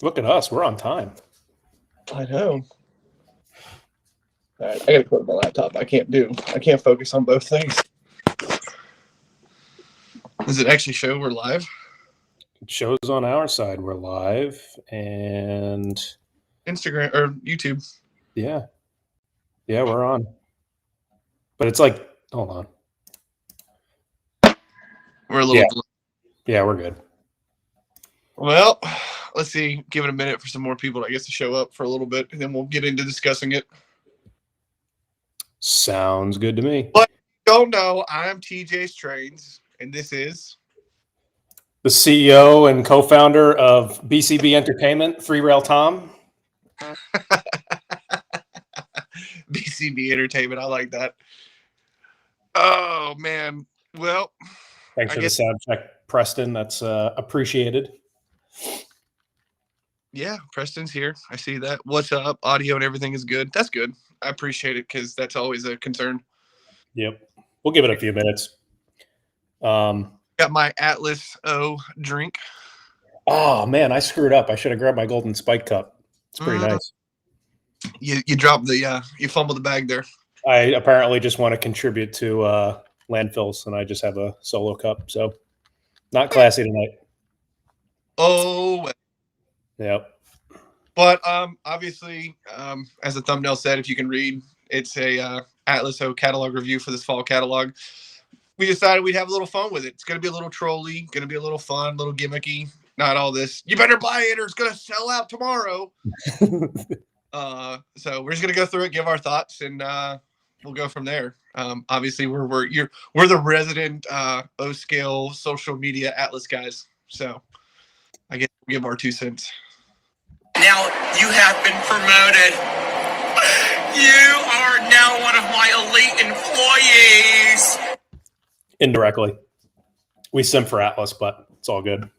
Look at us. We're on time. I know. All right, I gotta close my laptop. I can't focus on both things. Does it actually show we're live? It shows on our side we're live, and Instagram or YouTube? yeah, we're on. But it's like, hold on. We're a little. Yeah, we're good. Well, let's see. Give it a minute for some more people, I guess, to show up for a little bit, and then we'll get into discussing it. Sounds good to me. But don't know. I'm TJ's Trains, and this is the CEO and co-founder of BCB Entertainment, 3RailTom. BCB Entertainment. I like that. Oh man. Well, thanks for the sound check, Preston. That's appreciated. Yeah, Preston's here. I see that. What's up? Audio and everything is good. That's good. I appreciate it because that's always a concern. Yep. We'll give it a few minutes. Got my Atlas O drink. Oh man, I screwed up. I should have grabbed my golden spike cup. It's pretty nice. You dropped the you fumbled the bag there. I apparently just want to contribute to landfills, and I just have a solo cup, so not classy tonight. Oh. Yep. But obviously, as the thumbnail said, if you can read, it's a Atlas O catalog review for this fall catalog. We decided we'd have a little fun with it. It's going to be a little trolly, going to be a little fun, a little gimmicky. Not all this, you better buy it or it's going to sell out tomorrow. So we're just going to go through it, give our thoughts, and we'll go from there. Obviously, we're the resident O-scale social media Atlas guys. So I guess we'll give our 2 cents. Now you have been promoted. You are now one of my elite employees. Indirectly. We simp for Atlas, but it's all good.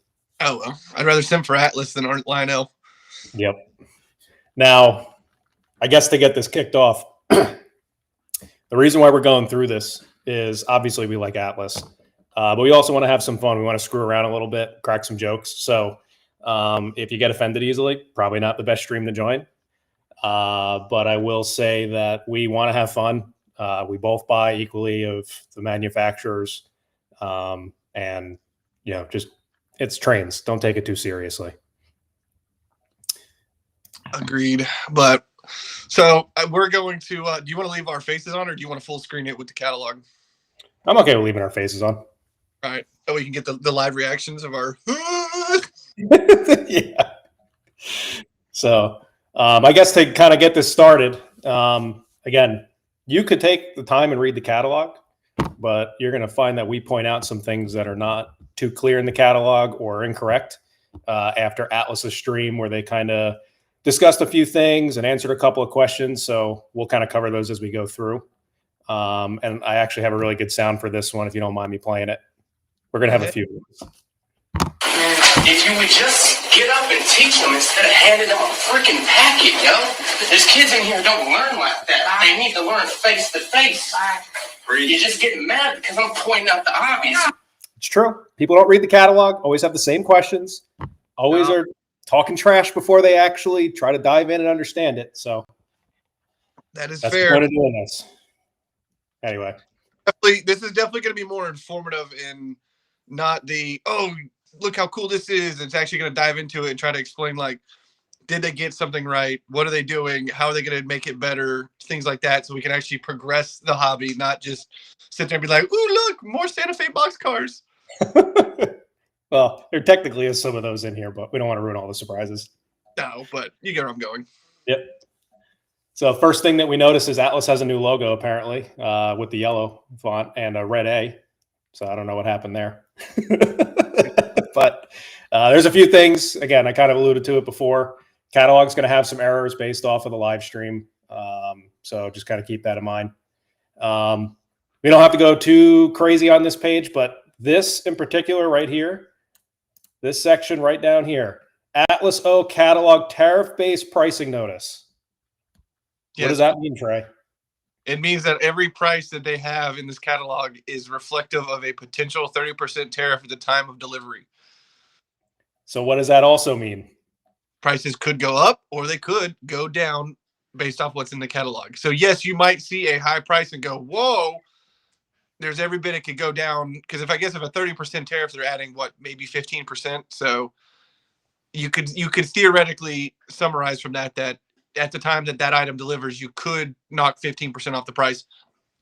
Oh, well. I'd rather simp for Atlas than Lionel. Yep. Now, I guess to get this kicked off, the reason why we're going through this is obviously we like Atlas, but we also want to have some fun. We want to screw around a little bit, crack some jokes. So if you get offended easily, probably not the best stream to join. But I will say that we want to have fun. We both buy equally of the manufacturers. And, just it's trains. Don't take it too seriously. Agreed. But so we're going to, do you want to leave our faces on or do you want to full screen it with the catalog? I'm okay with leaving our faces on. All right. So we can get the live reactions of our. Yeah. So I guess to kind of get this started, again, you could take the time and read the catalog, but you're going to find that we point out some things that are not too clear in the catalog or incorrect after Atlas's stream where they kind of discussed a few things and answered a couple of questions. So we'll kind of cover those as we go through. And I actually have a really good sound for this one, if you don't mind me playing it. We're going to have a few. If you would just get up and teach them instead of handing them a freaking packet, yo. There's kids in here who don't learn like that. They need to learn face to face. You're just getting mad because I'm pointing out the obvious. It's true. People don't read the catalog, always have the same questions, always are talking trash before they actually try to dive in and understand it. So that's fair. The point of doing this. Anyway. This is definitely going to be more informative and not the, oh, look how cool this is. It's actually going to dive into it and try to explain, like, did they get something right? What are they doing? How are they going to make it better? Things like that. So we can actually progress the hobby, not just sit there and be like, ooh, look, more Santa Fe boxcars. Well, there technically is some of those in here, but we don't want to ruin all the surprises. No, but you get where I'm going. Yep. So first thing that we notice is Atlas has a new logo, apparently, with the yellow font and a red A. So I don't know what happened there. But there's a few things. Again, I kind of alluded to it before. Catalog's going to have some errors based off of the live stream. So just kind of keep that in mind. We don't have to go too crazy on this page, but this in particular right here, this section right down here, Atlas O catalog tariff-based pricing notice. Yes. What does that mean, Trey? It means that every price that they have in this catalog is reflective of a potential 30% tariff at the time of delivery. So what does that also mean? prices could go up or they could go down based off what's in the catalog. So yes, you might see a high price and go, whoa, there's every bit it could go down. Because if a 30% tariff, they're adding what, maybe 15%. So you could theoretically summarize from that at the time that item delivers, you could knock 15% off the price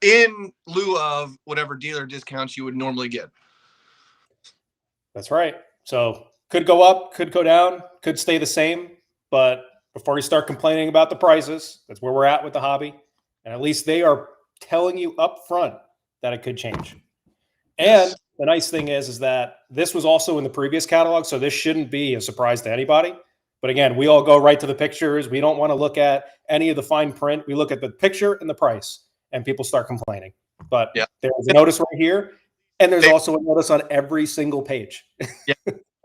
in lieu of whatever dealer discounts you would normally get. That's right. So could go up, could go down, could stay the same. But before you start complaining about the prices, that's where we're at with the hobby. And at least they are telling you up front that it could change. And the nice thing is that this was also in the previous catalog, so this shouldn't be a surprise to anybody. But again, we all go right to the pictures. We don't want to look at any of the fine print. We look at the picture and the price, and people start complaining. But there's a notice right here, and there's also a notice on every single page. Yeah,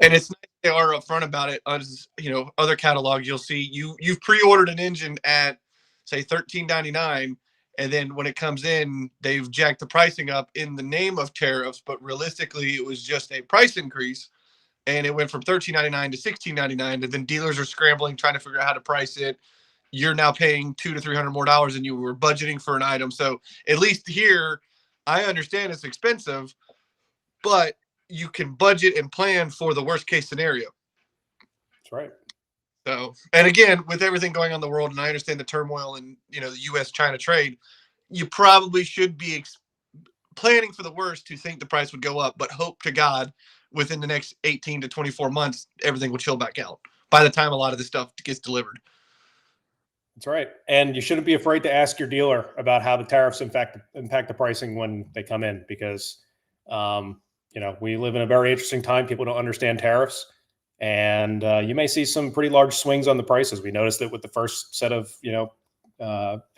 and it's nice they are upfront about it. As other catalogs, you'll see you've pre-ordered an engine at say $13.99. And then when it comes in, they've jacked the pricing up in the name of tariffs, but realistically, it was just a price increase. And it went from $13.99 to $16.99. And then dealers are scrambling, trying to figure out how to price it. You're now paying $200 to $300 more than you were budgeting for an item. So at least here, I understand it's expensive, but you can budget and plan for the worst case scenario. That's right. So, and again, with everything going on in the world, and I understand the turmoil in, the U.S.-China trade, you probably should be planning for the worst to think the price would go up, but hope to God within the next 18 to 24 months, everything will chill back out by the time a lot of this stuff gets delivered. That's right. And you shouldn't be afraid to ask your dealer about how the tariffs impact the pricing when they come in, because, we live in a very interesting time. People don't understand tariffs. And you may see some pretty large swings on the prices. We noticed it with the first set of,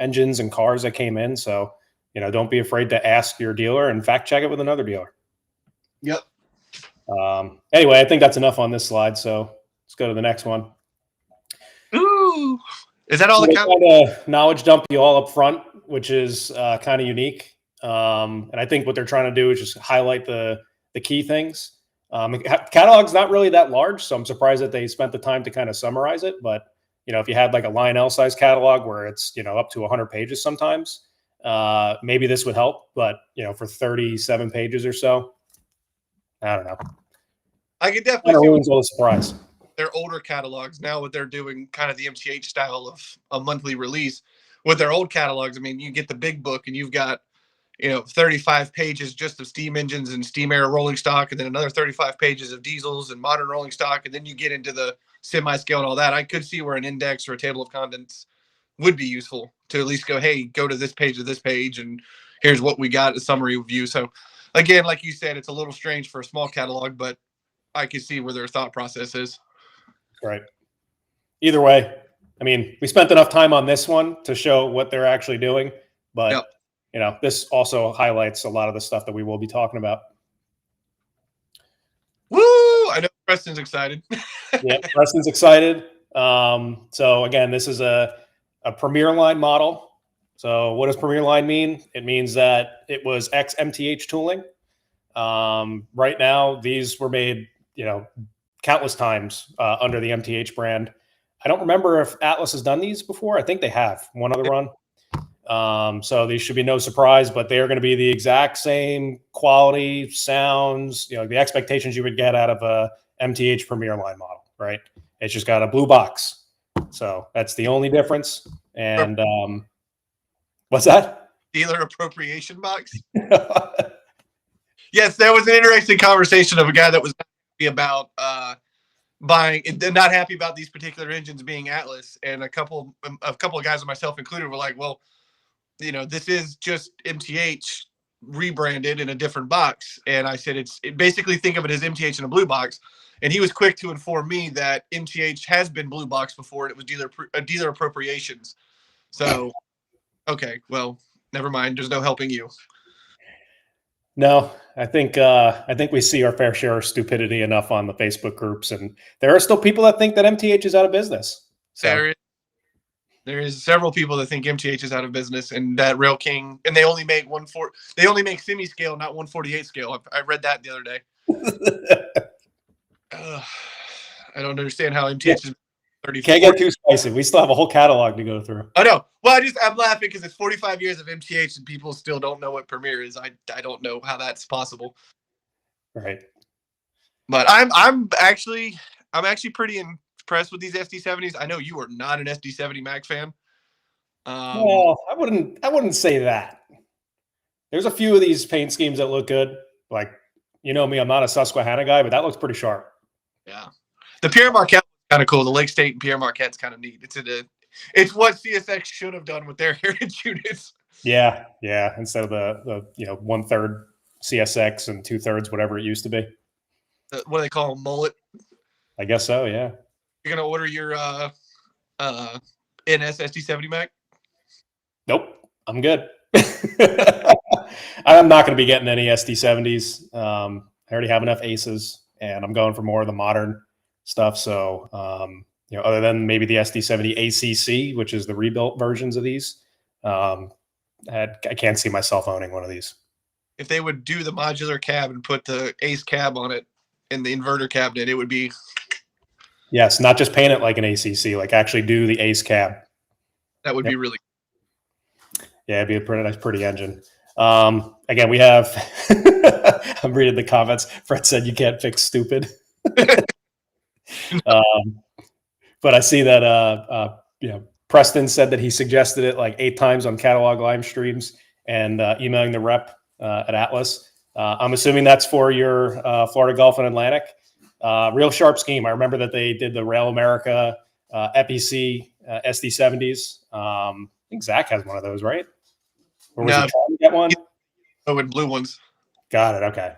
engines and cars that came in. So, don't be afraid to ask your dealer and fact check it with another dealer. Yep. Anyway, I think that's enough on this slide. So let's go to the next one. Ooh, is that all the kind of knowledge dump you all up front, which is kind of unique. And I think what they're trying to do is just highlight the key things. Catalog's not really that large, so I'm surprised that they spent the time to kind of summarize it. But, if you had like a Lionel size catalog where it's, up to 100 pages sometimes, maybe this would help. But, for 37 pages or so, I don't know. I could definitely ruins all the surprise. Their older catalogs now, what they're doing, kind of the MTH style of a monthly release. With their old catalogs, I mean, you get the big book and you've got 35 pages just of steam engines and steam air rolling stock, and then another 35 pages of diesels and modern rolling stock. And then you get into the semi-scale and all that. I could see where an index or a table of contents would be useful to at least go, hey, go to this page to this page, and here's what we got, a summary view. So again, like you said, it's a little strange for a small catalog, but I can see where their thought process is. Right. Either way, I mean, we spent enough time on this one to show what they're actually doing, but this also highlights a lot of the stuff that we will be talking about. Woo! I know Preston's excited. Yeah, Preston's excited. So again, this is a Premier Line model. So what does Premier Line mean? It means that it was ex-MTH tooling. Right now, these were made, countless times under the MTH brand. I don't remember if Atlas has done these before. I think they have one other run. So these should be no surprise, but they are going to be the exact same quality, sounds, the expectations you would get out of a MTH Premier Line model, right? It's just got a blue box. So that's the only difference. And what's that? Dealer appropriation box. Yes, there was an interesting conversation of a guy that was happy about buying, not happy about these particular engines being Atlas, and a couple of guys, and myself included, were like, well, this is just MTH rebranded in a different box. And I said, basically think of it as MTH in a blue box. And he was quick to inform me that MTH has been blue box before, and it was dealer appropriations. So, okay, well, never mind. There's no helping you. No, I think we see our fair share of stupidity enough on the Facebook groups, and there are still people that think that MTH is out of business. So. There is several people that think MTH is out of business, and that Rail King, and they only make semi scale, not 148 scale. I read that the other day. I don't understand how MTH is 34. Can't get too spicy. We still have a whole catalog to go through. I know. Well, I'm laughing because it's 45 years of MTH and people still don't know what Premiere is. I don't know how that's possible. Right. But I'm actually pretty impressed with these SD70s. I know you are not an SD70 Mac fan. Well, I wouldn't say that. There's a few of these paint schemes that look good. Like, you know me, I'm not a Susquehanna guy, but that looks pretty sharp. Yeah. The Pierre Marquette is kind of cool. The Lake State and Pierre Marquette's kind of neat. It's what CSX should have done with their heritage units. Yeah. Instead of the 1/3 CSX and 2/3 whatever it used to be. What do they call them? Mullet. I guess so. Yeah. You're gonna order your NS SD70 Mac? Nope. I'm good. I'm not going to be getting any SD70s. I already have enough Aces, and I'm going for more of the modern stuff. So, other than maybe the SD70 ACC, which is the rebuilt versions of these, I can't see myself owning one of these. If they would do the modular cab and put the Ace cab on it in the inverter cabinet, it would be. Yes, not just paint it like an ACC, like actually do the Ace cab. That would be really. Yeah, it'd be a pretty engine. Again, we have. I'm reading the comments. Fred said you can't fix stupid. But I see that Preston said that he suggested it like 8 times on catalog live streams and emailing the rep at Atlas. I'm assuming that's for your Florida Gulf and Atlantic. Real sharp scheme. I remember that they did the Rail America FEC SD70s. I think Zach has one of those, right? Or was he trying to get one? Oh, and blue ones. Got it. Okay.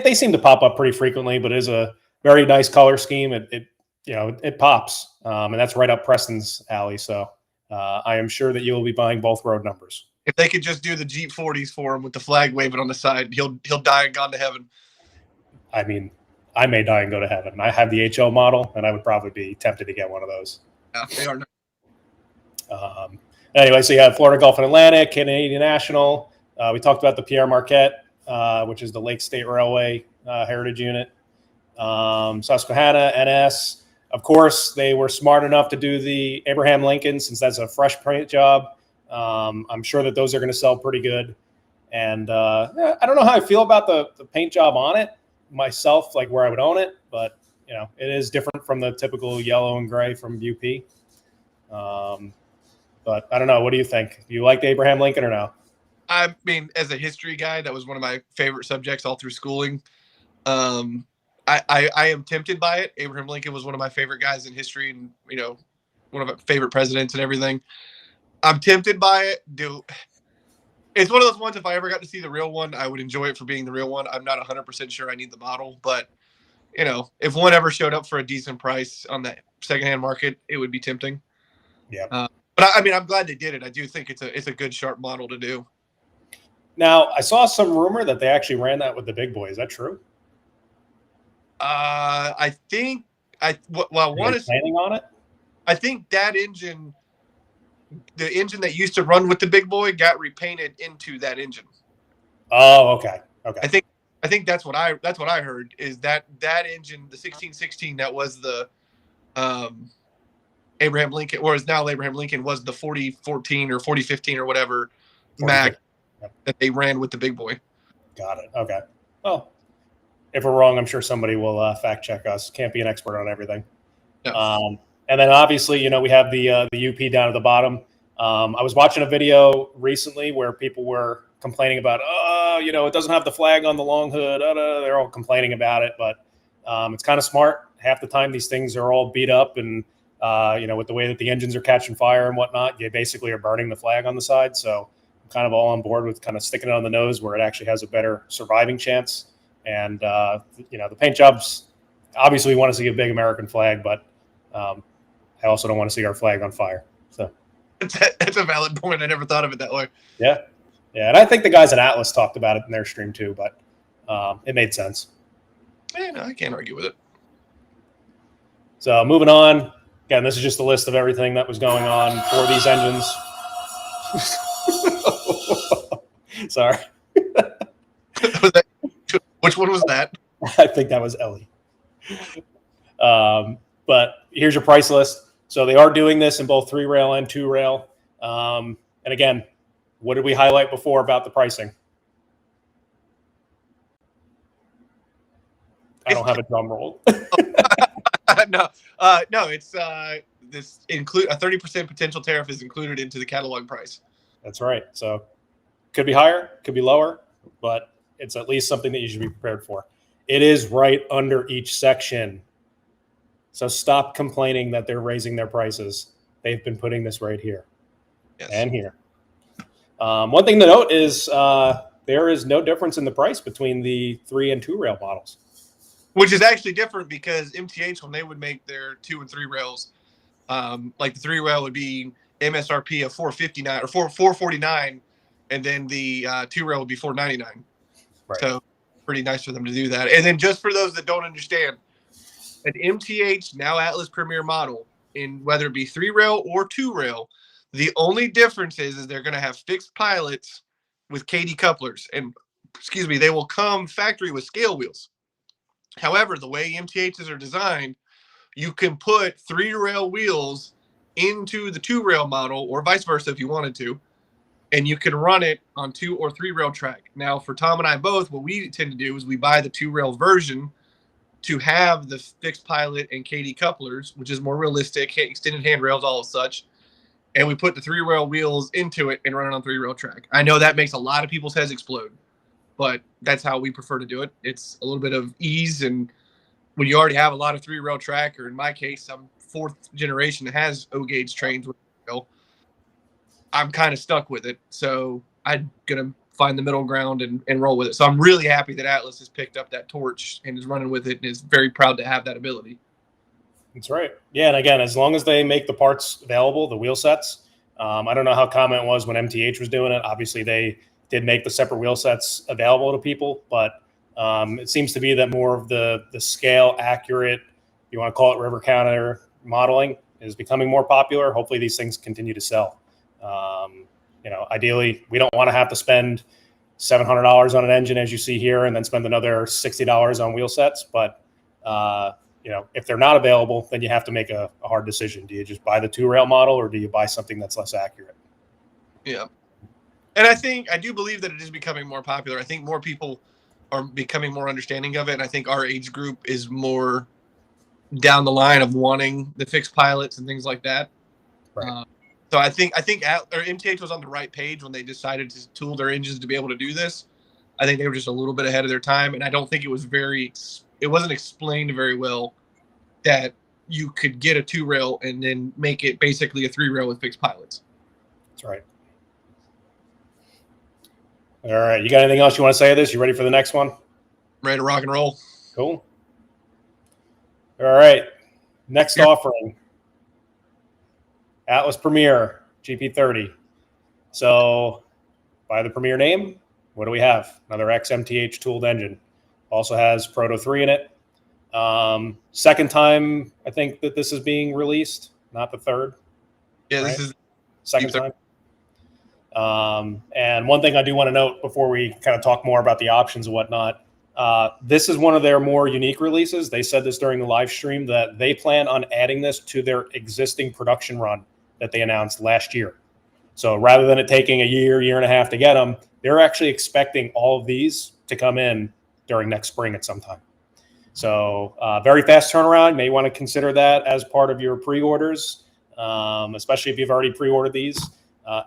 They seem to pop up pretty frequently, but it is a very nice color scheme. It pops, and that's right up Preston's alley. So I am sure that you will be buying both road numbers. If they could just do the Jeep 40s for him with the flag waving on the side, he'll die and gone to heaven. I mean, I may die and go to heaven. I have the HO model, and I would probably be tempted to get one of those. Yeah, they are. Anyway, so you have Florida Gulf and Atlantic, Canadian National. We talked about the Pierre Marquette, which is the Lake State Railway heritage unit. Susquehanna, NS. Of course, they were smart enough to do the Abraham Lincoln since that's a fresh paint job. I'm sure that those are going to sell pretty good. And I don't know how I feel about the paint job on it myself, like where I would own it. But, it is different from the typical yellow and gray from UP. But I don't know. What do you think? Do you like the Abraham Lincoln or no? I mean, as a history guy, that was one of my favorite subjects all through schooling. I am tempted by it. Abraham Lincoln was one of my favorite guys in history and, one of my favorite presidents and everything. I'm tempted by it. It's one of those ones, if I ever got to see the real one, I would enjoy it for being the real one. I'm not 100% sure I need the model, but, if one ever showed up for a decent price on the secondhand market, it would be tempting. Yeah. But I mean, I'm glad they did it. I do think it's a good, sharp model to do. Now, I saw some rumor that they actually ran that with the big boy. Is that true? I think planning on it. I think that engine, the engine that used to run with the big boy, got repainted into that engine. Oh, okay. I think that's what I heard is that engine, the 1616, that was the Abraham Lincoln, or is now Abraham Lincoln, was the 4014 or 4015 or whatever Mac that they ran with the big boy. Got it. Okay. Well, if we're wrong, I'm sure somebody will fact check us. Can't be an expert on everything. No. And then obviously, we have the UP down at the bottom. I was watching a video recently where people were complaining about, it doesn't have the flag on the long hood. They're all complaining about it, but it's kind of smart. Half the time, these things are all beat up and, with the way that the engines are catching fire and whatnot, you basically are burning the flag on the side. So I'm kind of all on board with kind of sticking it on the nose where it actually has a better surviving chance. And, the paint jobs, obviously we want to see a big American flag, but I also don't want to see our flag on fire. So that's a valid point. I never thought of it that way. Yeah. Yeah. And I think the guys at Atlas talked about it in their stream too, but it made sense. No, I can't argue with it. So moving on. Again, this is just a list of everything that was going on for these engines. Sorry. Which one was that? I think that was Ellie. But here's your price list. So they are doing this in both 3-rail and 2-rail. And again, what did we highlight before about the pricing? I don't have a drum roll. No, it's this include a 30% potential tariff is included into the catalog price. That's right. So could be higher, could be lower, but it's at least something that you should be prepared for. It is right under each section. So stop complaining that they're raising their prices. They've been putting this right here and here. One thing to note is there is no difference in the price between the 3 and 2-rail models. Which is actually different because MTH, when they would make their 2 and 3 rails, like the 3-rail would be MSRP of $459 or $449, and then the 2-rail would be $499. Right. So pretty nice for them to do that. And then just for those that don't understand, an MTH now Atlas Premier model, in whether it be 3-rail or 2-rail, the only difference is they're going to have fixed pilots with KD couplers, and they will come factory with scale wheels. However, the way MTHs are designed, you can put 3-rail wheels into the 2-rail model, or vice versa if you wanted to, and you can run it on 2 or 3-rail track. Now, for Tom and I both, what we tend to do is we buy the 2-rail version to have the fixed pilot and KD couplers, which is more realistic, extended handrails, all of such, and we put the 3-rail wheels into it and run it on 3-rail track. I know that makes a lot of people's heads explode, but that's how we prefer to do it. It's a little bit of ease, and when you already have a lot of 3-rail track, or in my case, I'm 4th generation that has O-gauge trains with I'm kind of stuck with it. So I'm going to find the middle ground and roll with it. So I'm really happy that Atlas has picked up that torch and is running with it and is very proud to have that ability. That's right. Yeah, and again, as long as they make the parts available, the wheel sets, I don't know how common it was when MTH was doing it. Obviously, they did make the separate wheel sets available to people, but it seems to be that more of the scale accurate, you want to call it river counter modeling, is becoming more popular. Hopefully these things continue to sell. Ideally, we don't want to have to spend $700 on an engine, as you see here, and then spend another $60 on wheel sets. But, if they're not available, then you have to make a hard decision. Do you just buy the 2-rail model, or do you buy something that's less accurate? Yeah. And I do believe that it is becoming more popular. I think more people are becoming more understanding of it. And I think our age group is more down the line of wanting the fixed pilots and things like that. Right. So I think MTH was on the right page when they decided to tool their engines to be able to do this. I think they were just a little bit ahead of their time, and I don't think it wasn't explained very well that you could get a 2-rail and then make it basically a 3-rail with fixed pilots. That's right. All right. You got anything else you want to say to this? You ready for the next one? Ready to rock and roll. Cool. All right. Next offering. Atlas Premier GP30. So by the Premier name, what do we have? Another XMTH tooled engine. Also has Proto 3 in it. Second time, I think, that this is being released, not the third. Yeah, right? This is second time. And one thing I do want to note before we kind of talk more about the options and whatnot, this is one of their more unique releases. They said this during the live stream that they plan on adding this to their existing production run that they announced last year. So rather than it taking a year and a half to get them, they're actually expecting all of these to come in during next spring at some time. So very fast turnaround. You may want to consider that as part of your pre-orders, especially if you've already pre-ordered these.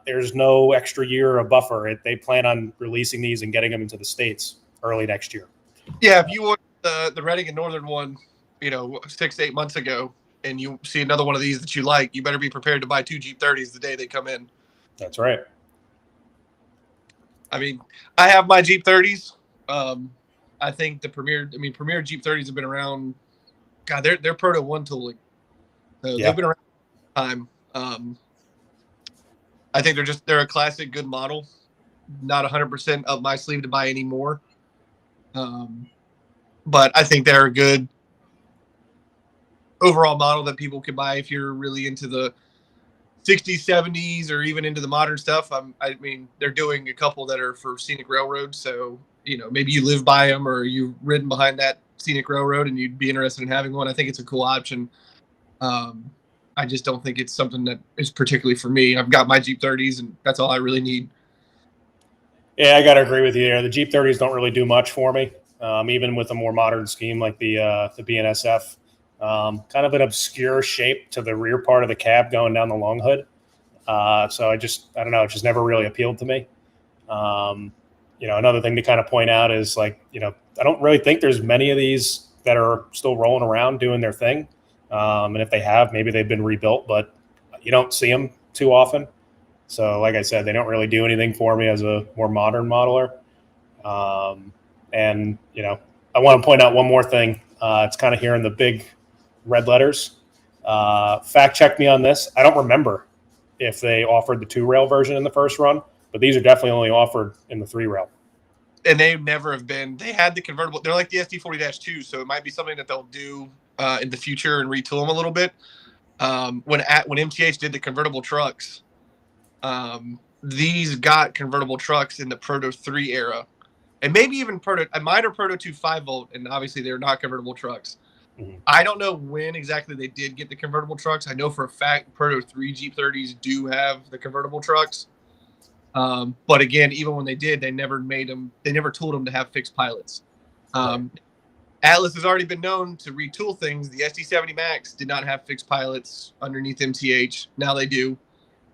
There's no extra year of buffer. They plan on releasing these and getting them into the States early next year. Yeah, if you ordered the Reading and Northern one, 6 to 8 months ago, and you see another one of these that you like, you better be prepared to buy 2 Jeep 30s the day they come in. That's right. I mean, I have my Jeep 30s. I think Premier Jeep 30s have been around. God, they're Proto 1 tooling. They've been around for time. I think they're a classic good model. Not 100% up my sleeve to buy any more. But I think they're a good overall model that people can buy if you're really into the 60s, 70s, or even into the modern stuff. They're doing a couple that are for scenic railroads. So, maybe you live by them or you've ridden behind that scenic railroad and you'd be interested in having one. I think it's a cool option. I just don't think it's something that is particularly for me. I've got my Jeep 30s, and that's all I really need. Yeah, I got to agree with you there. The Jeep 30s don't really do much for me, even with a more modern scheme like the BNSF. Kind of an obscure shape to the rear part of the cab going down the long hood. So I don't know, it just never really appealed to me. Another thing to kind of point out is I don't really think there's many of these that are still rolling around doing their thing. And if they have, maybe they've been rebuilt, but you don't see them too often. So like I said, they don't really do anything for me as a more modern modeler. I want to point out one more thing. It's kind of here in the big red letters. Fact check me on this. I don't remember if they offered the 2-rail version in the first run, but these are definitely only offered in the 3-rail. And they never have been. They had the convertible. They're like the SD40-2, so it might be something that they'll do in the future and retool them a little bit. When MTH did the convertible trucks, these got convertible trucks in the Proto 3 era, and maybe even Proto 2 5-volt, and obviously they're not convertible trucks. Mm-hmm. I don't know when exactly they did get the convertible trucks. I know for a fact Proto 3 Jeep 30s do have the convertible trucks. But again, even when they did, they never tooled them to have fixed pilots. Atlas has already been known to retool things. The SD70 Max did not have fixed pilots underneath MTH. Now they do.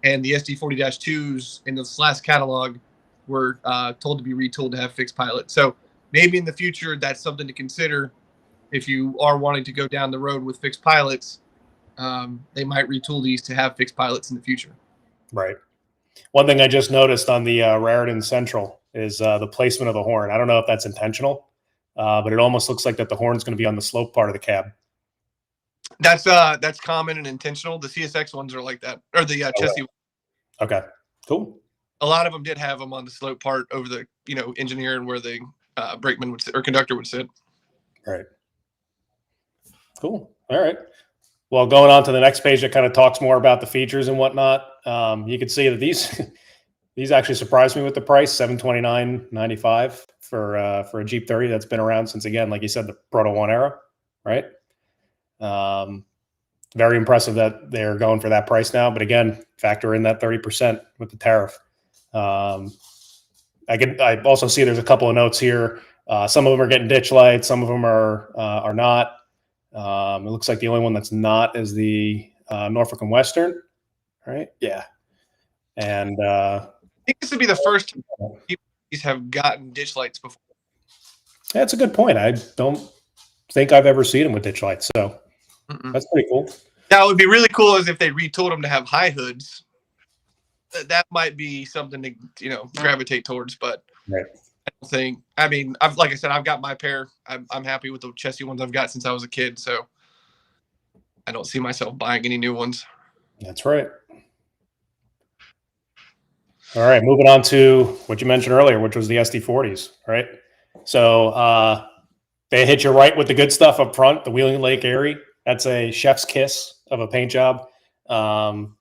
And the SD40-2s in this last catalog were told to be retooled to have fixed pilots. So maybe in the future, that's something to consider. If you are wanting to go down the road with fixed pilots, they might retool these to have fixed pilots in the future. Right. One thing I just noticed on the Raritan Central is the placement of the horn. I don't know if that's intentional, but it almost looks like that the horn's going to be on the slope part of the cab. That's common and intentional. The CSX ones are like that, or the chassis. Okay, cool. A lot of them did have them on the slope part over the engineer and where the brakeman would sit, or conductor would sit. Right. Cool. All right. Well, going on to the next page that kind of talks more about the features and whatnot. You can see that these actually surprised me with the price, $729.95 for a Jeep 30 that's been around since, again, like you said, the Proto 1 era, right? Very impressive that they're going for that price now. But again, factor in that 30% with the tariff. I also see there's a couple of notes here. Some of them are getting ditch lights. Some of them are not. It looks like the only one that's not is the Norfolk and Western, right? Yeah. And I think this would be the first time these have gotten ditch lights before. That's a good point. I don't think I've ever seen them with ditch lights, so that's pretty cool. That would be really cool is if they retooled them to have high hoods. That might be something to gravitate towards, but right. I don't think. I mean, like I said, I've got my pair. I'm happy with the chassis ones I've got since I was a kid, so I don't see myself buying any new ones. That's right. All right, moving on to what you mentioned earlier, which was the SD40s, right? So they hit you right with the good stuff up front, the Wheeling Lake Erie. That's a chef's kiss of a paint job.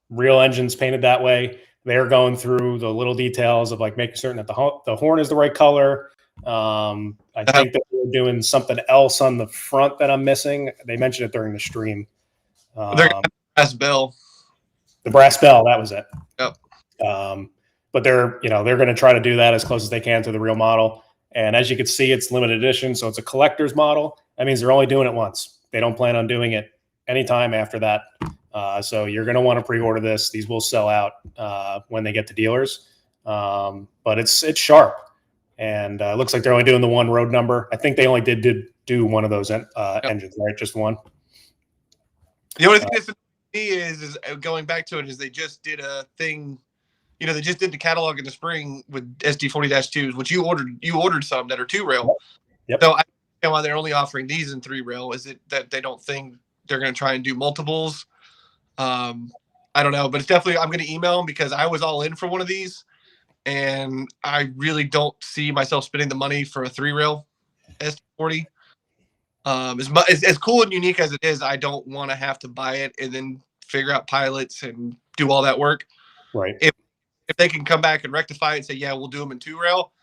Real engines painted that way. They're going through the little details of making certain that the horn is the right color. I think that we're doing something else on the front that I'm missing. They mentioned it during the stream. They're gonna have brass bell. The brass bell, that was it. Yep. But they're going to try to do that as close as they can to the real model. And as you can see, it's limited edition, so it's a collector's model. That means they're only doing it once. They don't plan on doing it anytime after that. So you're going to want to pre-order this. These will sell out when they get to dealers. But it's sharp. And it looks like they're only doing the one road number. I think they only did do one of those engines, right? Just one. The only thing that's for me is going back to it is they just did a thing. They just did the catalog in the spring with SD40-2s, which you ordered some that are 2-rail. Yep. So I don't know why they're only offering these in 3-rail. Is it that they don't think they're going to try and do multiples? I don't know, but it's definitely, I'm going to email them because I was all in for one of these and I really don't see myself spending the money for a 3-rail SD40. As cool and unique as it is, I don't want to have to buy it and then figure out pilots and do all that work. Right. If they can come back and rectify it and say, yeah, we'll do them in 2-rail,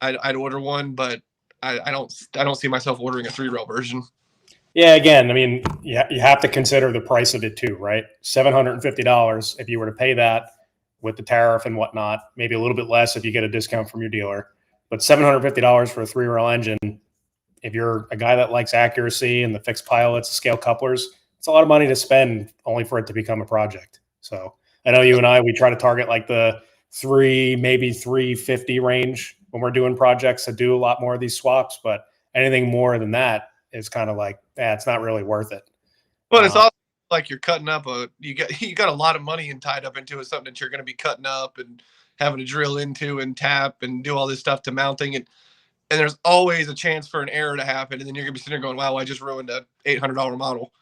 I'd order one, but I don't see myself ordering a 3-rail version. Yeah, again, I mean, you have to consider the price of it too, right? $750 if you were to pay that with the tariff and whatnot, maybe a little bit less if you get a discount from your dealer. But $750 for a 3-rail engine, if you're a guy that likes accuracy and the fixed pilots, the scale couplers, it's a lot of money to spend only for it to become a project. So I know you and I, we try to target like the maybe 350 range when we're doing projects that do a lot more of these swaps, but anything more than that is kind of like, it's not really worth it. But it's also like you're cutting up you got a lot of money tied up into it, something that you're going to be cutting up and having to drill into and tap and do all this stuff to mounting it. And there's always a chance for an error to happen. And then you're going to be sitting there going, wow, I just ruined a $800 model.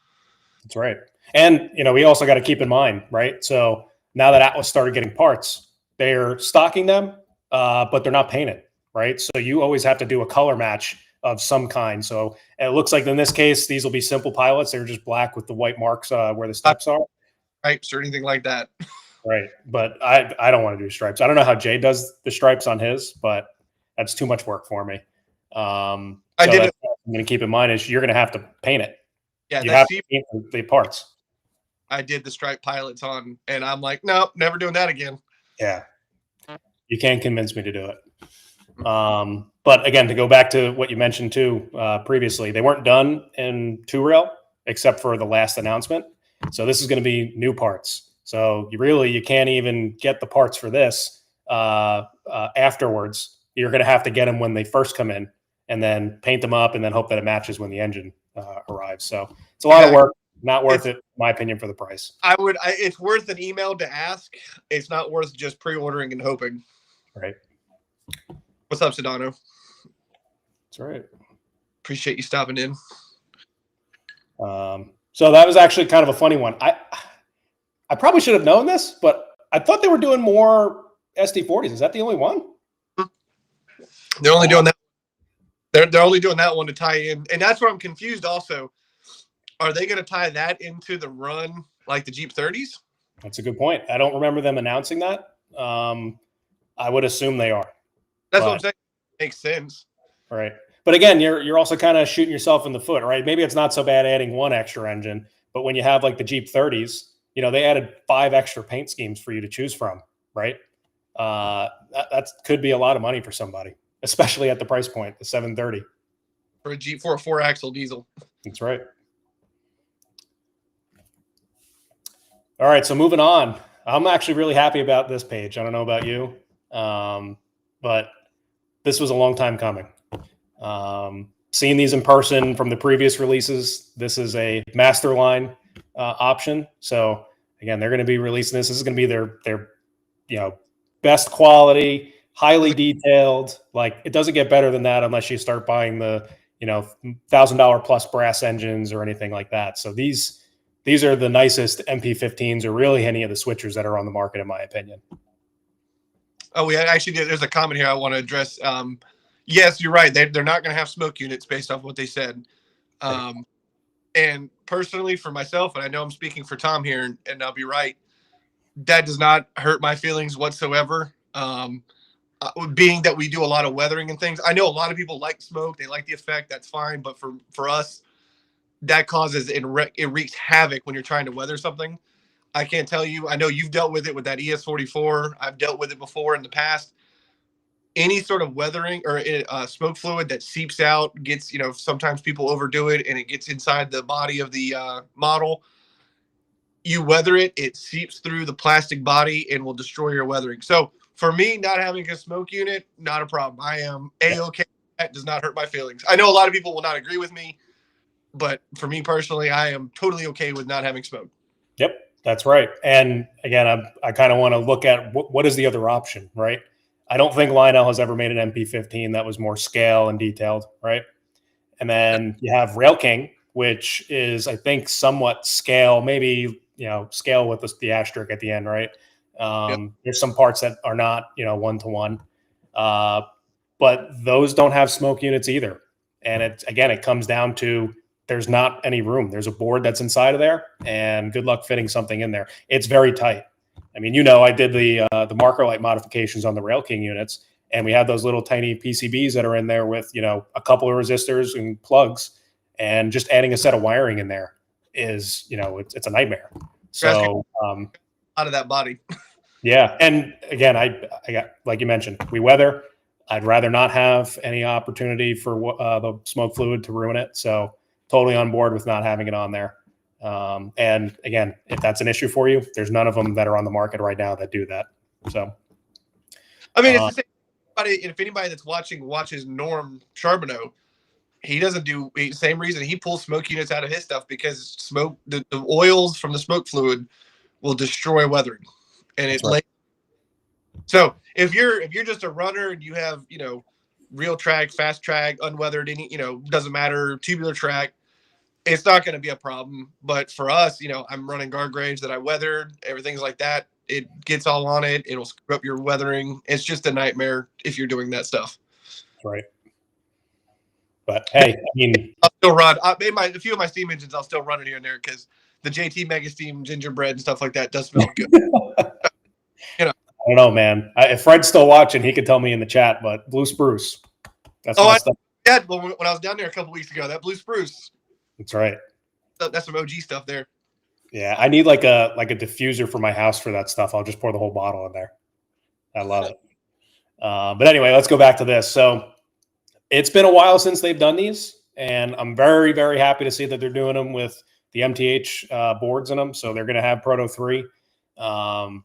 That's right. And, we also got to keep in mind, right? So now that Atlas started getting parts, they're stocking them, but they're not painted, right? So you always have to do a color match of some kind. So it looks like in this case, these will be simple pilots. They're just black with the white marks where the steps are. Stripes or anything like that. Right. But I don't want to do stripes. I don't know how Jay does the stripes on his, but that's too much work for me. I'm going to keep in mind is you're going to have to paint it. Yeah, you have to paint the parts. I did the stripe pilots on, and I'm like, nope, never doing that again. Yeah. You can't convince me to do it. But again, to go back to what you mentioned too previously, they weren't done in 2-rail except for the last announcement. So this is going to be new parts. So you can't even get the parts for this afterwards. You're going to have to get them when they first come in, and then paint them up, and then hope that it matches when the engine arrives. So it's a lot of work. Not worth it, in my opinion, for the price. It's worth an email to ask. It's not worth just pre-ordering and hoping. Right. What's up, Sedano? That's right. Appreciate you stopping in. So that was actually kind of a funny one. I probably should have known this, but I thought they were doing more SD40s. Is that the only one? They're only doing that. They're only doing that one to tie in, and that's where I'm confused. Also, are they going to tie that into the run like the Jeep 30s? That's a good point. I don't remember them announcing that. I would assume they are. That's what I'm saying. Makes sense. Right. But again, you're also kind of shooting yourself in the foot, right? Maybe it's not so bad adding one extra engine, but when you have like the Jeep 30s, they added 5 extra paint schemes for you to choose from, right? That could be a lot of money for somebody, especially at the price point, the $730 for a Jeep, for a 4-axle diesel. That's right. All right, so moving on. I'm actually really happy about this page. I don't know about you, but this was a long time coming. Seeing these in person from the previous releases, this is a master line option. So again, they're going to be releasing this. This is going to be their best quality, highly detailed. Like, it doesn't get better than that unless you start buying the $1,000 plus brass engines or anything like that. So these are the nicest MP15s, or really any of the switchers that are on the market, in my opinion. Oh, we actually did. There's a comment here I want to address. Yes, you're right. They're not going to have smoke units based off what they said. And personally, for myself, and I know I'm speaking for Tom here, and I'll be right, that does not hurt my feelings whatsoever. Being that we do a lot of weathering and things, I know a lot of people like smoke. They like the effect. That's fine. But for us, that causes it wreaks havoc when you're trying to weather something. I can't tell you. I know you've dealt with it with that ES44. I've dealt with it before in the past. Any sort of weathering or smoke fluid that seeps out gets, sometimes people overdo it and it gets inside the body of the model. You weather it, it seeps through the plastic body and will destroy your weathering. So for me, not having a smoke unit, not a problem. I am A-okay. That does not hurt my feelings. I know a lot of people will not agree with me, but for me personally, I am totally okay with not having smoke. Yep, that's right. And again, I kind of want to look at what is the other option, right? I don't think Lionel has ever made an MP15 that was more scale and detailed, right? And then you have Rail King, which is, I think, somewhat scale, maybe, scale with the asterisk at the end, right? There's some parts that are not, 1-to-1. But those don't have smoke units either. And it comes down to there's not any room. There's a board that's inside of there, and good luck fitting something in there. It's very tight. I mean, I did the marker light modifications on the Rail King units, and we had those little tiny PCBs that are in there with, a couple of resistors and plugs. and just adding a set of wiring in there is, it's a nightmare. So, out of that body. yeah. And again, I got, like you mentioned, we weather. I'd rather not have any opportunity for the smoke fluid to ruin it. So totally on board with not having it on there. And again, if that's an issue for you, there's none of them that are on the market right now that do that. So, I mean, it's the same. If anybody that's watches Norm Charbonneau, he doesn't do the same reason. He pulls smoke units out of his stuff because the oils from the smoke fluid will destroy weathering, and it. Right. So if you're just a runner and you have real track, fast track, unweathered, doesn't matter, tubular track, it's not going to be a problem. But for us, I'm running Gargraves that I weathered, everything's like that. It gets all on it. It'll screw up your weathering. It's just a nightmare if you're doing that stuff. Right. But hey, I mean, I'll still run. A few of my steam engines, I'll still run it here and there because the JT Mega Steam gingerbread and stuff like that does smell good. I don't know, man. If Fred's still watching, he could tell me in the chat. But Blue Spruce, that's my stuff. Yeah, well, when I was down there a couple weeks ago, that Blue Spruce. That's right. That's some OG stuff there. Yeah, I need like a diffuser for my house for that stuff. I'll just pour the whole bottle in there. I love it. But anyway, let's go back to this. So it's been a while since they've done these, and I'm very, very happy to see that they're doing them with the MTH boards in them. So they're going to have Proto 3. I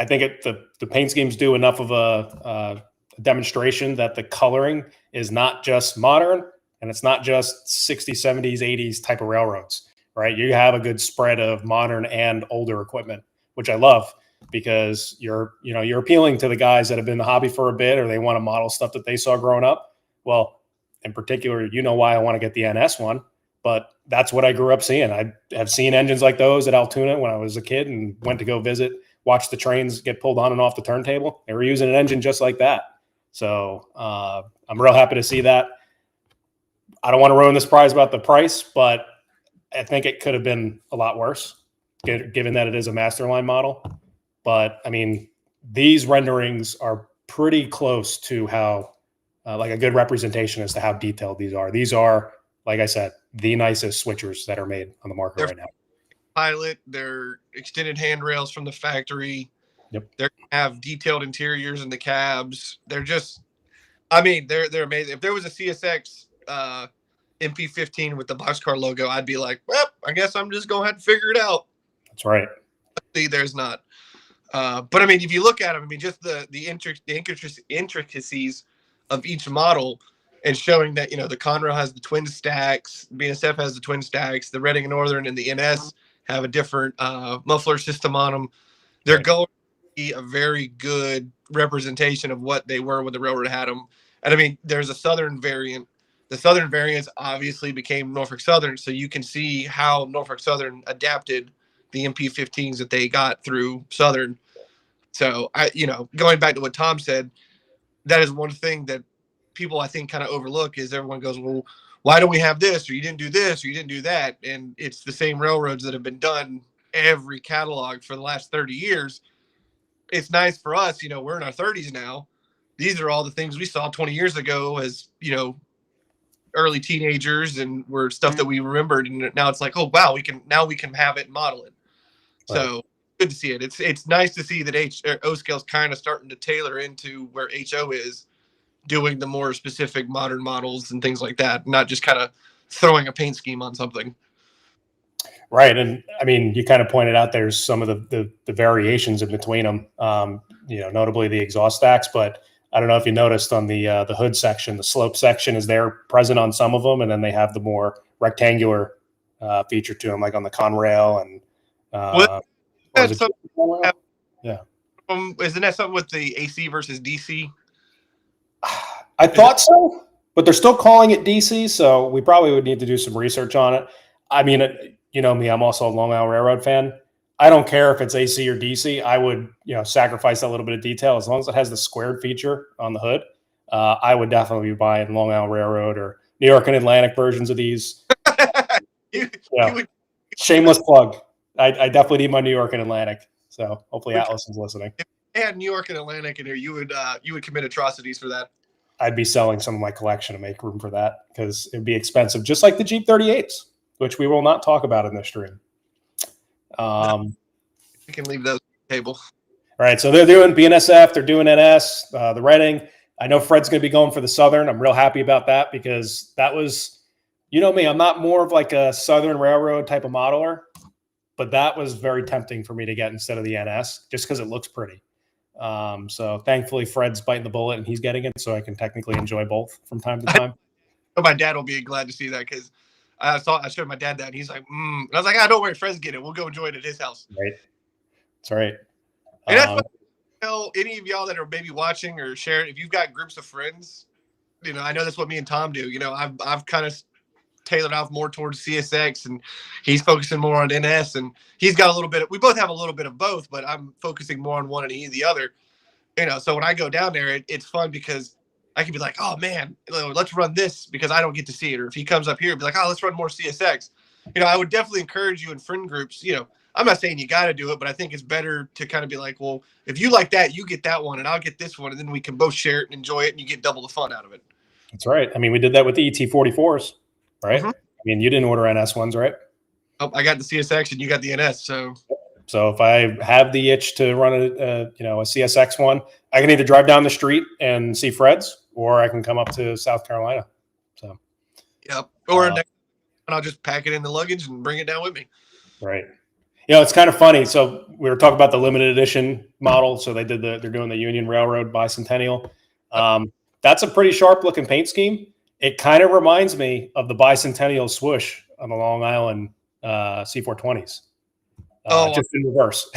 think the paint schemes do enough of a demonstration that the coloring is not just modern and it's not just 60s, 70s, 80s type of railroads, right? You have a good spread of modern and older equipment, which I love because you're appealing to the guys that have been in the hobby for a bit or they want to model stuff that they saw growing up. Well, in particular, why I want to get the NS one, but that's what I grew up seeing. I have seen engines like those at Altoona when I was a kid and went to go visit, watch the trains get pulled on and off the turntable. They were using an engine just like that. So I'm real happy to see that. I don't want to ruin the surprise about the price, but I think it could have been a lot worse given that it is a Masterline model. But I mean, these renderings are pretty close to how like a good representation as to how detailed these are. These are, like I said, the nicest switchers that are made on the market right now. Pilot, they're extended handrails from the factory. Yep. They have detailed interiors in the cabs. They're just, they're amazing. If there was a CSX MP15 with the boxcar logo, I'd be like, well, I guess I'm just going to have to figure it out. That's right. See, there's not. But I mean, if you look at them, just the intricacies of each model and showing that, the Conrail has the twin stacks, BNSF has the twin stacks, the Reading and Northern and the NS have a different muffler system on them. They're going to be a very good representation of what they were when the railroad had them. And I mean, there's a Southern variant. The Southern variants obviously became Norfolk Southern, so you can see how Norfolk Southern adapted the MP15s that they got through Southern. So, going back to what Tom said, that is one thing that people, I think, kind of overlook is everyone goes, well, why don't we have this? Or you didn't do this, or you didn't do that. And it's the same railroads that have been done every catalog for the last 30 years. It's nice for us, we're in our 30s now. These are all the things we saw 20 years ago as, early teenagers and were stuff that we remembered. And now it's like, oh, wow, we can have it and model it. Right. So good to see it. It's nice to see that O scale's kind of starting to tailor into where HO is doing the more specific modern models and things like that, not just kind of throwing a paint scheme on something. Right. And I mean, you kind of pointed out there's some of the variations in between them, notably the exhaust stacks, but I don't know if you noticed on the hood section, the slope section is there present on some of them. And then they have the more rectangular feature to them, like on the Conrail and yeah. Isn't that something with the AC versus DC? I thought so, but they're still calling it DC. So we probably would need to do some research on it. I mean, you know me, I'm also a Long Island Railroad fan. I don't care if it's AC or DC. I would, sacrifice a little bit of detail as long as it has the squared feature on the hood. I would definitely be buying Long Island Railroad or New York and Atlantic versions of these. Shameless plug. I definitely need my New York and Atlantic. So hopefully Atlas is listening. If they had New York and Atlantic in here, you would commit atrocities for that. I'd be selling some of my collection to make room for that because it'd be expensive, just like the Jeep 38s, which we will not talk about in this stream. We can leave those on the table. All right, so they're doing BNSF, they're doing NS, the Reading. I know Fred's going to be going for the Southern. I'm real happy about that because that was, you know me, I'm not more of like a Southern Railroad type of modeler, but that was very tempting for me to get instead of the NS just because it looks pretty. So thankfully Fred's biting the bullet and he's getting it, so I can technically enjoy both from time to time. My dad will be glad to see that because I showed my dad that and he's like, And I was like, don't worry, Fred's get it. We'll go enjoy it at his house. Right. That's right. And that's what I tell any of y'all that are maybe watching or sharing. If you've got groups of friends, I know that's what me and Tom do. I've kind of tailored off more towards CSX and he's focusing more on NS, and he's got a little bit we both have a little bit of both, but I'm focusing more on one and he the other. So when I go down there, it's fun because I can be like, oh man, let's run this because I don't get to see it. Or if he comes up here and be like, oh, let's run more CSX. I would definitely encourage you in friend groups. I'm not saying you got to do it, but I think it's better to kind of be like, well, if you like that, you get that one and I'll get this one. And then we can both share it and enjoy it and you get double the fun out of it. That's right. I mean, we did that with the ET44s, right? Mm-hmm. I mean, you didn't order NS ones, right? Oh, I got the CSX and you got the NS. So if I have the itch to run a CSX one, I can either drive down the street and see Fred's, or I can come up to South Carolina. So, yep. Or and I'll just pack it in the luggage and bring it down with me. Right. It's kind of funny. So we were talking about the limited edition model. So they're doing the Union Railroad Bicentennial. That's a pretty sharp looking paint scheme. It kind of reminds me of the Bicentennial swoosh on the Long Island C420s. Just in reverse.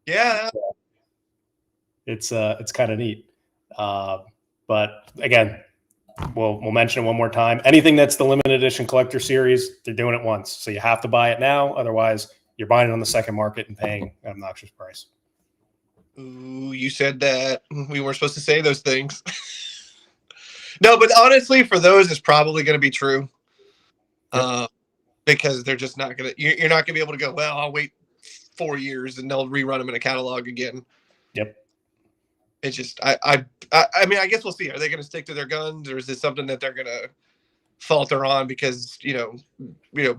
Yeah. It's kind of neat. But again, we'll mention it one more time. Anything that's the limited edition collector series, they're doing it once. So you have to buy it now. Otherwise, you're buying it on the second market and paying an obnoxious price. Ooh, you said that. We weren't supposed to say those things. No, but honestly, for those, it's probably going to be true. Yep. Because they're just not going to, you're not going to be able to go, well, I'll wait 4 years and they'll rerun them in a catalog again. Yep. It's just, I mean, I guess we'll see. Are they going to stick to their guns, or is this something that they're going to falter on because,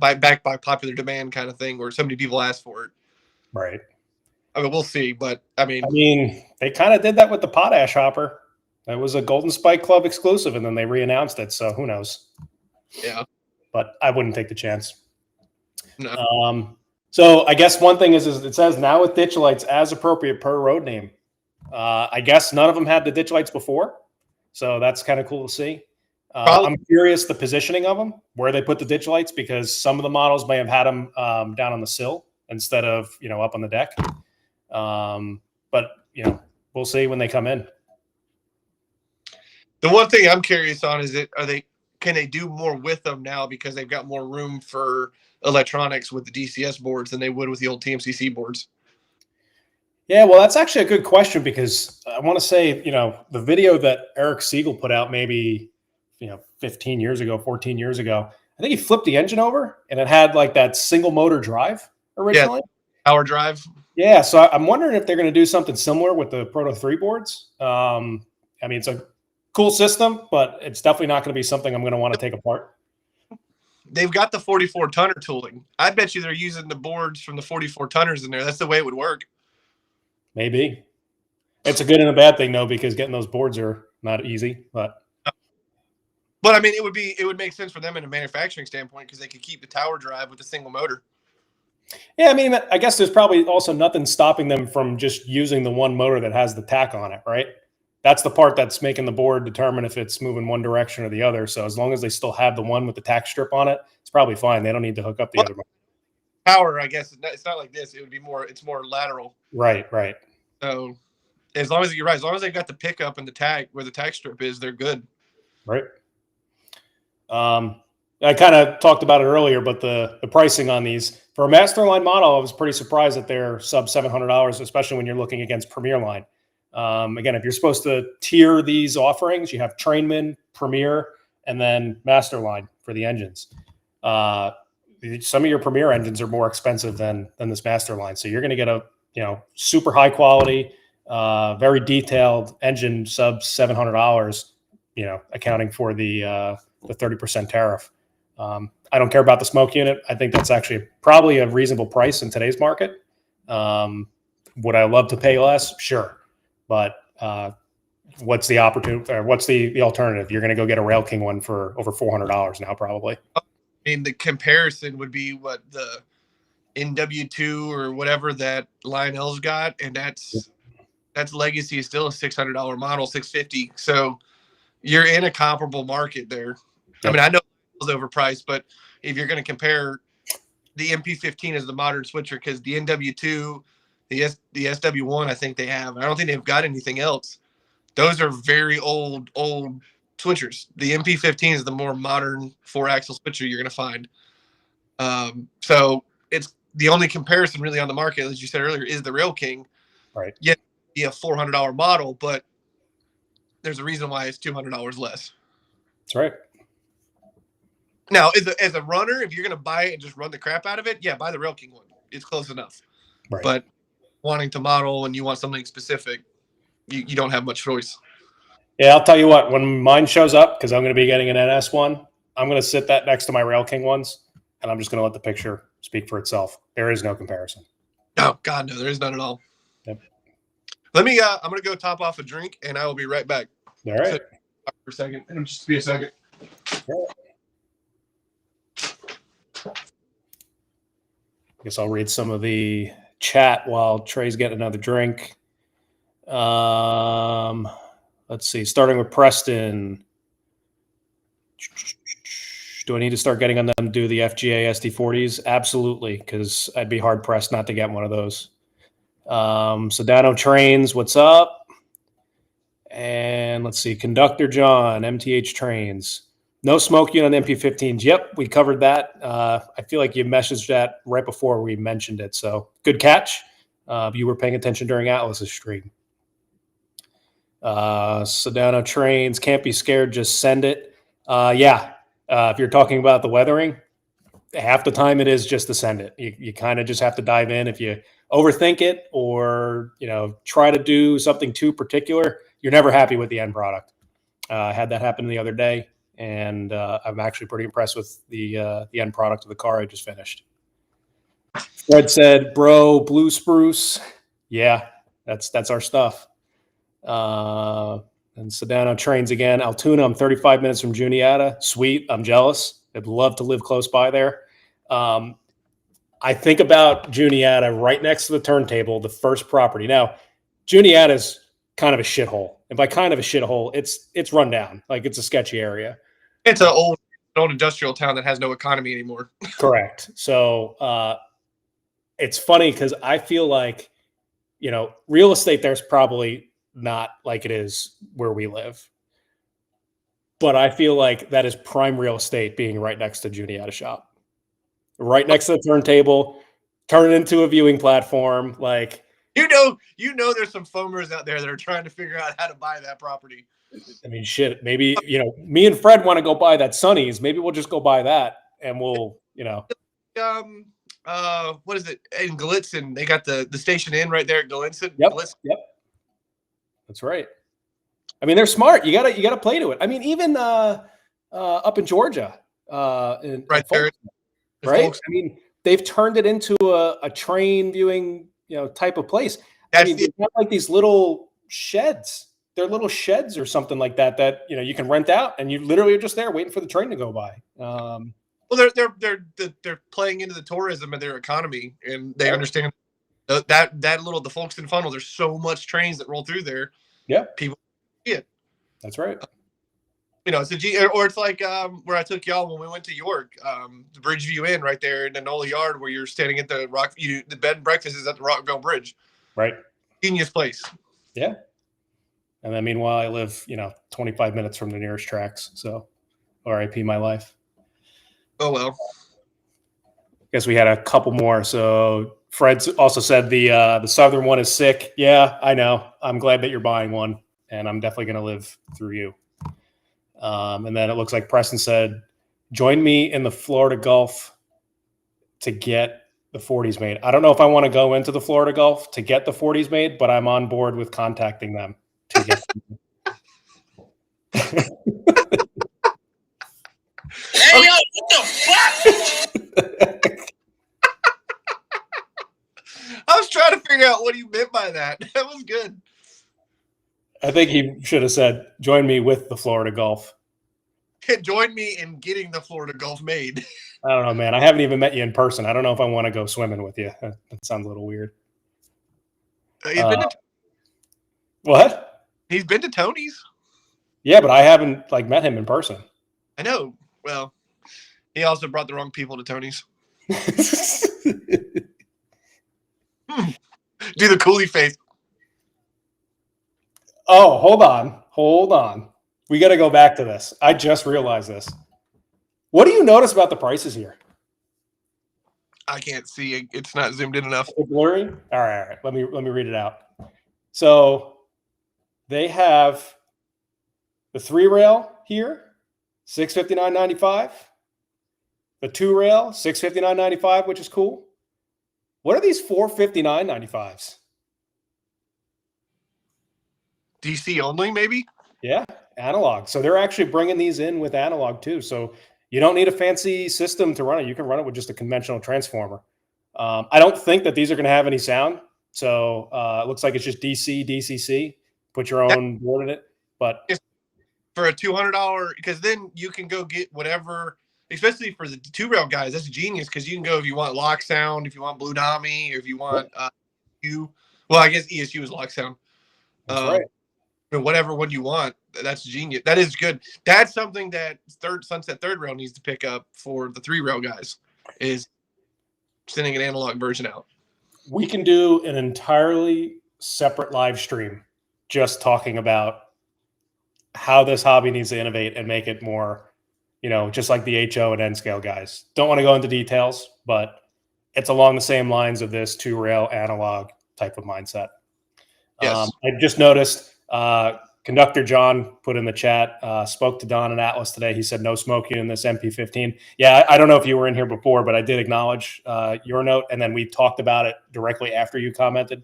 backed by popular demand kind of thing, where so many people ask for it? Right. I mean, we'll see, but I mean, they kind of did that with the Potash Hopper. It was a Golden Spike Club exclusive, and then they re-announced it. So who knows? Yeah. But I wouldn't take the chance. No. So I guess one thing is it says now with ditch lights as appropriate per road name. I guess none of them had the ditch lights before, so that's kind of cool to see. I'm curious the positioning of them, where they put the ditch lights, because some of the models may have had them down on the sill instead of up on the deck. But we'll see when they come in. The one thing I'm curious on is can they do more with them now because they've got more room for electronics with the DCS boards than they would with the old TMCC boards? Yeah, well, that's actually a good question, because I want to say, the video that Eric Siegel put out maybe, 15 years ago, 14 years ago, I think he flipped the engine over and it had like that single motor drive originally. Yeah, power drive. Yeah, so I'm wondering if they're going to do something similar with the Proto 3 boards. I mean, it's a cool system, but it's definitely not going to be something I'm going to want to take apart. They've got the 44-tonner tooling. I bet you they're using the boards from the 44-tonners in there. That's the way it would work. Maybe. It's a good and a bad thing, though, because getting those boards are not easy. But I mean, it would make sense for them in a manufacturing standpoint, because they could keep the tower drive with a single motor. Yeah, I mean, I guess there's probably also nothing stopping them from just using the one motor that has the tack on it, right? That's the part that's making the board determine if it's moving one direction or the other. So as long as they still have the one with the tack strip on it, it's probably fine. They don't need to hook up the other one. Power, I guess, it's not like this. It would be it's more lateral. Right. So as long as you're right, as long as they've got the pickup and the tag where the tack strip is, they're good. Right. I kind of talked about it earlier, but the pricing on these for a master line model, I was pretty surprised that they're sub $700, especially when you're looking against Premier line. Again, if you're supposed to tier these offerings, you have Trainman, Premier, and then Master Line for the engines. Some of your Premier engines are more expensive than this Master Line, so you're going to get a super high quality very detailed engine, sub $700. Accounting for the 30% tariff. I don't care about the smoke unit. I think that's actually probably a reasonable price in today's market. Would I love to pay less? Sure, but what's the opportunity? Or what's the alternative? You're going to go get a Rail King one for over $400 now, probably. I mean, the comparison would be what the NW2 or whatever that Lionel's got, and that's legacy is still a $600 model, $650. So you're in a comparable market there. Yep. I mean, I know it's overpriced, but if you're going to compare the MP15 as the modern switcher, because the NW2, the SW1, I think they have. I don't think they've got anything else. Those are very old switchers. The MP15 is the more modern 4-axle switcher you're going to find. So it's the only comparison really on the market, as you said earlier, is the Rail King. Right. Yeah, be a $400 model, but there's a reason why it's $200 less. That's right. Now, as a runner, if you're going to buy it and just run the crap out of it, yeah, buy the Rail King one. It's close enough. Right. But wanting to model and you want something specific, you don't have much choice. Yeah, I'll tell you what, when mine shows up, because I'm going to be getting an NS one, I'm going to sit that next to my Rail King ones, and I'm just going to let the picture speak for itself. There is no comparison. Oh, God, no, there is none at all. Yep. Let me, I'm going to go top off a drink, and I will be right back. All right. So, for a second. It'll just be a second. I guess I'll read some of the chat while Trey's getting another drink. Let's see. Starting with Preston. Do I need to start getting on them to do the FGA SD40s? Absolutely, because I'd be hard pressed not to get one of those. Sedano Trains, what's up? And let's see. Conductor John, MTH Trains. No smoke unit on the MP15s. Yep, we covered that. I feel like you messaged that right before we mentioned it. So good catch. You were paying attention during Atlas's stream. Sedano Trains, can't be scared, just send it. Yeah, if you're talking about the weathering, half the time it is just to send it. You kind of just have to dive in. If you overthink it or try to do something too particular, you're never happy with the end product. I had that happen the other day. And I'm actually pretty impressed with the end product of the car I just finished. Fred said, "Bro, blue spruce, yeah, that's our stuff." And Sedano Trains again. Altoona, I'm 35 minutes from Juniata. Sweet, I'm jealous. I'd love to live close by there. I think about Juniata right next to the turntable, the first property. Now, Juniata's kind of a shithole, and by kind of a shithole, it's run down, like it's a sketchy area. It's an old industrial town that has no economy anymore. Correct. So it's funny because I feel like, real estate there's probably not like it is where we live. But I feel like that is prime real estate being right next to Juniata shop. Right next to the turntable, turn it into a viewing platform. Like there's some foamers out there that are trying to figure out how to buy that property. I mean, shit, maybe, me and Fred want to go buy that Sonny's. Maybe we'll just go buy that and we'll, what is it? In Gallitzin, they got the Station Inn right there at Gallitzin. Yep. That's right. I mean, they're smart. You gotta play to it. I mean, even up in Georgia, right there, right? I mean, they've turned it into a train viewing, type of place. I mean, they've got like these little sheds. They're little sheds or something like that you can rent out, and you literally are just there waiting for the train to go by. Well, they're playing into the tourism and their economy, and they understand that little the Folkestone funnel. There's so much trains that roll through there. Yeah, people see it. That's right. It's it's like where I took y'all when we went to York, the Bridgeview Inn right there in the Nola Yard, where you're standing at the the bed and breakfast is at the Rockville Bridge. Right. Genius place. Yeah. And then meanwhile, I live, 25 minutes from the nearest tracks. So RIP my life. Oh, well. Guess we had a couple more. So Fred also said the Southern one is sick. Yeah, I know. I'm glad that you're buying one, and I'm definitely going to live through you. And then it looks like Preston said, join me in the Florida Gulf to get the 40s made. I don't know if I want to go into the Florida Gulf to get the 40s made, but I'm on board with contacting them to get them. Hey, yo, what the fuck? I was trying to figure out what he meant by that. That was good. I think he should have said, join me with the Florida Gulf. Join me in getting the Florida Gulf made. I don't know, man. I haven't even met you in person. I don't know if I want to go swimming with you. That sounds a little weird. What? He's been to Tony's. Yeah, but I haven't like met him in person. I know. Well, he also brought the wrong people to Tony's. Do the coolie face. Oh, hold on. We got to go back to this. I just realized this. What do you notice about the prices here? I can't see it. It's not zoomed in enough. It's blurry. All right. Let me read it out. So they have the 3-rail here, $659.95. The 2-rail, $659.95, which is cool. What are these $459.95s? DC only, maybe? Yeah, analog. So they're actually bringing these in with analog too. So you don't need a fancy system to run it. You can run it with just a conventional transformer. I don't think that these are going to have any sound. So it looks like it's just DC, DCC. Put your own board in it. But for a $200, because then you can go get whatever, especially for the 2-rail guys, that's genius because you can go if you want lock sound, if you want Blue Dami, or if you want well, I guess ESU is lock sound. That's right. Whatever one you want, that's genius. That is good. That's something that Sunset 3rd Rail needs to pick up for the 3-rail guys, is sending an analog version out. We can do an entirely separate live stream just talking about how this hobby needs to innovate and make it more, just like the HO and N-scale guys. Don't want to go into details, but it's along the same lines of this 2-rail analog type of mindset. Yes. I just noticed Conductor John put in the chat, spoke to Don and Atlas today. He said no smoking in this MP15. Yeah, I don't know if you were in here before, but I did acknowledge your note, and then we talked about it directly after you commented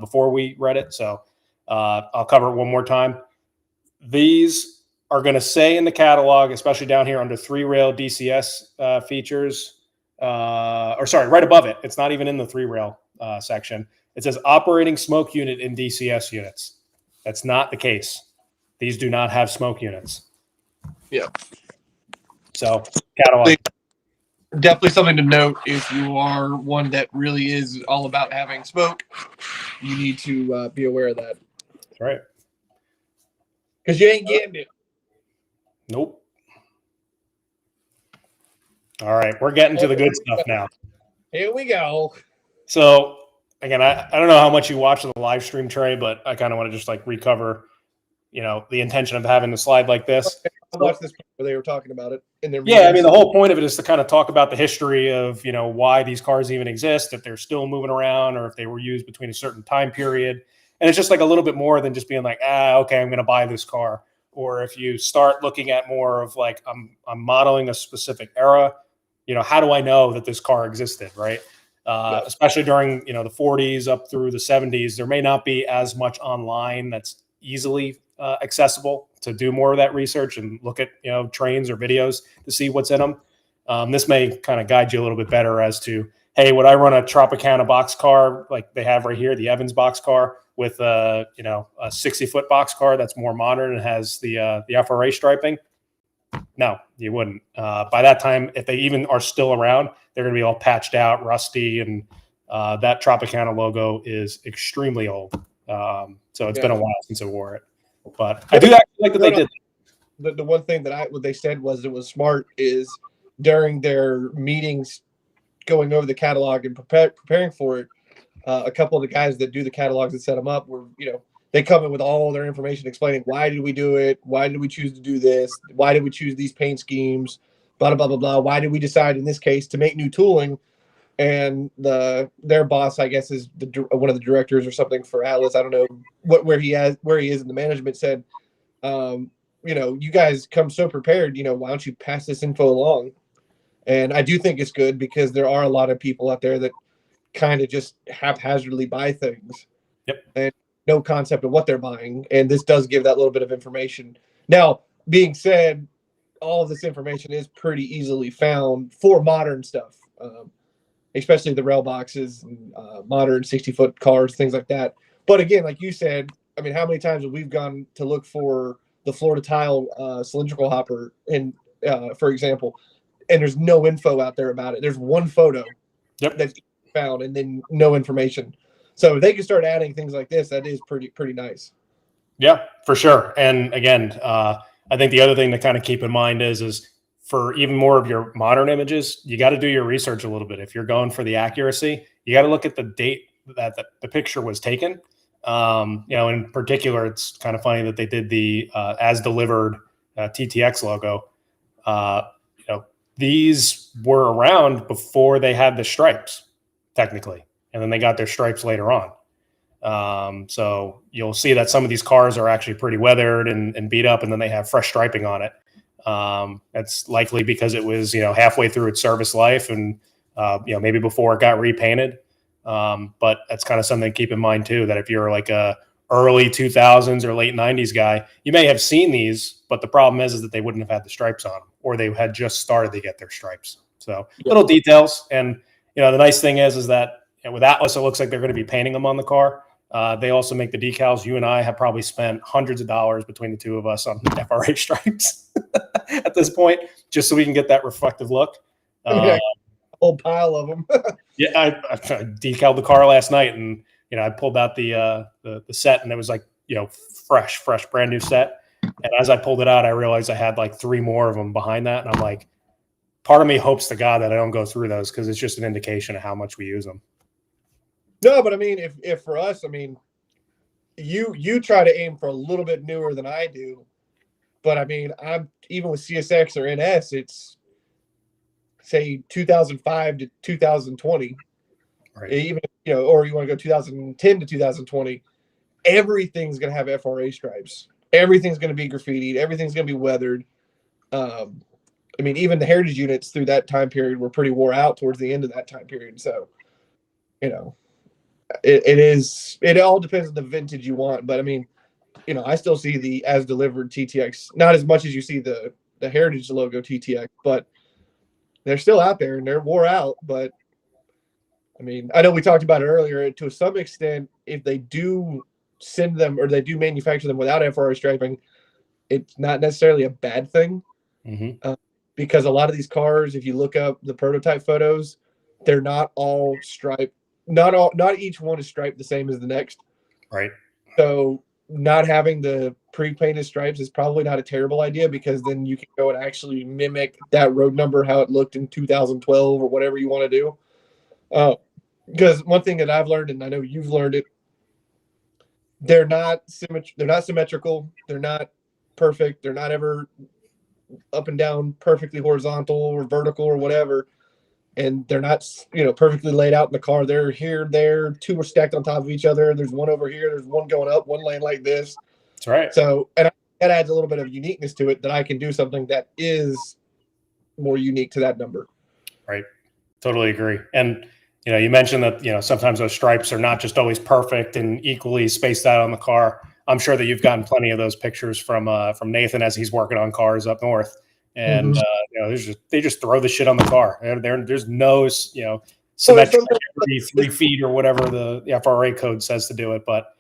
before we read it. So I'll cover it one more time. These are going to say in the catalog, especially down here under 3-rail DCS features, right above it. It's not even in the 3-rail section. It says operating smoke unit in DCS units. That's not the case. These do not have smoke units. Yeah. So catalog. Definitely something to note. If you are one that really is all about having smoke, you need to be aware of that. That's right. Because you ain't getting it. Nope. All right. We're getting to the good stuff now. Here we go. So, again, I don't know how much you watch the live stream, Trey, but I kind of want to just recover, the intention of having the slide like this. I watched this where they were talking about it in their meetings. I mean, the whole point of it is to kind of talk about the history of, why these cars even exist, if they're still moving around or if they were used between a certain time period. And it's just a little bit more than just being okay, I'm going to buy this car. Or if you start looking at more of I'm modeling a specific era, how do I know that this car existed, right? Especially during, the 40s up through the 70s, there may not be as much online that's easily accessible to do more of that research and look at, trains or videos to see what's in them. This may kind of guide you a little bit better as to, hey, would I run a Tropicana box car like they have right here, the Evans box car with a 60-foot box car that's more modern and has the FRA striping? No, you wouldn't. By that time, if they even are still around, they're going to be all patched out, rusty, and that Tropicana logo is extremely old. So it's been a while since I wore it. But I do actually like that they did. The one thing that what they said was it was smart is during their meetings going over the catalog and preparing for it, a couple of the guys that do the catalogs and set them up were, they come in with all their information explaining why did we do it? Why did we choose to do this? Why did we choose these paint schemes? Blah, blah, blah, blah. Why did we decide in this case to make new tooling? And their boss, I guess, is one of the directors or something for Atlas. I don't know where he is in the management said, you guys come so prepared, why don't you pass this info along? And I do think it's good because there are a lot of people out there that kind of just haphazardly buy things. Yep. And no concept of what they're buying. And this does give that little bit of information. Now, being said, all of this information is pretty easily found for modern stuff, especially the rail boxes, and, modern 60-foot cars, things like that. But again, like you said, I mean, how many times have we gone to look for the Florida Tile cylindrical hopper, and for example, and there's no info out there about it. There's one photo that's found, and then no information. So if they can start adding things like this, that is pretty nice. Yeah, for sure. And again, I think the other thing to kind of keep in mind is for even more of your modern images, you got to do your research a little bit. If you're going for the accuracy, you got to look at the date that the picture was taken. In particular, it's kind of funny that they did the as delivered TTX logo. These were around before they had the stripes, technically, and then they got their stripes later on. So you'll see that some of these cars are actually pretty weathered and beat up, and then they have fresh striping on it. That's likely because it was, halfway through its service life and, maybe before it got repainted. But that's kind of something to keep in mind too, that if you're like a early 2000s or late 90s guy, you may have seen these, but the problem is that they wouldn't have had the stripes on them, or they had just started to get their stripes. So little details. And, the nice thing is that with Atlas, it looks like they're going to be painting them on the car. They also make the decals. You and I have probably spent hundreds of dollars between the two of us on FRA stripes at this point, just so we can get that reflective look. A whole pile of them. Yeah, I decaled the car last night, and I pulled out the set, and it was like fresh, brand new set. And as I pulled it out, I realized I had like 3 more of them behind that, and I'm like, part of me hopes to God that I don't go through those, because it's just an indication of how much we use them. No, but I mean, if for us, I mean, you try to aim for a little bit newer than I do, but I mean, I'm even with CSX or NS, it's say 2005 to 2020, right? Even or you want to go 2010 to 2020, everything's gonna have FRA stripes. Everything's gonna be graffitied. Everything's gonna be weathered. I mean, even the heritage units through that time period were pretty wore out towards the end of that time period. So, it all depends on the vintage you want. But I mean, I still see the as delivered TTX, not as much as you see the heritage logo TTX, but they're still out there and they're wore out. But I mean, I know we talked about it earlier. To some extent, if they do send them or they do manufacture them without FRA striping, it's not necessarily a bad thing. Mm-hmm. Because a lot of these cars, if you look up the prototype photos, they're not all striped. Not each one is striped the same as the next. Right. So not having the pre-painted stripes is probably not a terrible idea, because then you can go and actually mimic that road number, how it looked in 2012 or whatever you want to do. Because one thing that I've learned, and I know you've learned it, they're not symmetrical. They're not perfect. They're not ever up and down perfectly horizontal or vertical or whatever. And they're not, perfectly laid out in the car. They're here, there, 2 are stacked on top of each other. There's one over here. There's one going up, one lane like this. That's right. So, and that adds a little bit of uniqueness to it, that I can do something that is more unique to that number. Right. Totally agree. And, you mentioned that, sometimes those stripes are not just always perfect and equally spaced out on the car. I'm sure that you've gotten plenty of those pictures from Nathan as he's working on cars up north. And, they just throw the shit on the car. There's no, symmetric every 3 feet or whatever the FRA code says to do it. But,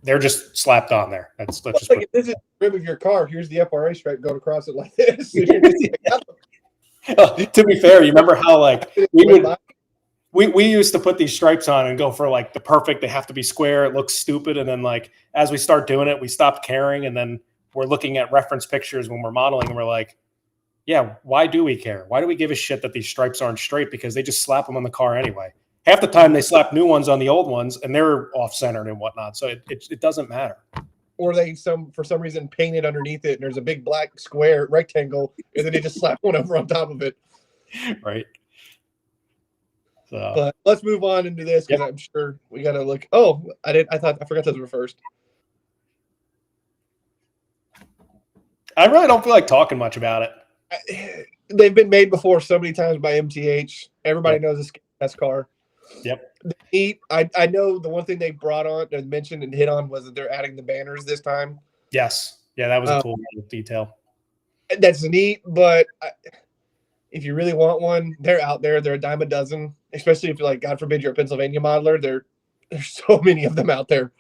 they're just slapped on there. Let's just like, if this is the rim of your car, here's the FRA stripe going across it like this. To be fair, you remember how we used to put these stripes on and go for like the perfect, they have to be square, it looks stupid. And then like, as we start doing it, we stopped caring. And then we're looking at reference pictures when we're modeling and we're like, yeah, why do we care? Why do we give a shit that these stripes aren't straight? Because they just slap them on the car anyway. Half the time they slap new ones on the old ones and they're off-centered and whatnot. So it doesn't matter. Or they for some reason painted underneath it and there's a big black square rectangle and then they just slap one over on top of it. Right. So, but let's move on into this, because I'm sure we got to look. Oh, I forgot those were first. I really don't feel like talking much about it. they've been made before so many times by MTH. Everybody knows this best car. Yep. I know the one thing they brought on and mentioned and hit on was that they're adding the banners this time. Yes. Yeah, that was a cool detail. That's neat, but if you really want one, they're out there. They're a dime a dozen, especially if, like, God forbid, you're a Pennsylvania modeler. There's so many of them out there.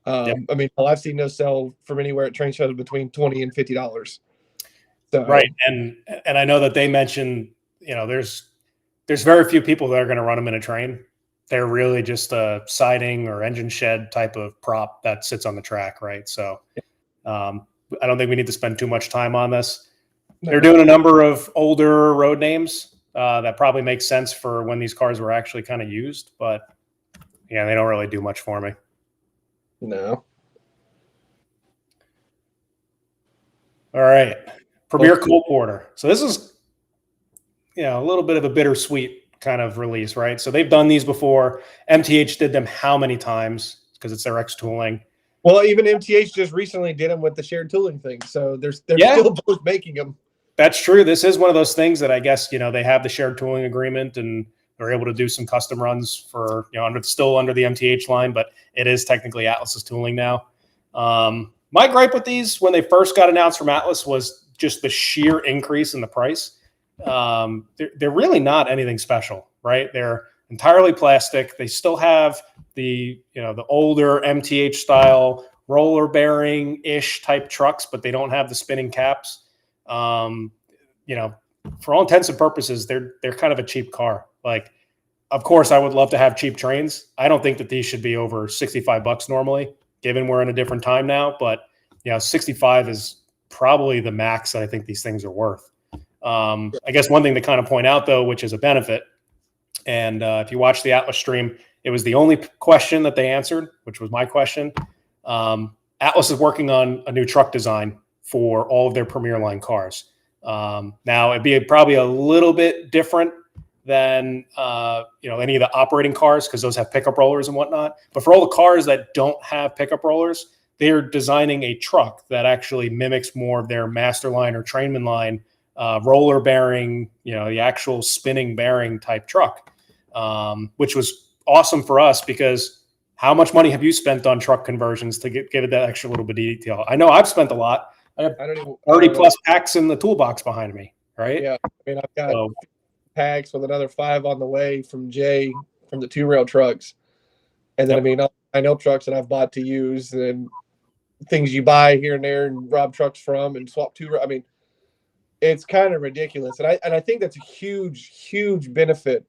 I mean, I've seen those sell from anywhere at train shows between $20 and $50. So, right, and I know that they mentioned, there's very few people that are going to run them in a train. They're really just a siding or engine shed type of prop that sits on the track, right? So, I don't think we need to spend too much time on this. They're doing a number of older road names that probably makes sense for when these cars were actually kind of used, but yeah, they don't really do much for me. No. All right. Premier Colt Porter. So this is, a little bit of a bittersweet kind of release, right? So they've done these before. MTH did them how many times? Because it's their X tooling. Well, even MTH just recently did them with the shared tooling thing. So they're still both making them. That's true. This is one of those things that I guess, they have the shared tooling agreement and they're able to do some custom runs for, still under the MTH line, but it is technically Atlas's tooling now. My gripe with these when they first got announced from Atlas was just the sheer increase in the price. They're really not anything special, right? They're entirely plastic. They still have the older MTH style roller bearing ish type trucks, but they don't have the spinning caps. For all intents and purposes, they're kind of a cheap car. Like, of course, I would love to have cheap trains. I don't think that these should be over $65 normally, given we're in a different time now. But 65 is probably the max that I think these things are worth. I guess one thing to kind of point out, though, which is a benefit, and if you watch the Atlas stream, it was the only question that they answered, which was my question. Atlas is working on a new truck design for all of their Premier line cars. Now, it'd be probably a little bit different than any of the operating cars because those have pickup rollers and whatnot. But for all the cars that don't have pickup rollers, they're designing a truck that actually mimics more of their master line or trainman line roller bearing, the actual spinning bearing type truck, which was awesome for us because how much money have you spent on truck conversions to give it that extra little bit of detail? I know I've spent a lot. I have 30 plus packs in the toolbox behind me, right? Yeah, I mean, I've got packs with another 5 on the way from Jay from the 2Rail trucks. And then, I mean, I know trucks that I've bought to use and things you buy here and there and rob trucks from and swap 2Rail. I mean, it's kind of ridiculous. And I think that's a huge, huge benefit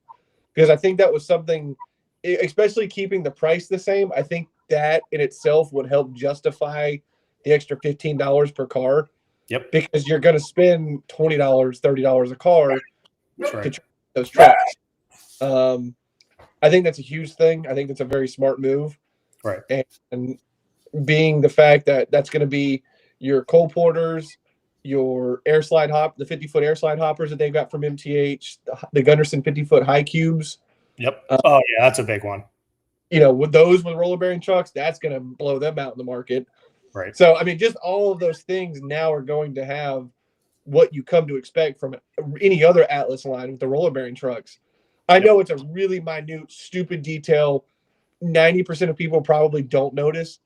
because I think that was something, especially keeping the price the same. I think that in itself would help justify the extra $15 per car. Yep. Because you're going to spend $20, $30 a car to those trucks. I think that's a huge thing. I think that's a very smart move. Right. And being the fact that that's going to be your Colt Porters, your air slide hop, the 50-foot air slide hoppers that they've got from MTH, the Gunderson 50-foot high cubes. Yep. Oh yeah, that's a big one. With roller bearing trucks, that's going to blow them out in the market. Right. So, I mean, just all of those things now are going to have what you come to expect from any other Atlas line with the roller bearing trucks. I know it's a really minute, stupid detail. 90% of people probably don't notice.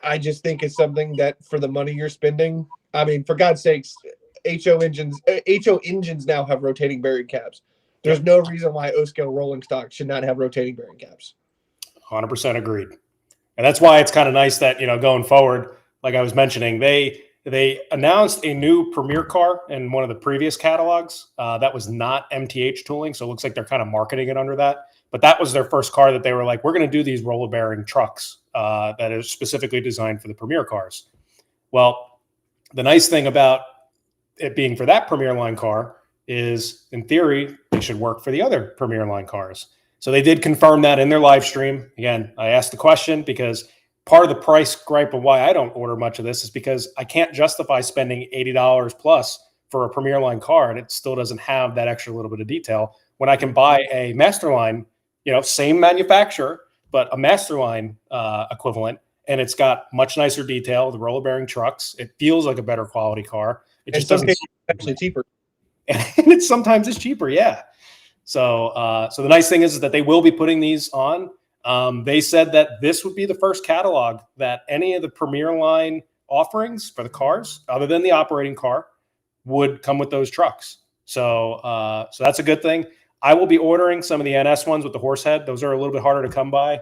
I just think it's something that for the money you're spending, I mean, for God's sakes, HO engines now have rotating bearing caps. There's no reason why O-scale rolling stock should not have rotating bearing caps. 100% agreed. And that's why it's kind of nice that, going forward, like I was mentioning, they announced a new Premier car in one of the previous catalogs that was not MTH tooling. So it looks like they're kind of marketing it under that. But that was their first car that they were like, we're going to do these roller bearing trucks that are specifically designed for the Premier cars. Well, the nice thing about it being for that Premier line car is, in theory, they should work for the other Premier line cars. So they did confirm that in their live stream. Again, I asked the question because part of the price gripe of why I don't order much of this is because I can't justify spending $80 plus for a Premier line car and it still doesn't have that extra little bit of detail when I can buy a Master line, same manufacturer, but a Master line equivalent, and it's got much nicer detail, the roller bearing trucks. It feels like a better quality car. It In just some doesn't. cases, it's actually cheaper. And sometimes it's cheaper. Yeah. So, so the nice thing is that they will be putting these on. They said that this would be the first catalog that any of the Premier line offerings for the cars, other than the operating car, would come with those trucks. So, so that's a good thing. I will be ordering some of the NS ones with the horse head. Those are a little bit harder to come by,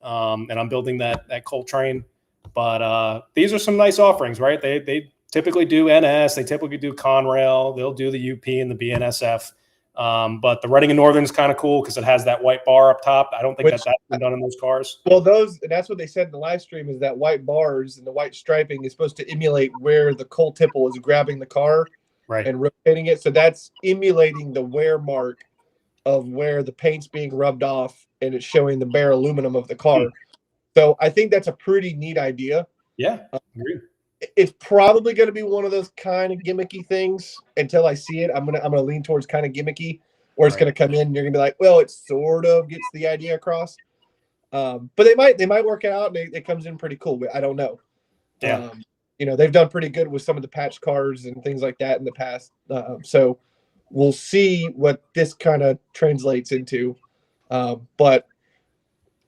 and I'm building that Colt train. But these are some nice offerings, right? They typically do NS, they typically do Conrail, they'll do the UP and the BNSF. But the Reading and Northern is kind of cool because it has that white bar up top. I don't think that's been done in those cars. Well, that's what they said in the live stream, is that white bars and the white striping is supposed to emulate where the coal tipple is grabbing the car and rotating it. So that's emulating the wear mark of where the paint's being rubbed off, and it's showing the bare aluminum of the car. So I think that's a pretty neat idea. Yeah, agreed. It's probably going to be one of those kind of gimmicky things. Until I see it, I'm gonna lean towards kind of gimmicky, or it's going to come in and you're going to be like, well, it sort of gets the idea across. But they might work it out, and it comes in pretty cool. I don't know. Yeah. They've done pretty good with some of the patch cars and things like that in the past. So we'll see what this kind of translates into. But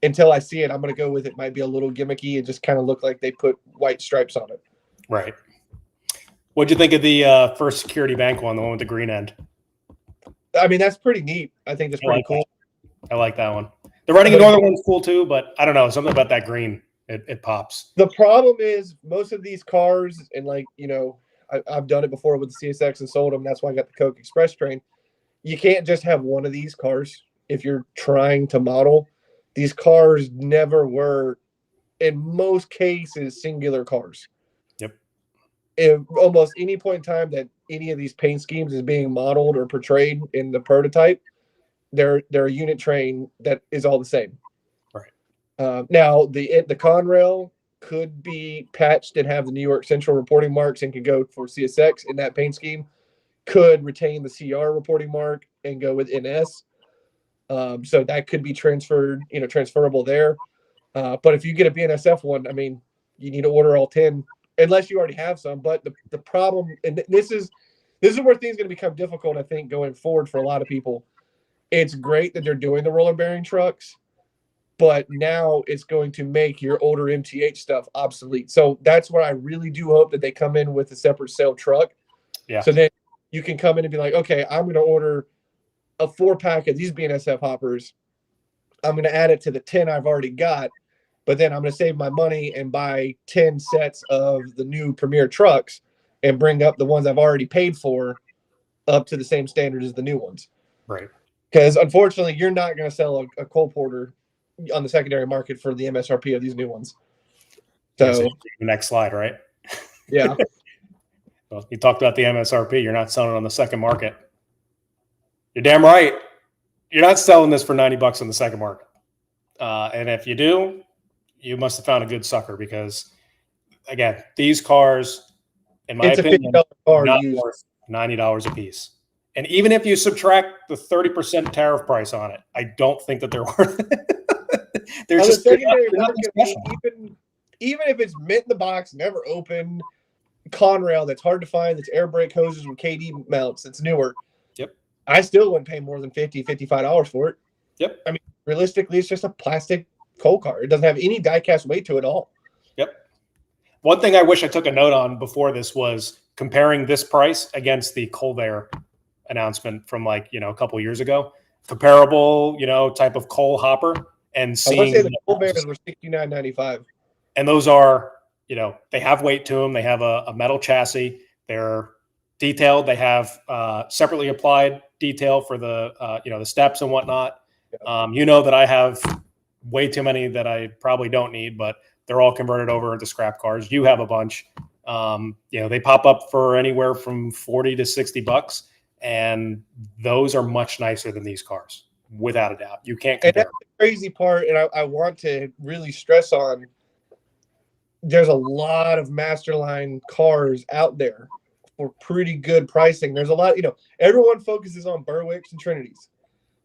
until I see it, I'm going to go with it might be a little gimmicky and just kind of look like they put white stripes on it. Right. What'd you think of the First Security Bank one, the one with the green end? I mean, that's pretty neat. I think that's pretty cool. I like that one. The Reading and Northern one's cool too, but I don't know, something about that green, it pops. The problem is most of these cars, and I've done it before with the CSX and sold them. That's why I got the Coke Express train. You can't just have one of these cars if you're trying to model. These cars never were, in most cases, singular cars. Yep. If almost any point in time that any of these paint schemes is being modeled or portrayed in the prototype, they're a unit train that is all the same. Right. Now the Conrail could be patched and have the New York Central reporting marks and could go for CSX in that paint scheme. Could retain the CR reporting mark and go with NS. So that could be transferable there. But if you get a BNSF one, I mean, you need to order all 10 unless you already have some. But the problem, and this is where things are going to become difficult, I think, going forward for a lot of people. It's great that they're doing the roller bearing trucks, but now it's going to make your older MTH stuff obsolete. So that's where I really do hope that they come in with a separate sale truck. Yeah. So then you can come in and be like, okay, I'm going to order a 4-pack of these BNSF hoppers. I'm going to add it to the 10 I've already got, but then I'm going to save my money and buy 10 sets of the new Premier trucks and bring up the ones I've already paid for up to the same standard as the new ones. Right. Because unfortunately, you're not going to sell a Cole Porter on the secondary market for the MSRP of these new ones. So next slide, right? Yeah. Well, you talked about the MSRP. You're not selling it on the second market. You're damn right. You're not selling this for $90 on the second market. And if you do, you must have found a good sucker, because, again, these cars, in my opinion, are not worth $90 a piece. And even if you subtract the 30% tariff price on it, I don't think that they're worth it. They're just secondary market, even if it's mint in the box, never opened, Conrail that's hard to find, that's air brake hoses with KD mounts, that's newer. Yep. I still wouldn't pay more than $50, $55 for it. Yep. I mean, realistically, it's just a plastic coal car. It doesn't have any die-cast weight to it at all. Yep. One thing I wish I took a note on before this was comparing this price against the Colbert announcement from a couple of years ago. Comparable, type of coal hopper, and seeing. I want to say the Colberts were $69.95. And those are, they have weight to them. They have a metal chassis. They're detailed. They have separately applied detail for the the steps and whatnot. Yeah. That I have way too many that I probably don't need, but they're all converted over into scrap cars. You have a bunch. They pop up for anywhere from $40 to $60, and those are much nicer than these cars, without a doubt. You can't compare. And that's the crazy part, and I want to really stress on, there's a lot of Masterline cars out there for pretty good pricing. There's a lot, everyone focuses on Berwicks and Trinities,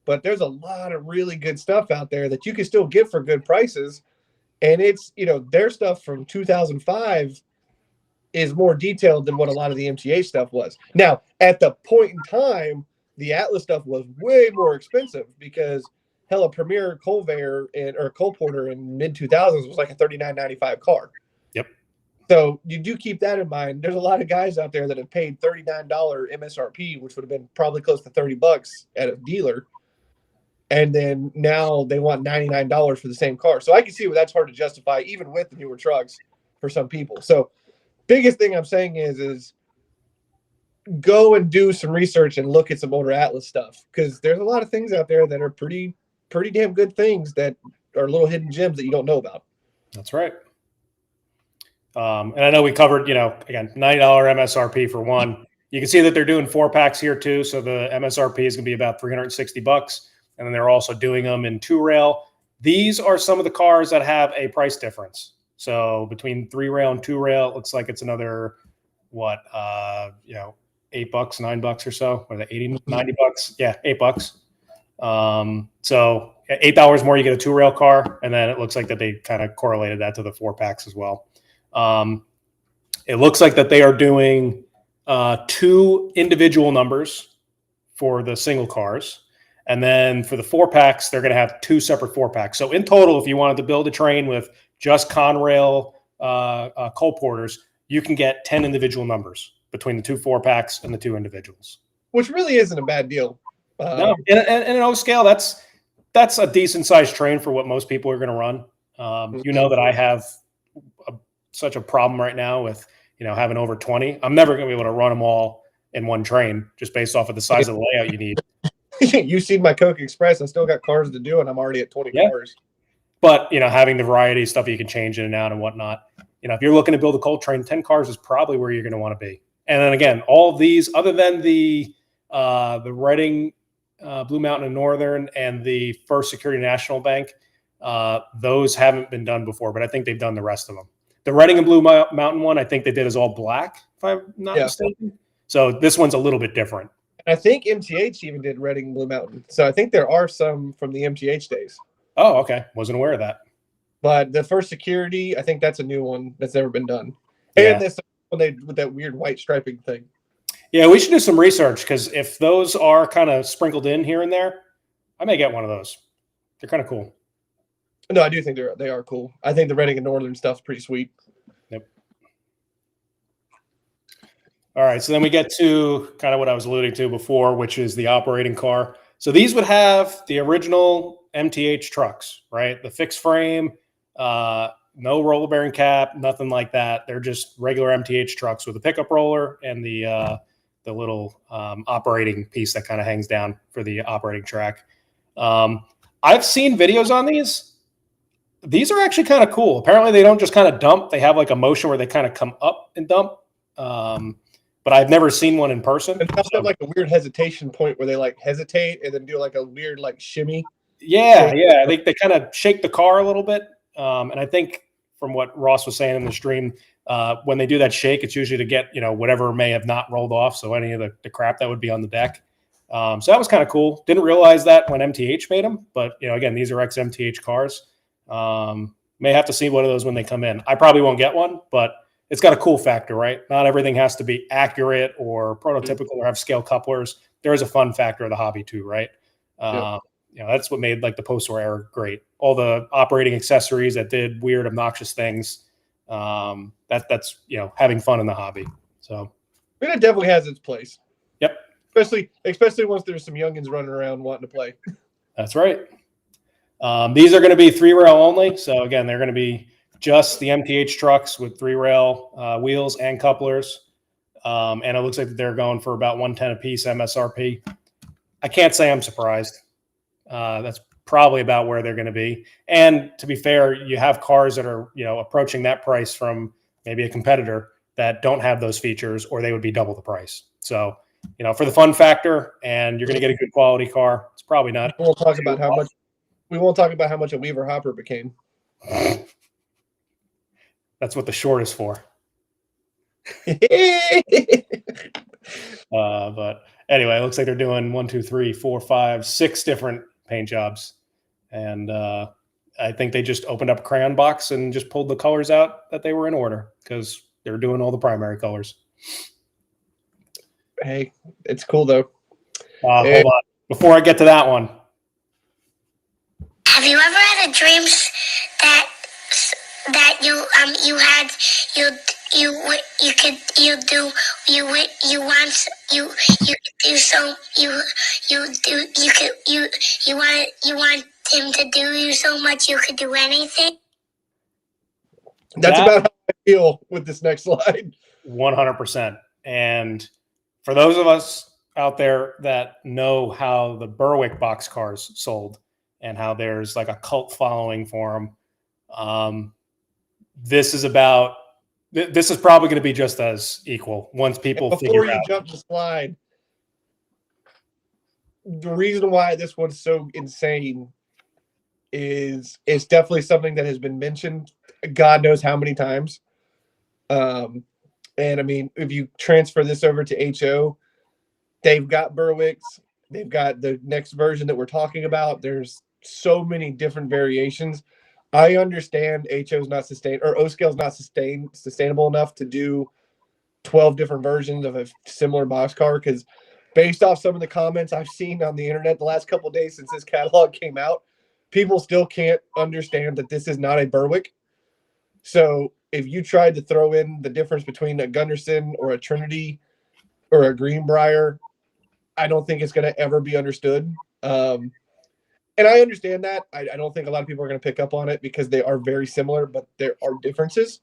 but there's a lot of really good stuff out there that you can still get for good prices. And it's, their stuff from 2005 is more detailed than what a lot of the MTA stuff was. Now, at the point in time, the Atlas stuff was way more expensive because hell, a Premier Colvare or Colporter in mid 2000s was like a $39.95 car. Yep. So you do keep that in mind. There's a lot of guys out there that have paid $39 MSRP, which would have been probably close to $30 at a dealer. And then now they want $99 for the same car. So I can see where that's hard to justify, even with the newer trucks for some people. So biggest thing I'm saying is go and do some research and look at some older Atlas stuff, because there's a lot of things out there that are pretty damn good things that are little hidden gems that you don't know about. That's right. And I know we covered, again, $90 MSRP for one. You can see that they're doing 4-packs here too. So the MSRP is going to be about $360. And then they're also doing them in 2-rail. These are some of the cars that have a price difference. So between 3-rail and 2-rail, it looks like it's another, $8, $9 or so, or the 80, $90. Yeah, $8. So $8 more, you get a 2-rail car. And then it looks like that they kind of correlated that to the 4-packs as well. It looks like that they are doing 2 individual numbers for the single cars. And then for the 4-packs, they're going to have 2 separate 4-packs. So in total, if you wanted to build a train with just Conrail Colporters, you can get 10 individual numbers between the 2 4-packs and the 2 individuals. Which really isn't a bad deal. No, and in O scale, that's a decent sized train for what most people are going to run. You know that I have such a problem right now with having over 20. I'm never going to be able to run them all in one train just based off of the size of the layout you need. You've seen my Coke Express. I still got cars to do, and I'm already at 20 cars. But having the variety of stuff you can change in and out and whatnot. If you're looking to build a coal train, 10 cars is probably where you're going to want to be. And then again, all of these, other than the Reading, Blue Mountain and Northern, and the First Security National Bank, those haven't been done before. But I think they've done the rest of them. The Reading and Blue Mountain one, I think they did as all black, if I'm not mistaken. So this one's a little bit different. I think MTH even did Reading and Blue Mountain. So I think there are some from the MTH days. Oh, okay. Wasn't aware of that. But the First Security, I think that's a new one that's never been done. Yeah. And this one with that weird white striping thing. Yeah, we should do some research, because if those are kind of sprinkled in here and there, I may get one of those. They're kind of cool. No, I do think they are cool. I think the Reading and Northern stuff's pretty sweet. Yep. All right, so then we get to kind of what I was alluding to before, which is the operating car. So these would have the original MTH trucks, right? The fixed frame, no roller bearing cap, nothing like that. They're just regular MTH trucks with a pickup roller and the little operating piece that kind of hangs down for the operating track. I've seen videos on these. These are actually kind of cool. Apparently they don't just kind of dump. They have like a motion where they kind of come up and dump. But I've never seen one in person. And they have like a weird hesitation point where they like hesitate and then do like a weird like shimmy. Yeah. I think they kind of shake the car a little bit. And I think from what Ross was saying in the stream, when they do that shake, it's usually to get, whatever may have not rolled off. So any of the crap that would be on the deck. So that was kind of cool. Didn't realize that when MTH made them. But, again, these are ex-MTH cars. May have to see one of those when they come in. I probably won't get one, but it's got a cool factor, right? Not everything has to be accurate or prototypical or have scale couplers. There is a fun factor of the hobby too, right? That's what made like the post-war era great. All the operating accessories that did weird, obnoxious things. That's having fun in the hobby. So it definitely has its place. Yep. Especially once there's some youngins running around wanting to play. That's right. These are going to be 3-rail only. So again, they're going to be just the MTH trucks with 3-rail wheels and couplers. And it looks like they're going for about $110 a piece MSRP. I can't say I'm surprised. That's probably about where they're going to be. And to be fair, you have cars that are, approaching that price from maybe a competitor that don't have those features, or they would be double the price. So, for the fun factor, and you're going to get a good quality car, it's probably not. We won't talk about how much a Weaver Hopper became. That's what the short is for. But anyway, it looks like they're doing 1, 2, 3, 4, 5, 6 different paint jobs. And I think they just opened up a crayon box and just pulled the colors out that they were in order, because They were doing all the primary colors. Hey, it's cool though. Hold on. Before I get to that one. Have you ever had a dream that you want him to do you so much you could do anything? That's about how I feel with this next slide. 100%. And for those of us out there that know how the Berwick boxcars sold and how there's like a cult following for them, this is probably going to be just as equal once people Before figure you out. jump the slide, the reason why this one's so insane is it's definitely something that has been mentioned God knows how many times. And I mean, if you transfer this over to HO, they've got Berwicks, they've got the next version that we're talking about. There's so many different variations. I understand HO's not sustained, or O scale's not sustainable enough to do 12 different versions of a similar boxcar, because based off some of the comments I've seen on the internet the last couple of days since this catalog came out, people still can't understand that this is not a Berwick. So if you tried to throw in the difference between a Gunderson or a Trinity or a Greenbrier, I don't think it's going to ever be understood. And I understand that. I don't think a lot of people are going to pick up on it because they are very similar, but there are differences.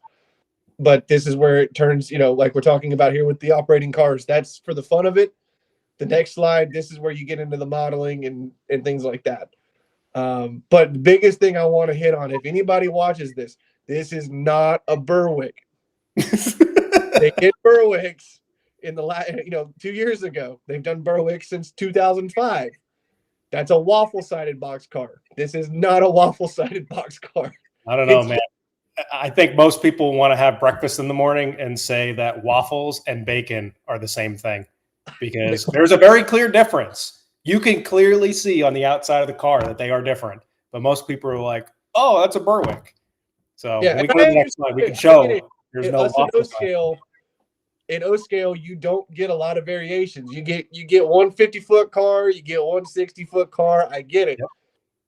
But this is where it turns, like we're talking about here with the operating cars. That's for the fun of it. The next slide, this is where you get into the modeling and things like that. But the biggest thing I want to hit on, if anybody watches this is not a Berwick. They did Berwicks in the 2 years ago. They've done Berwick since 2005. That's a waffle-sided boxcar. This is not a waffle-sided boxcar. I don't know, man. I think most people want to have breakfast in the morning and say that waffles and bacon are the same thing, because there's a very clear difference. You can clearly see on the outside of the car that they are different, but most people are like, "Oh, that's a Berwick." So when we go to the next slide, we can show there's no waffle scale. In O scale, you don't get a lot of variations. You get 150-foot car, you get 160-foot car. I get it,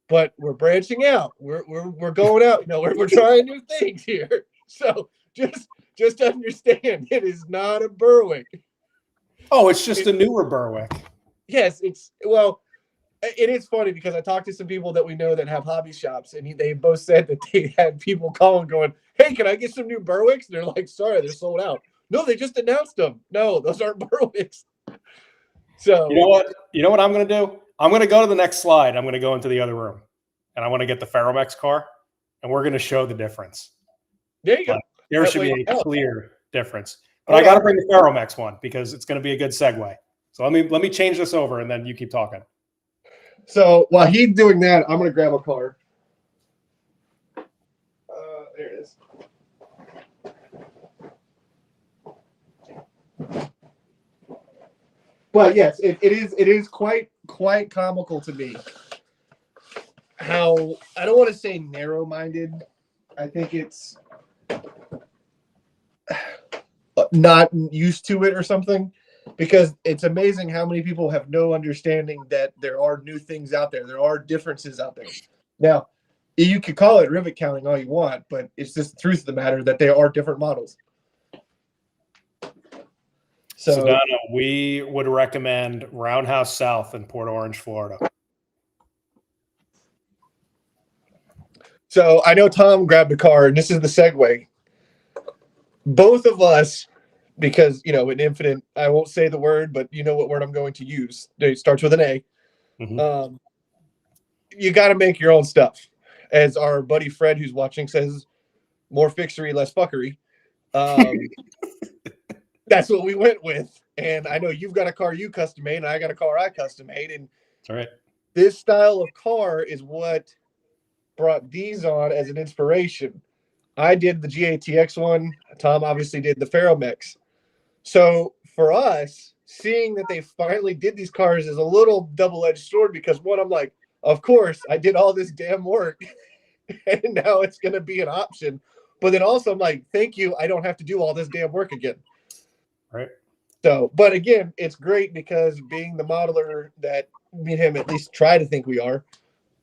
but we're branching out. We're going out. We're trying new things here. So just understand, it is not a Berwick. Oh, it's just a newer Berwick. Yes, it is funny because I talked to some people that we know that have hobby shops, and they both said that they had people calling going, "Hey, can I get some new Berwicks?" And they're like, "Sorry, they're sold out." No, they just announced them. No, those aren't Berwicks. So you know what I'm going to do? I'm going to go to the next slide. I'm going to go into the other room, and I want to get the Ferromex car, and we're going to show the difference. There you go. There should be a clear difference. But I got to bring the Ferromex one because it's going to be a good segue. So let me change this over, and then you keep talking. So while he's doing that, I'm going to grab a car. There it is. But yes, it is quite comical to me how, I don't want to say narrow-minded. I think it's not used to it or something, because it's amazing how many people have no understanding that there are new things out there. There are differences out there. Now, you could call it rivet counting all you want, but it's just the truth of the matter that they are different models. So Donna, we would recommend Roundhouse South in Port Orange, Florida. So I know Tom grabbed a car, and this is the segue. Both of us, because, in Infinite, I won't say the word, but you know what word I'm going to use. It starts with an A. Mm-hmm. You got to make your own stuff. As our buddy Fred, who's watching, says, more fixery, less fuckery. That's what we went with. And I know you've got a car you custom made, and I got a car I custom made. And that's right. This style of car is what brought these on as an inspiration. I did the GATX one. Tom obviously did the Ferromex. So for us, seeing that they finally did these cars is a little double-edged sword, because one, I'm like, of course, I did all this damn work, and now it's going to be an option. But then also I'm like, thank you. I don't have to do all this damn work again. Right. So, but again, it's great because being the that me and him at least try to think we are,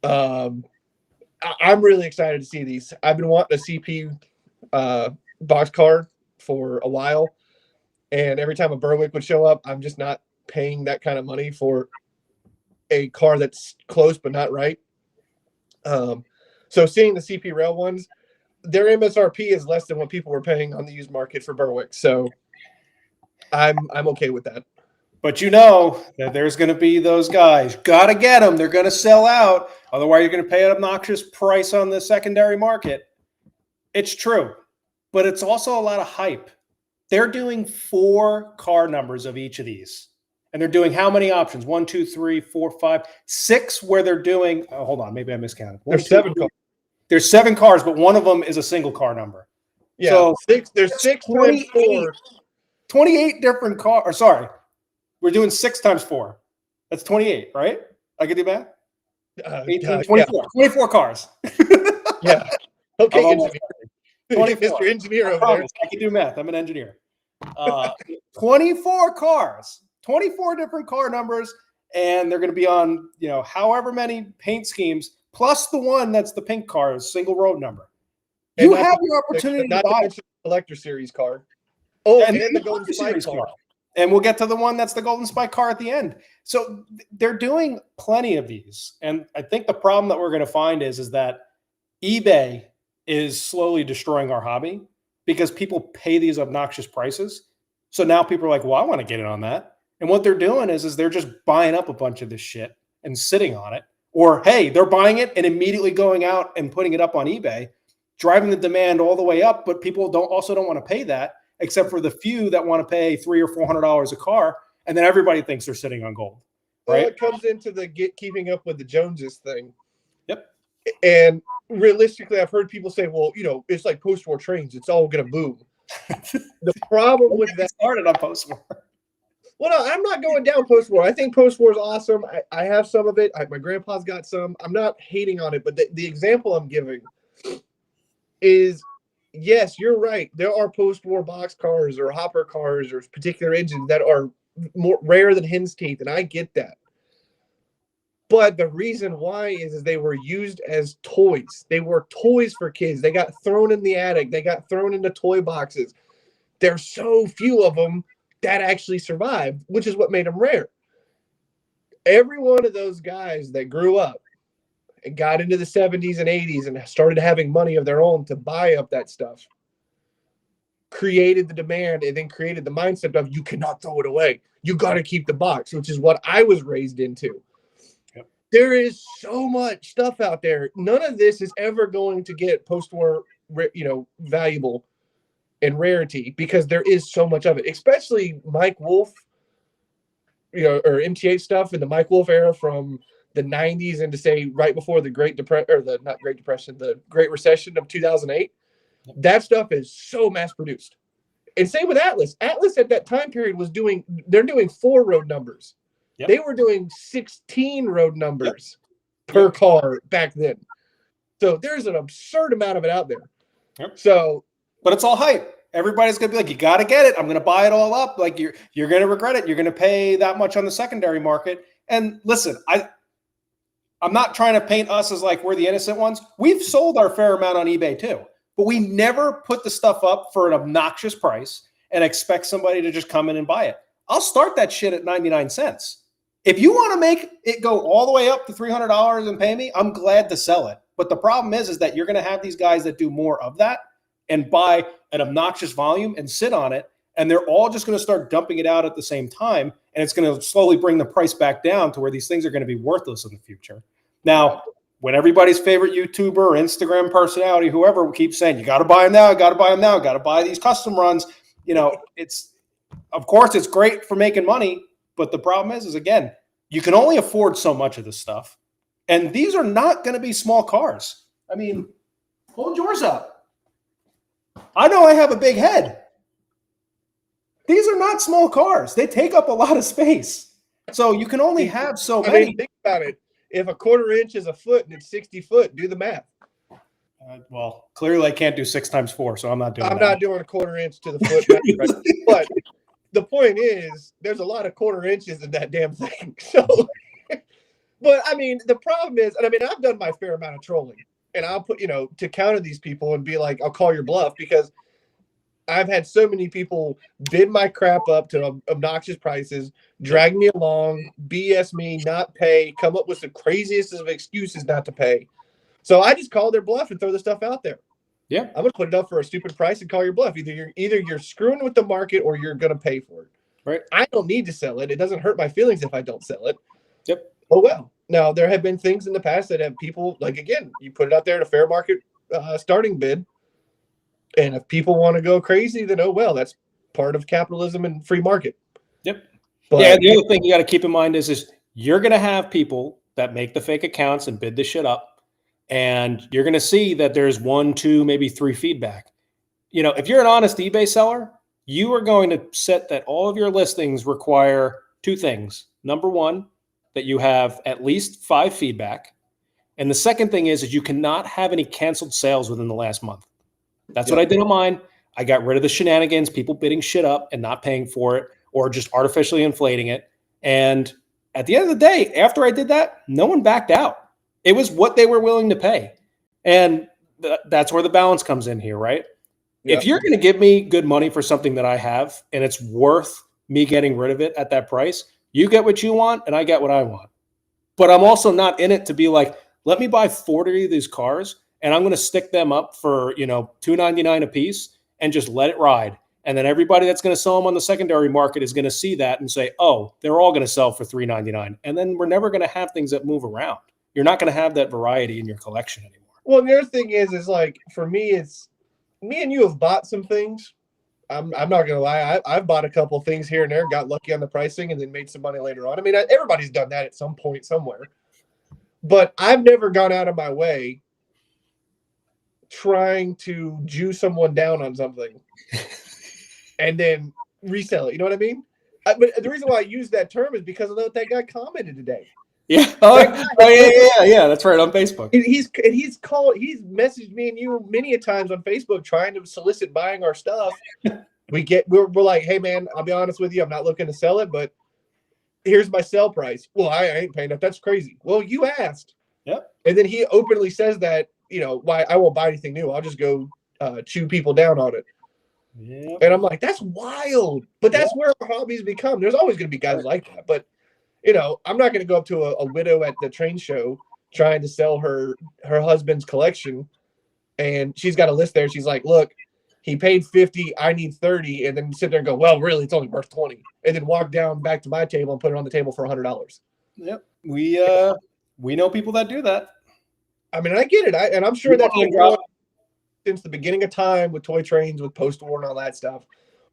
I'm really excited to see these. I've been wanting a CP boxcar for a while, and every time a Berwick would show up, I'm just not paying that kind of money for a car that's close but not right. So seeing the CP Rail ones, their MSRP is less than what people were paying on the used market for Berwick. So I'm okay with that. But you know that there's going to be those guys. Got to get them. They're going to sell out. Otherwise, you're going to pay an obnoxious price on the secondary market. It's true. But it's also a lot of hype. They're doing 4 car numbers of each of these. And they're doing how many options? 1, 2, 3, 4, 5, 6 where they're doing, hold on, maybe I miscounted. There's 7 cars. There's 7 cars, but one of them is a single car number. Yeah, so 6. There's 6 times 4. 28 different cars. Or sorry, we're doing 6 times 4. That's 28, right? I can do math? 18, 24. Yeah. 24 cars. Yeah. Okay, engineer. 24. Mr. Engineer over there. I can do math. I'm an engineer. 24 cars, 24 different car numbers, and they're going to be on, however many paint schemes, plus the one that's the pink car, single road number. You have your opportunity to buy the Collector Series car. Oh, and the Golden Spike car. And we'll get to the one that's the Golden Spike car at the end. So they're doing plenty of these. And I think the problem that we're going to find is that eBay is slowly destroying our hobby because people pay these obnoxious prices. So now people are like, well, I want to get in on that. And what they're doing is they're just buying up a bunch of this shit and sitting on it. Or, hey, they're buying it and immediately going out and putting it up on eBay, driving the demand all the way up. But people don't want to pay that, except for the few that want to pay $300 or $400 a car. And then everybody thinks they're sitting on gold. Right? Well, it comes into the keeping up with the Joneses thing. Yep. And realistically, I've heard people say, well, it's like post-war trains. It's all going to boom. The problem with that started on post-war. Well, no, I'm not going down post-war. I think post-war is awesome. I have some of it. My grandpa's got some. I'm not hating on it, but the example I'm giving is, yes, you're right. There are post-war box cars or hopper cars or particular engines that are more rare than hen's teeth, and I get that. But the reason why is they were used as toys. They were toys for kids. They got thrown in the attic. They got thrown into toy boxes. There's so few of them that actually survived, which is what made them rare. Every one of those guys that grew up and got into the 70s and 80s and started having money of their own to buy up that stuff created the demand and then created the mindset of you cannot throw it away. You got to keep the box, which is what I was raised into. There is so much stuff out there. None of this is ever going to get post-war, valuable and rarity because there is so much of it, especially Mike Wolf, or MTA stuff in the Mike Wolf era from the 90s and to say right before the Great Depression, or the Great Recession of 2008. That stuff is so mass produced. And same with Atlas. Atlas at that time period they're doing 4 road numbers. Yep. They were doing 16 road numbers per car back then. So there's an absurd amount of it out there. Yep. So, but it's all hype. Everybody's going to be like, you got to get it. I'm going to buy it all up. Like you're going to regret it. You're going to pay that much on the secondary market. And listen, I'm not trying to paint us as like we're the innocent ones. We've sold our fair amount on eBay too, but we never put the stuff up for an obnoxious price and expect somebody to just come in and buy it. I'll start that shit at 99 cents. If you want to make it go all the way up to $300 and pay me, I'm glad to sell it. But the problem is that you're going to have these guys that do more of that and buy an obnoxious volume and sit on it. And they're all just going to start dumping it out at the same time. And it's going to slowly bring the price back down to where these things are going to be worthless in the future. Now, when everybody's favorite YouTuber or Instagram personality, whoever keeps saying, you got to buy them now, got to buy them now, got to buy these custom runs, of course, it's great for making money. But the problem is again, you can only afford so much of this stuff. And these are not going to be small cars. I mean, hold yours up. I know I have a big head. These are not small cars. They take up a lot of space. So you can only have so many. Think about it. If a 1/4 inch is a foot and it's 60 foot, do the math. Well, clearly I can't do 6 times 4, so I'm not doing I'm that. not doing a 1/4 inch to the foot. Right? But the point is, there's a lot of 1/4 inches in that damn thing. So, but I mean, the problem is, and I mean, I've done my fair amount of trolling, and I'll put, to counter these people and be like, I'll call your bluff, because I've had so many people bid my crap up to obnoxious prices, drag me along, BS me, not pay, come up with the craziest of excuses not to pay. So I just call their bluff and throw the stuff out there. Yeah. I'm gonna put it up for a stupid price and call your bluff. Either you're screwing with the market or you're gonna pay for it. Right. I don't need to sell it. It doesn't hurt my feelings if I don't sell it. Yep. Oh well. Now there have been things in the past that have people, like, again, you put it out there at a fair market starting bid, and if people want to go crazy, then oh well, that's part of capitalism and free market. Yep. But yeah. The other thing you got to keep in mind is you're going to have people that make the fake accounts and bid this shit up. And you're going to see that there's 1, 2, maybe 3 feedback. If you're an honest eBay seller, you are going to set that all of your listings require 2 things. Number 1, that you have at least 5 feedback. And the second thing is you cannot have any canceled sales within the last month. That's what I did on mine. I got rid of the shenanigans, people bidding shit up and not paying for it, or just artificially inflating it. And at the end of the day, after I did that, no one backed out. It was what they were willing to pay. And that's where the balance comes in here, right? Yep. If you're going to give me good money for something that I have and it's worth me getting rid of it at that price, you get what you want and I get what I want. But I'm also not in it to be like, let me buy 40 of these cars and I'm going to stick them up for, $299 a piece and just let it ride. And then everybody that's going to sell them on the secondary market is going to see that and say, oh, they're all going to sell for $399. And then we're never going to have things that move around. You're not going to have that variety in your collection anymore. Well, the other thing is like, for me, it's me and you have bought some things. I'm not going to lie. I've bought a couple of things here and there, got lucky on the pricing, and then made some money later on. I mean, everybody's done that at some point somewhere. But I've never gone out of my way trying to Jew someone down on something and then resell it. You know what I mean? But the reason why I use that term is because of what that guy commented today. Yeah. Yeah. That's right, on Facebook. He's messaged me and you many a times on Facebook trying to solicit buying our stuff. We're like, hey man, I'll be honest with you, I'm not looking to sell it, but here's my sell price. Well, I ain't paying that. That's crazy. Well, you asked. Yep. And then he openly says that, why I won't buy anything new. I'll just go chew people down on it. Yep. And I'm like, that's wild. But that's where our hobbies become. There's always going to be guys like that, but. I'm not going to go up to a widow at the train show trying to sell her husband's collection. And she's got a list there. She's like, look, he paid 50, I need 30. And then sit there and go, well, really, it's only worth 20. And then walk down back to my table and put it on the table for $100. Yep. We know people that do that. I mean, I get it. And I'm sure that's been going since the beginning of time with toy trains, with post-war and all that stuff.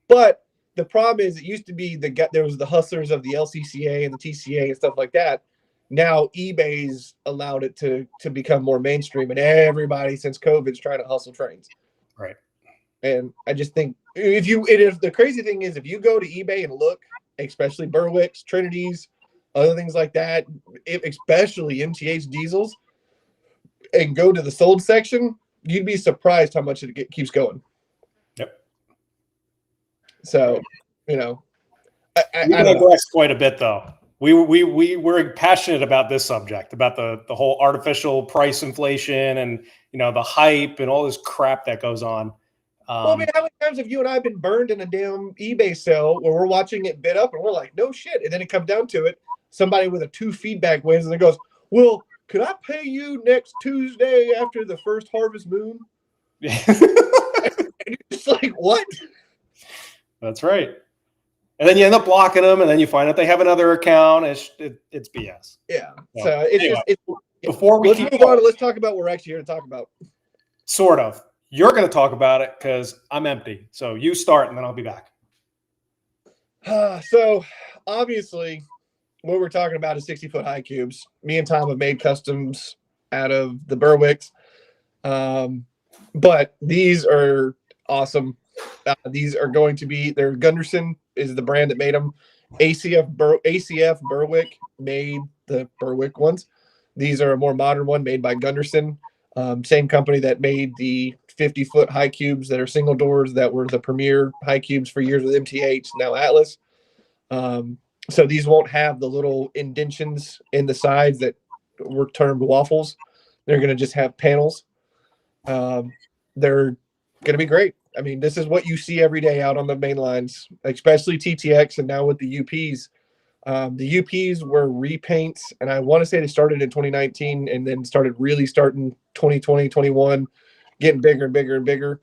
But the problem is, it used to be there was the hustlers of the LCCA and the TCA and stuff like that. Now eBay's allowed it to become more mainstream, and everybody since COVID's trying to hustle trains. Right. And I just think the crazy thing is, if you go to eBay and look, especially Berwicks, Trinities, other things like that, especially MTH diesels, and go to the sold section, you'd be surprised how much it keeps going. So, we digress quite a bit, though. We're passionate about this subject, about the whole artificial price inflation and the hype and all this crap that goes on. Well, I mean, how many times have you and I been burned in a damn eBay sale where we're watching it bid up and we're like, no shit, and then it comes down to it, somebody with a 2 feedback wins and it goes, well, could I pay you next Tuesday after the first harvest moon? And it's like, what? That's right. And then you end up blocking them, and then you find out they have another account. It's BS. Yeah. So it's anyway, just before we move on, let's talk about what we're actually here to talk about. Sort of. You're going to talk about it because I'm empty. So you start, and then I'll be back. So obviously, what we're talking about is 60-foot high cubes. Me and Tom have made customs out of the Berwicks, but these are awesome. These are going to be, they're Gunderson is the brand that made them. ACF Berwick made the Berwick ones. These are a more modern one made by Gunderson. Same company that made the 50-foot high cubes that are single doors that were the premier high cubes for years with MTH, now Atlas. So these won't have the little indentions in the sides that were termed waffles. They're going to just have panels. They're going to be great. I mean, this is what you see every day out on the main lines, especially TTX and now with the UPs. The UPs were repaints, and I want to say they started in 2019 and then starting 2020, 21, getting bigger and bigger and bigger.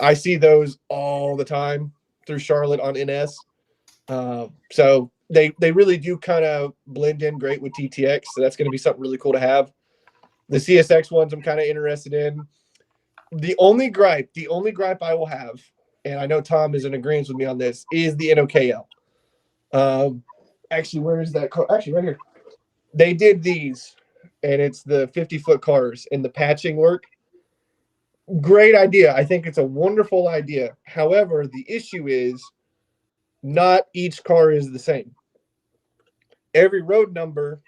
I see those all the time through Charlotte on NS. So they really do kind of blend in great with TTX. So that's going to be something really cool to have. The CSX ones I'm kind of interested in. The only gripe I will have, and I know Tom is in agreement with me on this, is the NOKL. Actually, where is that car? Actually, right here. They did these, and it's the 50-foot cars and the patching work. Great idea. I think it's a wonderful idea. However, the issue is not each car is the same. Every road number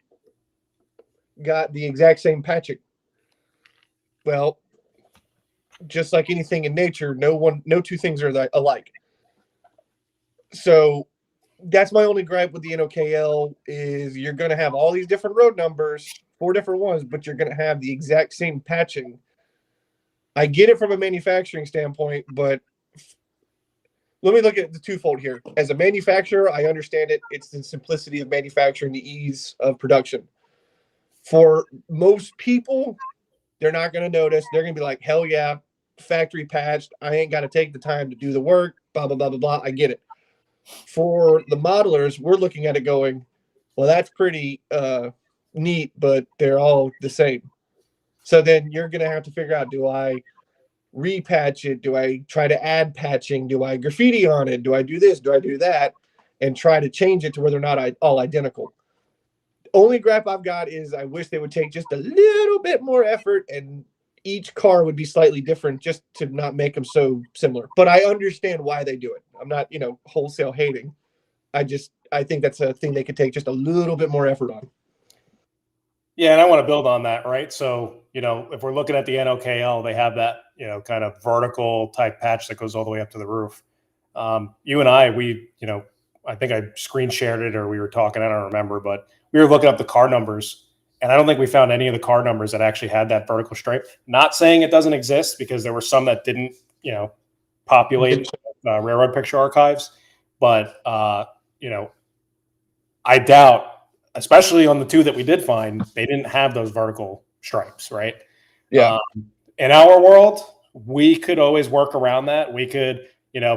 got the exact same patching. Well, just like anything in nature, no two things are alike. So that's my only gripe with the NOKL is you're going to have all these different road numbers, 4 different ones, but you're going to have the exact same patching. I get it from a manufacturing standpoint, but let me look at the twofold here. As a manufacturer, I understand it. It's the simplicity of manufacturing, the ease of production. For most people, they're not going to notice. They're going to be like, hell yeah, factory patched. I ain't got to take the time to do the work, blah, blah, blah, blah, blah. I get it. For the modelers, we're looking at it going, well, that's pretty neat, but they're all the same. So then you're going to have to figure out, do I repatch it? Do I try to add patching? Do I graffiti on it? Do I do this? Do I do that? And try to change it to where they're not all identical. Only gripe I've got is I wish they would take just a little bit more effort and each car would be slightly different just to not make them so similar. But I understand why they do it. I'm not, wholesale hating. I think that's a thing they could take just a little bit more effort on. Yeah, and I want to build on that, right? So, if we're looking at the NOKL, they have that, kind of vertical type patch that goes all the way up to the roof. You and I, I think I screen shared it or we were talking, I don't remember, but we were looking up the car numbers. And I don't think we found any of the car numbers that actually had that vertical stripe. Not saying it doesn't exist because there were some that didn't, populate railroad picture archives. But, I doubt, especially on the 2 that we did find, they didn't have those vertical stripes, right? Yeah. In our world, we could always work around that. We could,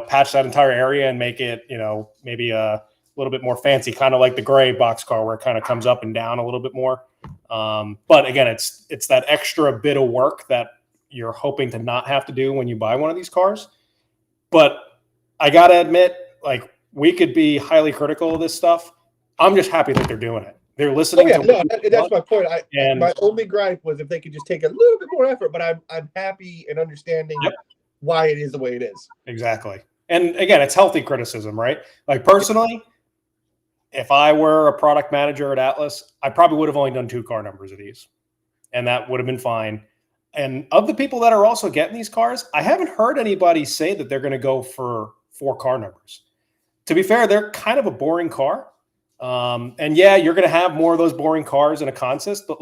patch that entire area and make it, maybe a little bit more fancy, kind of like the gray boxcar where it kind of comes up and down a little bit more. But again, it's that extra bit of work that you're hoping to not have to do when you buy one of these cars. But I got to admit, we could be highly critical of this stuff. I'm just happy that they're doing it. They're listening. That's my point. My only gripe was if they could just take a little bit more effort, but I'm happy and understanding why it is the way it is. Exactly. And again, it's healthy criticism, right? Personally, if I were a product manager at Atlas, I probably would have only done 2 car numbers of these, and that would have been fine. And of the people that are also getting these cars, I haven't heard anybody say that they're going to go for 4 car numbers. To be fair, they're kind of a boring car. And yeah, you're going to have more of those boring cars in a consist, but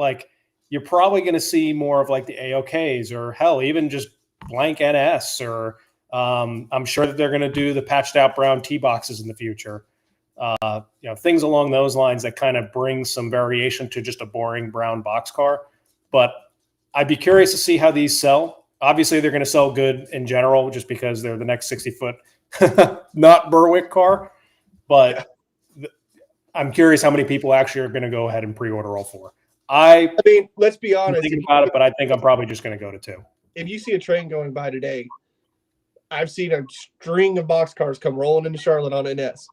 you're probably going to see more of the AOKs or hell, even just blank NS or I'm sure that they're going to do the patched out brown T boxes in the future. Things along those lines that kind of bring some variation to just a boring brown box car. But I'd be curious to see how these sell. Obviously, they're going to sell good in general just because they're the next 60-foot not Berwick car. But I'm curious how many people actually are going to go ahead and pre-order all 4. I mean, let's be honest. Thinking about it, but I think I'm probably just going to go to 2. If you see a train going by today, I've seen a string of box cars come rolling into Charlotte on NS.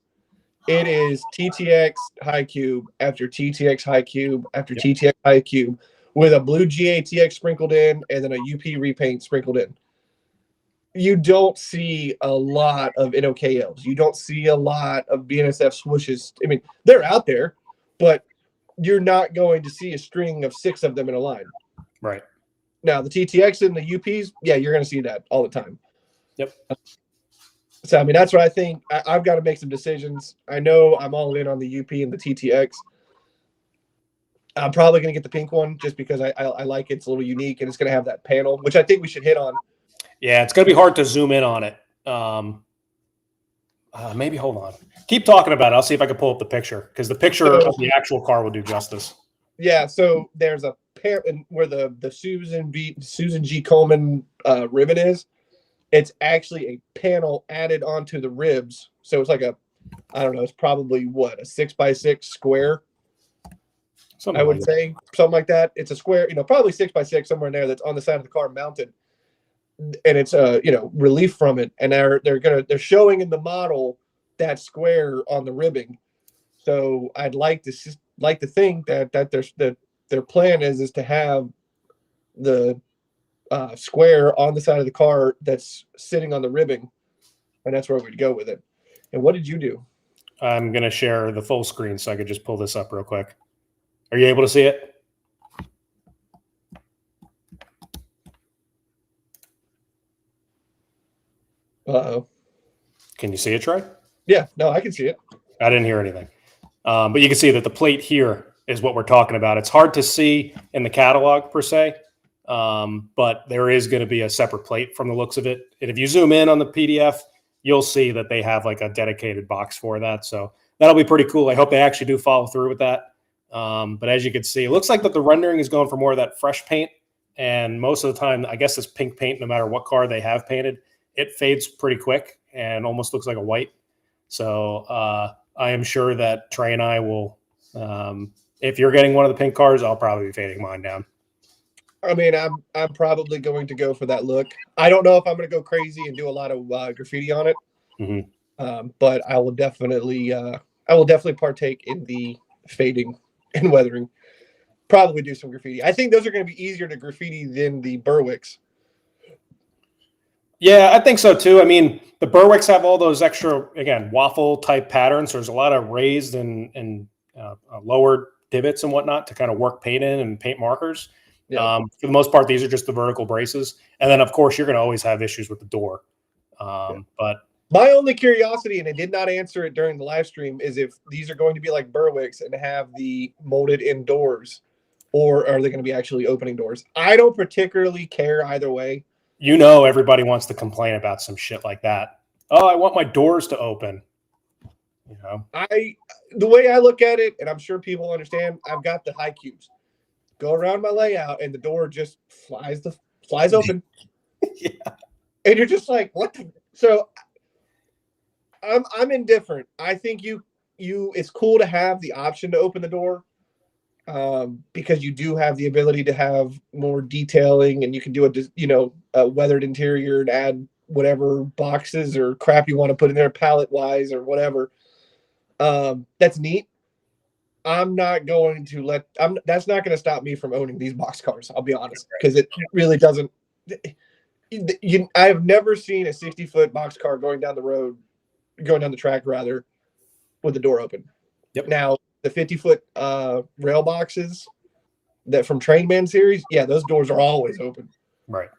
It is TTX high cube after TTX high cube after TTX high cube with a blue GATX sprinkled in and then a UP repaint sprinkled in. You don't see a lot of NOKLs. You don't see a lot of BNSF swooshes. I mean, they're out there, but you're not going to see a string of 6 of them in a line. Right. Now the TTX and the UPs, yeah, you're going to see that all the time. Yep. So I mean, that's what I think. I've got to make some decisions. I know I'm all in on the UP and the TTX. I'm probably going to get the pink one just because I like it. It's a little unique and it's going to have that panel, which I think we should hit on. Yeah, it's going to be hard to zoom in on it. Maybe hold on. Keep talking about it. I'll see if I can pull up the picture because the picture of the actual car will do justice. Yeah, so there's a pair where the Susan G. Coleman ribbon is. It's actually a panel added onto the ribs. So it's like I don't know, it's probably a 6x6 square. Something I would like say something like that. It's a square, probably 6x6 somewhere in there that's on the side of the car mounted, and it's relief from it. And they're showing in the model that square on the ribbing. So I'd like to think that their plan is to have the square on the side of the car that's sitting on the ribbing, and that's where we'd go with it. And what did you do? I'm going to share the full screen so I could just pull this up real quick. Are you able to see it? Uh-oh. Can you see it, Troy? Yeah, no, I can see it. I didn't hear anything. But you can see that the plate here is what we're talking about. It's hard to see in the catalog per se, but there is going to be a separate plate from the looks of it. And if you zoom in on the PDF, you'll see that they have like a dedicated box for that. So that'll be pretty cool. I hope they actually do follow through with that. But as you can see, it looks like that the rendering is going for more of that fresh paint. And most of the time, I guess this pink paint, no matter what car they have painted, it fades pretty quick and almost looks like a white. So I am sure that Trey and I will, if you're getting one of the pink cars, I'll probably be fading mine down. I mean, I'm probably going to go for that look. I don't know if I'm going to go crazy and do a lot of graffiti on it, but I will definitely partake in the fading and weathering. Probably do some graffiti. I think those are going to be easier to graffiti than the Berwicks. Yeah, I think so too. I mean, the Berwicks have all those extra, again, waffle type patterns. There's a lot of raised and lowered divots and whatnot to kind of work paint in and paint markers. Yeah. For the most part, these are just the vertical braces. And then, of course, you're going to always have issues with the door. But my only curiosity, and I did not answer it during the live stream, is if these are going to be like Berwicks and have the molded indoors, or are they going to be actually opening doors? I don't particularly care either way. Everybody wants to complain about some shit like that. Oh, I want my doors to open. The way I look at it, and I'm sure people understand, I've got the high cubes. Go around my layout, and the door just flies open. Yeah. And you're just like, what? So I'm indifferent. I think it's cool to have the option to open the door. Because you do have the ability to have more detailing, and you can do a weathered interior and add whatever boxes or crap you want to put in there, palette wise or whatever. That's neat. I'm not going to that's not going to stop me from owning these box cars. I'll be honest, because it really doesn't. I have never seen a 60-foot box car going down the track rather, with the door open. Yep. Now, the 50-foot rail boxes that from Trainman series, yeah, those doors are always open. Right.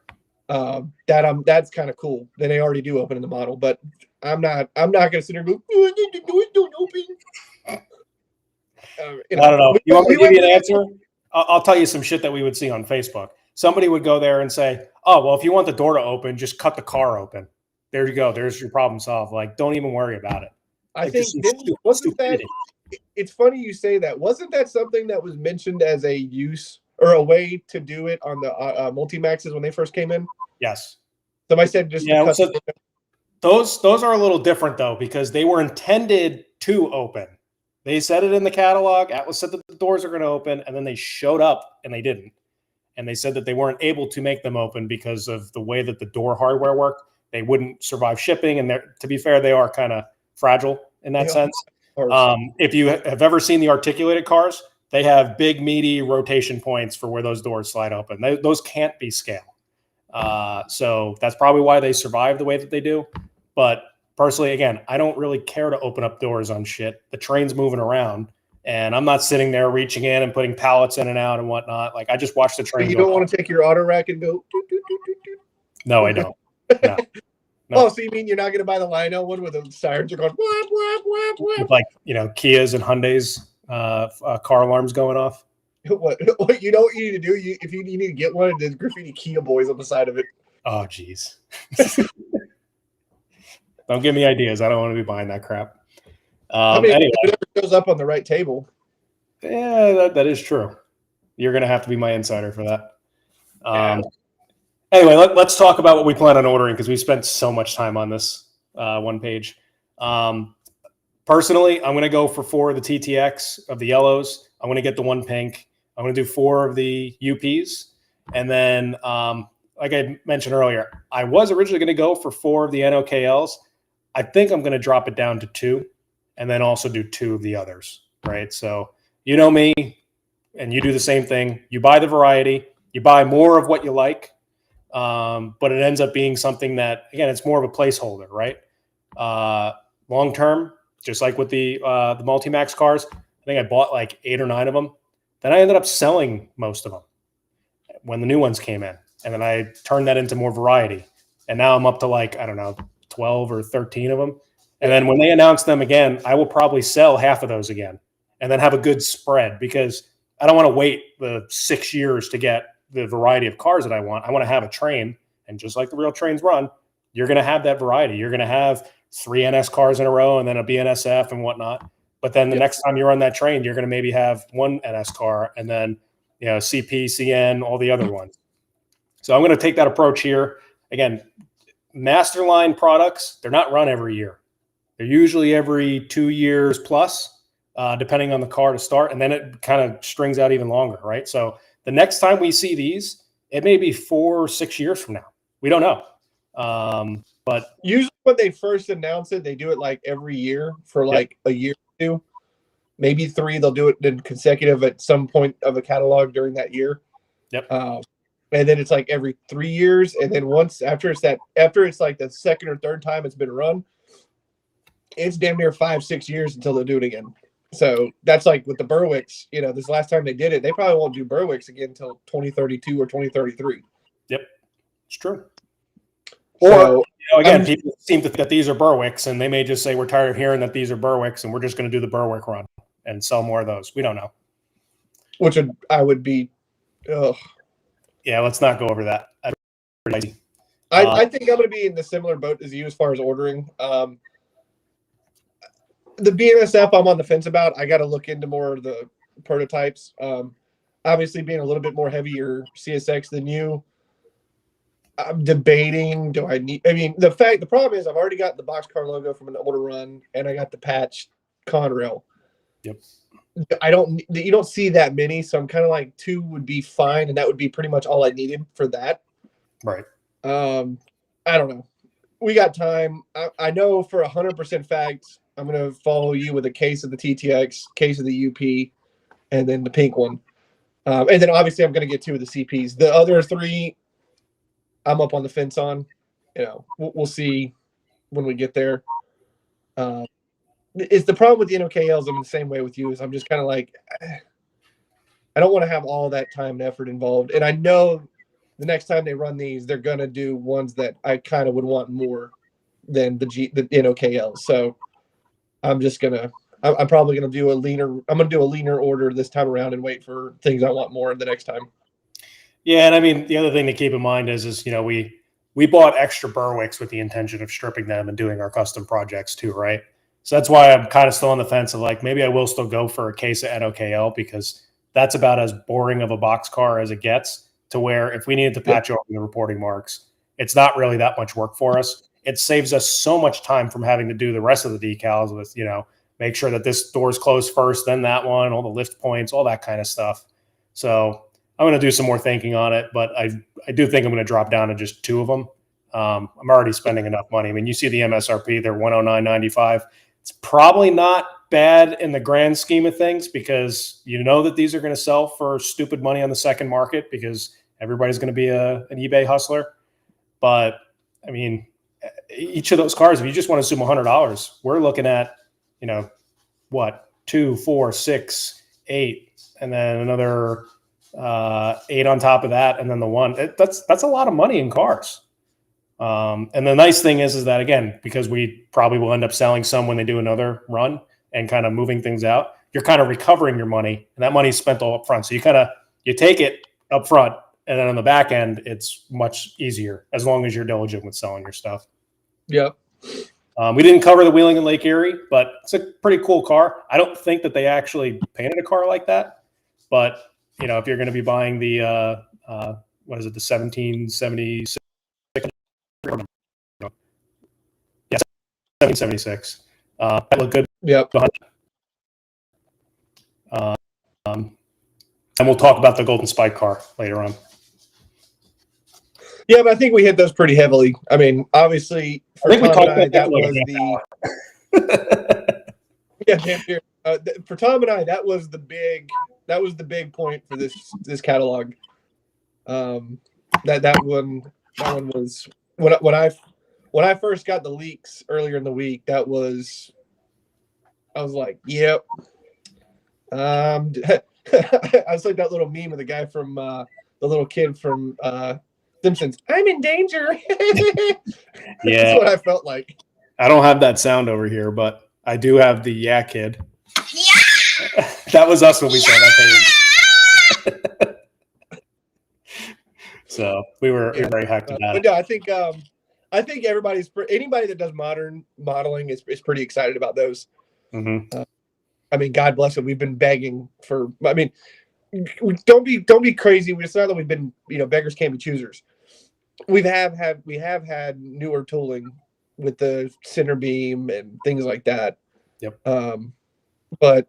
That's kind of cool. Then they already do open in the model, but I'm not going to sit there and go, oh, the doors don't open. I don't know. You want me to give you an answer? I'll tell you some shit that we would see on Facebook. Somebody would go there and say, oh, well, if you want the door to open, just cut the car open. There you go. There's your problem solved. Like, don't even worry about it. I think it's funny you say that. Wasn't that something that was mentioned as a use or a way to do it on the multi-maxes when they first came in? Yes. Somebody said just so those are a little different though, because they were intended to open. They said it in the catalog. Atlas said that the doors are going to open, and then they showed up and they didn't. And they said that they weren't able to make them open because of the way that the door hardware worked. They wouldn't survive shipping, and to be fair, they are kind of fragile in that sense. If you have ever seen the articulated cars, they have big, meaty rotation points for where those doors slide open. Those can't be scale. So that's probably why they survive the way that they do. But personally, again, I don't really care to open up doors on shit. The train's moving around, And I'm not sitting there reaching in and putting pallets in and out and whatnot. Like, I just watch the So train. you go don't by. want to take your auto rack and go. Doot, doot, doot, doot, doot. No, I don't. No. Oh, so you mean you're not going to buy the Lino one where the sirens are going whap, whap, whap, whap? With, like, Kias and Hyundais car alarms going off. What you know what you need to do? If you need to get one, there's graffiti Kia boys on the side of it. Oh, geez. Don't give me ideas. I don't want to be buying that crap. Anyway, if it ever shows up on the right table. Yeah, that is true. You're going to have to be my insider for that. Anyway, let's talk about what we plan on ordering, because we spent so much time on this one page. Personally, I'm going to go for 4 of the TTX of the yellows. I'm going to get the 1 pink. I'm going to do 4 of the UPs. And then, like I mentioned earlier, I was originally going to go for 4 of the NOKLs. I think I'm going to drop it down to 2 and then also do 2 of the others, right? So you know me, and you do the same thing. You buy the variety. You buy more of what you like, but it ends up being something that, again, it's more of a placeholder, right? Long term, just like with the Multimax cars, I think I bought like 8 or 9 of them. Then I ended up selling most of them when the new ones came in. And then I turned that into more variety. And now I'm up to like, I don't know, 12 or 13 of them. And then when they announce them again, I will probably sell half of those again and then have a good spread, because I don't want to wait the 6 years to get the variety of cars that I want. I want to have a train. And just like the real trains run, you're going to have that variety. You're going to have 3 NS cars in a row and then a BNSF and whatnot. But then the next time you run that train, you're going to maybe have 1 NS car and then, CP, CN, all the other ones. So I'm going to take that approach here. Again, master line products, they're not run every year. They're usually every 2 years plus, depending on the car to start. And then it kind of strings out even longer, right? So the next time we see these, it may be 4 or 6 years from now. We don't know. But usually when they first announce it, they do it like every year for like a year or 2, maybe 3. They'll do it in consecutive at some point of a catalog during that year. Yep. And then it's like every 3 years, and then once after it's like the second or third time it's been run, it's damn near 5-6 years until they'll do it again. So that's like with the Berwicks. This last time they did it, they probably won't do Berwicks again until 2032 or 2033. Yep, it's true. So, or again, people seem to think that these are Berwicks, and they may just say we're tired of hearing that these are Berwicks, and we're just going to do the Berwick run and sell more of those. We don't know. Which I would be. Yeah, let's not go over that. I think I'm going to be in the similar boat as you as far as ordering. The BNSF I'm on the fence about. I got to look into more of the prototypes. Obviously, being a little bit more heavier CSX than you, I'm debating. Do I need? I mean, the problem is I've already got the boxcar logo from an older run, and I got the patch Conrail. Yep. You don't see that many, so I'm kind of like 2 would be fine, and that would be pretty much all I needed for that. Right. I don't know. We got time. I know for 100% fact, I'm going to follow you with a case of the TTX, case of the UP, and then the pink one. And then obviously I'm going to get 2 of the CPs. The other 3, I'm up on the fence on. We'll see when we get there. It's the problem with the NOKLs. I'm the same way with you. Is I'm just kind of like, I don't want to have all that time and effort involved. And I know the next time they run these, they're gonna do ones that I kind of would want more than the NOKLs. So I'm probably gonna do a leaner order this time around and wait for things I want more the next time. Yeah, and I mean the other thing to keep in mind is we bought extra Berwicks with the intention of stripping them and doing our custom projects too, right? So that's why I'm kind of still on the fence of like, maybe I will still go for a case of NOKL, because that's about as boring of a box car as it gets, to where if we needed to patch over the reporting marks, it's not really that much work for us. It saves us so much time from having to do the rest of the decals with, make sure that this door's closed first, then that one, all the lift points, all that kind of stuff. So I'm going to do some more thinking on it, but I do think I'm going to drop down to just 2 of them. I'm already spending enough money. I mean, you see the MSRP, they're $109.95. It's probably not bad in the grand scheme of things, because that these are going to sell for stupid money on the second market, because everybody's going to be an eBay hustler. But I mean, each of those cars, if you just want to assume $100, we're looking at, what, 2, 4, 6, 8, and then another 8 on top of that, and then the 1. That's a lot of money in cars. And the nice thing is that, again, because we probably will end up selling some when they do another run and kind of moving things out, you're kind of recovering your money, and that money is spent all up front. So you take it up front, and then on the back end, it's much easier as long as you're diligent with selling your stuff. Yep. We didn't cover the wheeling in Lake Erie, but it's a pretty cool car. I don't think that they actually painted a car like that, but if you're going to be buying the what is it, the 1776? Yeah, 1776. That looked good. Yep. And we'll talk about the Golden Spike car later on. Yeah, but I think we hit those pretty heavily. I mean, obviously, for Tom and I, that was the yeah, damn sure. For Tom and I, that was the big point for this catalog. That one was when I first got the leaks earlier in the week. I was like, yep. I was like that little meme of the guy from the little kid from Simpsons. I'm in danger. Yeah, that's what I felt like. I don't have that sound over here, but I do have the yeah kid. Yeah! That was us when we saw that page. So we were very hyped about it. But no, I think anybody that does modern modeling is pretty excited about those. Mm-hmm. I mean, God bless it. We've been begging for. I mean, don't be crazy. It's not that we've been, beggars can't be choosers. We have had newer tooling with the center beam and things like that. Yep. But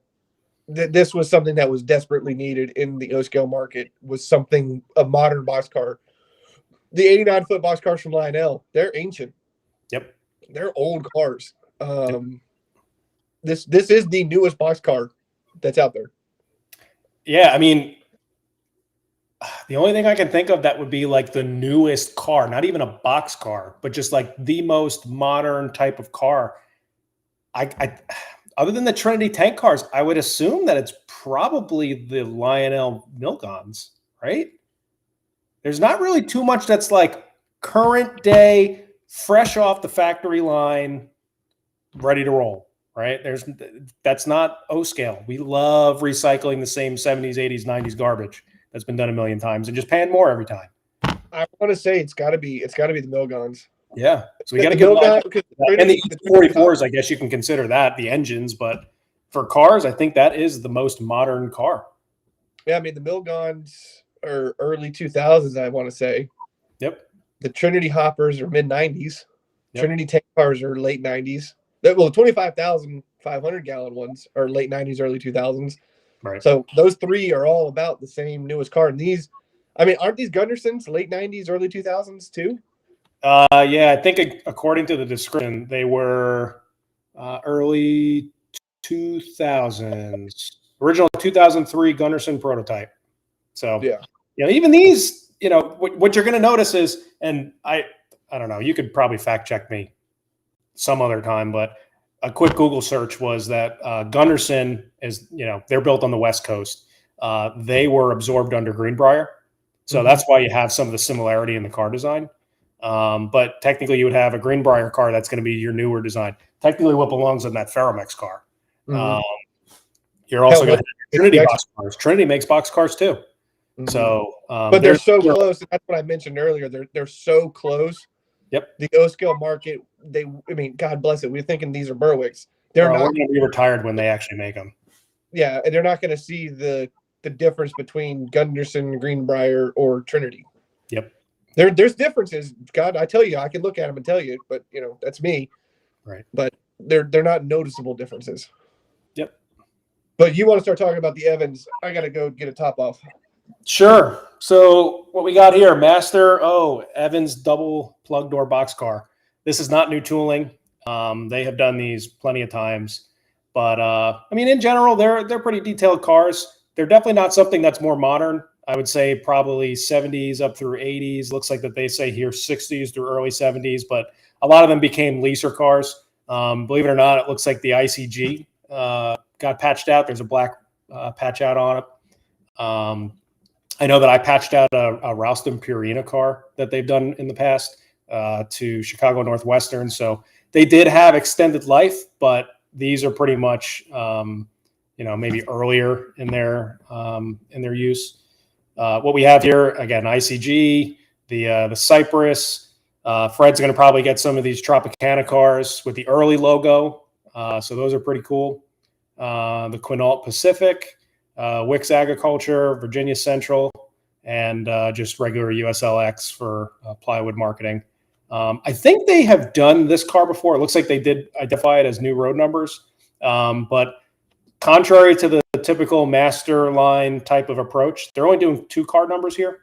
this was something that was desperately needed in the O-scale market. Was something, a modern boxcar. The 89-foot boxcars from Lionel, they're ancient. Yep. They're old cars. This is the newest boxcar that's out there. Yeah, I mean, the only thing I can think of that would be like the newest car, not even a box car, but just like the most modern type of car. I other than the Trinity tank cars, I would assume that it's probably the Lionel Milgons, right? There's not really too much that's like current day, fresh off the factory line, ready to roll. Right? That's not O-scale. We love recycling the same 70s, 80s, 90s garbage that's been done a million times and just paying more every time. I want to say it's got to be the Milgons. Yeah. So we got to get and the E44s, I guess you can consider that the engines, but for cars, I think that is the most modern car. Yeah, I mean the Milgons are early 2000s, I want to say. Yep. The Trinity hoppers are mid 90s. Yep. Trinity tank cars are late 90s. Well, the 25,500 gallon ones are late 90s, early 2000s. Right. So those three are all about the same newest car. And these, I mean, aren't these Gundersons late 90s, early 2000s too? Yeah, I think according to the description, they were early 2000s, original 2003 Gunderson prototype. So yeah, even these, what you're going to notice is, and I don't know, you could probably fact check me some other time, but a quick Google search was that Gunderson is, they're built on the West Coast. They were absorbed under Greenbrier. So that's why you have some of the similarity in the car design. But technically you would have a Greenbrier car that's going to be your newer design. Technically what belongs in that Ferromex car. You're also going to have Trinity box cars. Trinity makes box cars too. So, but they're so close. That's what I mentioned earlier. They're so close. Yep. The O-scale market, God bless it. We're thinking these are Berwicks. They're not going to be retired when they actually make them. Yeah, and they're not going to see the difference between Gunderson, Greenbrier, or Trinity. Yep. There's differences. God, I tell you, I can look at them and tell you, but that's me. Right. But they're not noticeable differences. Yep. But you want to start talking about the Evans? I got to go get a top off. Sure. So what we got here, Master Evans double plug door box car. This is not new tooling. They have done these plenty of times, but I mean, in general, they're pretty detailed cars. They're definitely not something that's more modern. I would say probably 70s up through 80s. Looks like that they say here 60s through early 70s, but a lot of them became leaser cars. Believe it or not, it looks like the ICG got patched out. There's a black patch out on it. I know that I patched out a Ralston Purina car that they've done in the past to Chicago Northwestern. So they did have extended life, but these are pretty much, maybe earlier in their use. What we have here, again, ICG, the Cypress. Fred's going to probably get some of these Tropicana cars with the early logo. So those are pretty cool. The Quinault Pacific, Wix Agriculture, Virginia Central, and just regular USLX for plywood marketing. I think they have done this car before. It looks like they did identify it as new road numbers. But contrary to the typical master line type of approach, they're only doing 2 car numbers here,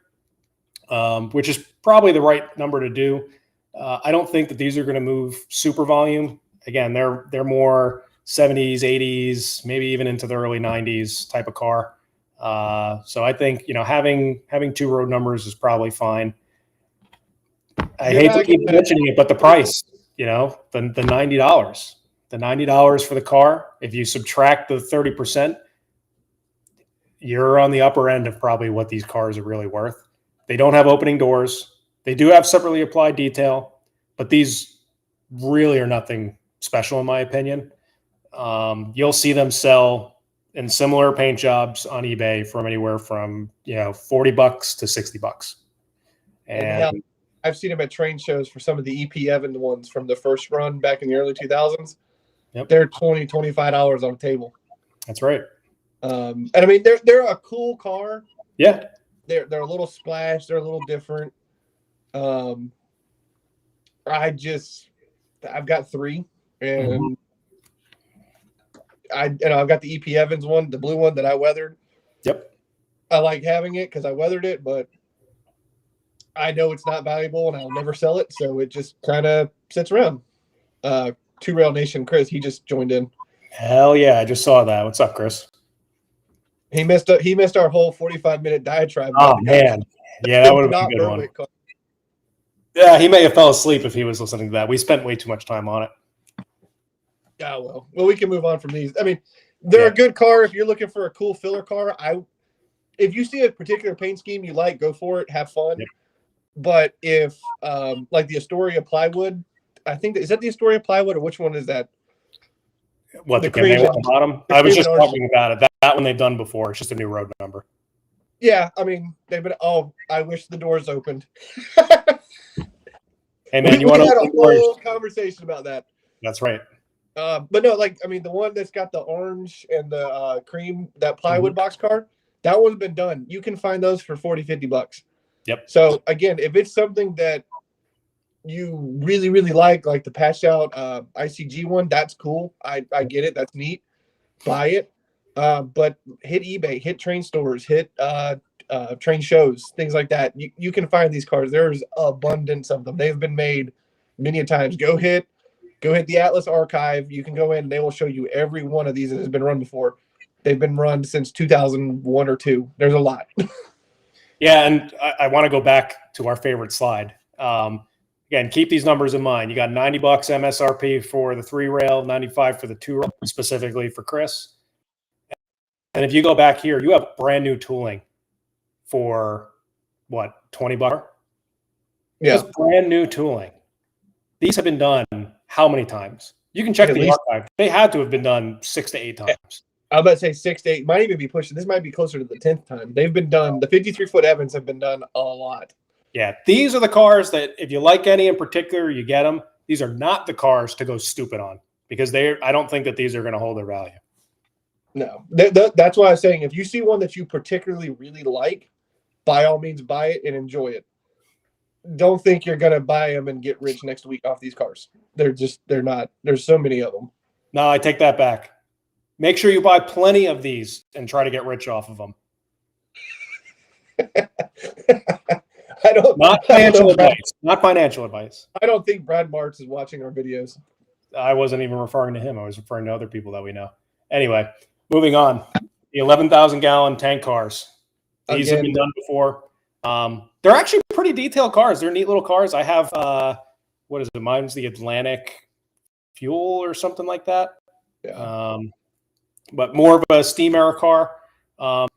which is probably the right number to do. I don't think that these are going to move super volume. Again, they're more 70s, 80s, maybe even into the early 90s type of car. So I think, having 2 road numbers is probably fine. I hate to keep mentioning it, but the price, the $90, the $90 for the car, if you subtract the 30%, you're on the upper end of probably what these cars are really worth. They don't have opening doors. They do have separately applied detail, but these really are nothing special in my opinion. You'll see them sell in similar paint jobs on eBay from anywhere from, $40 to $60. And I've seen them at train shows for some of the EP Evans ones from the first run back in the early 2000s. Yep. They're $20, $25 on the table. That's right. And I mean, they're a cool car. Yeah. They're a little splash. They're a little different. I've got 3, and I've got the EP Evans one, the blue one that I weathered. Yep. I like having it because I weathered it, but I know it's not valuable and I'll never sell it, so it just kind of sits around. 2Rail Nation Chris, he just joined in. Hell yeah, I just saw that. What's up, Chris? He missed our whole 45-minute diatribe. Oh man, yeah, that would have been a good one. Yeah, he may have fell asleep if he was listening to that. We spent way too much time on it. Yeah, well, we can move on from these. I mean, they're a good car if you're looking for a cool filler car. If you see a particular paint scheme you like, go for it, have fun. Yep. But if like the Astoria plywood, I think is that the Astoria plywood, or which one is that? What, the cream at the bottom? I was just talking about it. That one they've done before. It's just a new road number. Yeah, I mean, they've been. Oh, I wish the doors opened. Hey man, you want to had a whole conversation about that. That's right. But no, the one that's got the orange and the cream, that plywood boxcar, that one's been done. You can find those for $40-$50. Yep. So again, if it's something that you really, really like the patched out ICG one, that's cool. I get it. That's neat. Buy it. But hit eBay, hit train stores, hit train shows, things like that. You can find these cars. There's abundance of them. They've been made many a times. Go hit the Atlas archive. You can go in and they will show you every one of these that has been run before. They've been run since 2001 or 2. There's a lot. Yeah, and I want to go back to our favorite slide. Again, keep these numbers in mind. You got $90 MSRP for the 3Rail, $95 for the 2Rail, specifically for Chris. And if you go back here, you have brand new tooling for what, $20? Yeah, just brand new tooling. These have been done how many times? You can check the archive. They had to have been done 6 to 8 times. I'm about to say 6 to 8. Might even be pushing. This might be closer to the 10th time. They've been done. The 53-foot Evans have been done a lot. Yeah, these are the cars that if you like any in particular, you get them. These are not the cars to go stupid on because I don't think that these are going to hold their value. No, that's why I was saying if you see one that you particularly really like, by all means buy it and enjoy it. Don't think you're going to buy them and get rich next week off these cars. They're not. There's so many of them. No, I take that back. Make sure you buy plenty of these and try to get rich off of them. Not financial advice. Not financial advice. I don't think Brad Martz is watching our videos. I wasn't even referring to him. I was referring to other people that we know. Anyway, moving on. The 11,000-gallon tank cars. These have been done before. They're actually pretty detailed cars. They're neat little cars. I have, what is it? Mine's the Atlantic Fuel or something like that. Yeah. but more of a steam era car.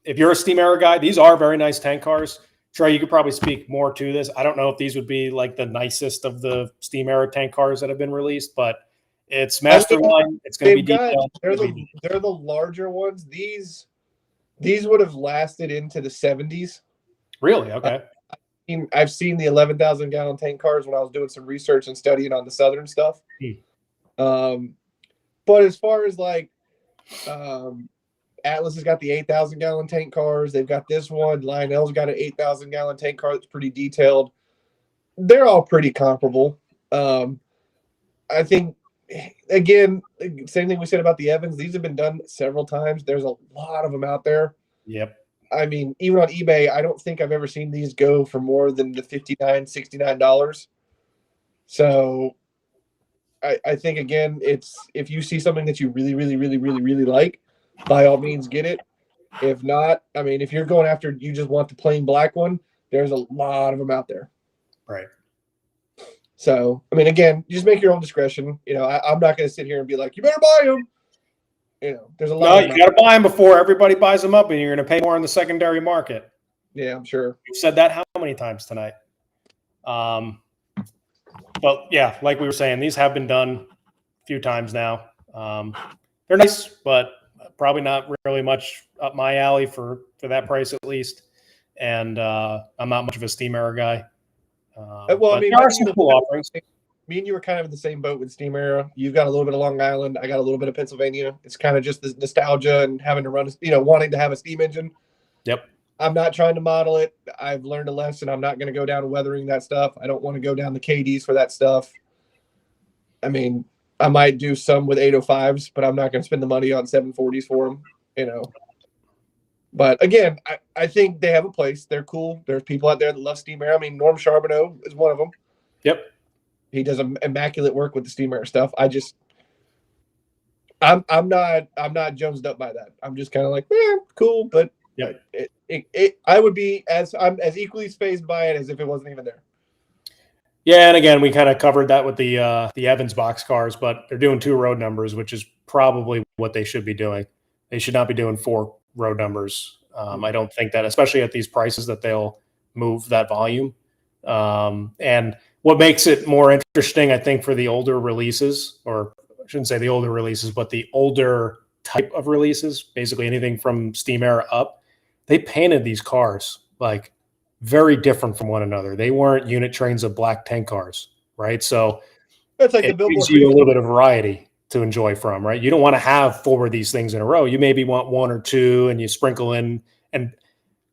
If you're a steam era guy, these are very nice tank cars. Trey, you could probably speak more to this. I don't know if these would be like the nicest of the steam era tank cars that have been released, but it's master line. It's going to be detailed. They're the larger ones. These would have lasted into the 70s. Really? Okay. I've seen the 11,000 gallon tank cars when I was doing some research and studying on the Southern stuff. But as far as like, Atlas has got the 8,000 gallon tank cars. They've got this one. Lionel's got an 8,000 gallon tank car that's pretty detailed. They're all pretty comparable. I think, again, same thing we said about the Evans. These have been done several times. There's a lot of them out there. Yep. I mean, even on eBay, I don't think I've ever seen these go for more than the $59, $69. So I think, again, it's if you see something that you really, really, really, really, really like, by all means get it. If not, I mean, if you're going after you just want the plain black one, there's a lot of them out there. Right. So, I mean, again, you just make your own discretion. You know, I'm not going to sit here and be like, you better buy them. You know, there's a lot. No, you got to buy them before everybody buys them up, and you're going to pay more in the secondary market. Yeah, I'm sure. You've said that how many times tonight? But yeah, like we were saying, these have been done a few times now. They're nice, but probably not really much up my alley for that price at least. And I'm not much of a steam era guy. Well, I mean, there are some cool offerings. Me and you were kind of in the same boat with steam era. You've got a little bit of Long Island. I got a little bit of Pennsylvania. It's kind of just the nostalgia and having to run, wanting to have a steam engine. Yep. I'm not trying to model it. I've learned a lesson. I'm not going to go down to weathering that stuff. I don't want to go down the KDs for that stuff. I mean, I might do some with 805s, but I'm not going to spend the money on 740s for them, But again, I think they have a place. They're cool. There's people out there that love steam air. I mean, Norm Charbonneau is one of them. Yep. He does immaculate work with the steam air stuff. I'm not jonesed up by that. I'm just kind of like, cool, but yeah, I would be I'm as equally phased by it as if it wasn't even there. Yeah, and again, we kind of covered that with the Evans box cars, but they're doing 2 road numbers, which is probably what they should be doing. They should not be doing 4 road numbers. I don't think that, especially at these prices, that they'll move that volume. And what makes it more interesting, I think, for the older releases, or I shouldn't say the older releases, but the older type of releases, basically anything from steam era up, they painted these cars like very different from one another. They weren't unit trains of black tank cars, right? So that's like it gives you a little bit of variety to enjoy from, right? You don't want to have 4 of these things in a row. You maybe want 1 or 2, and you sprinkle in, and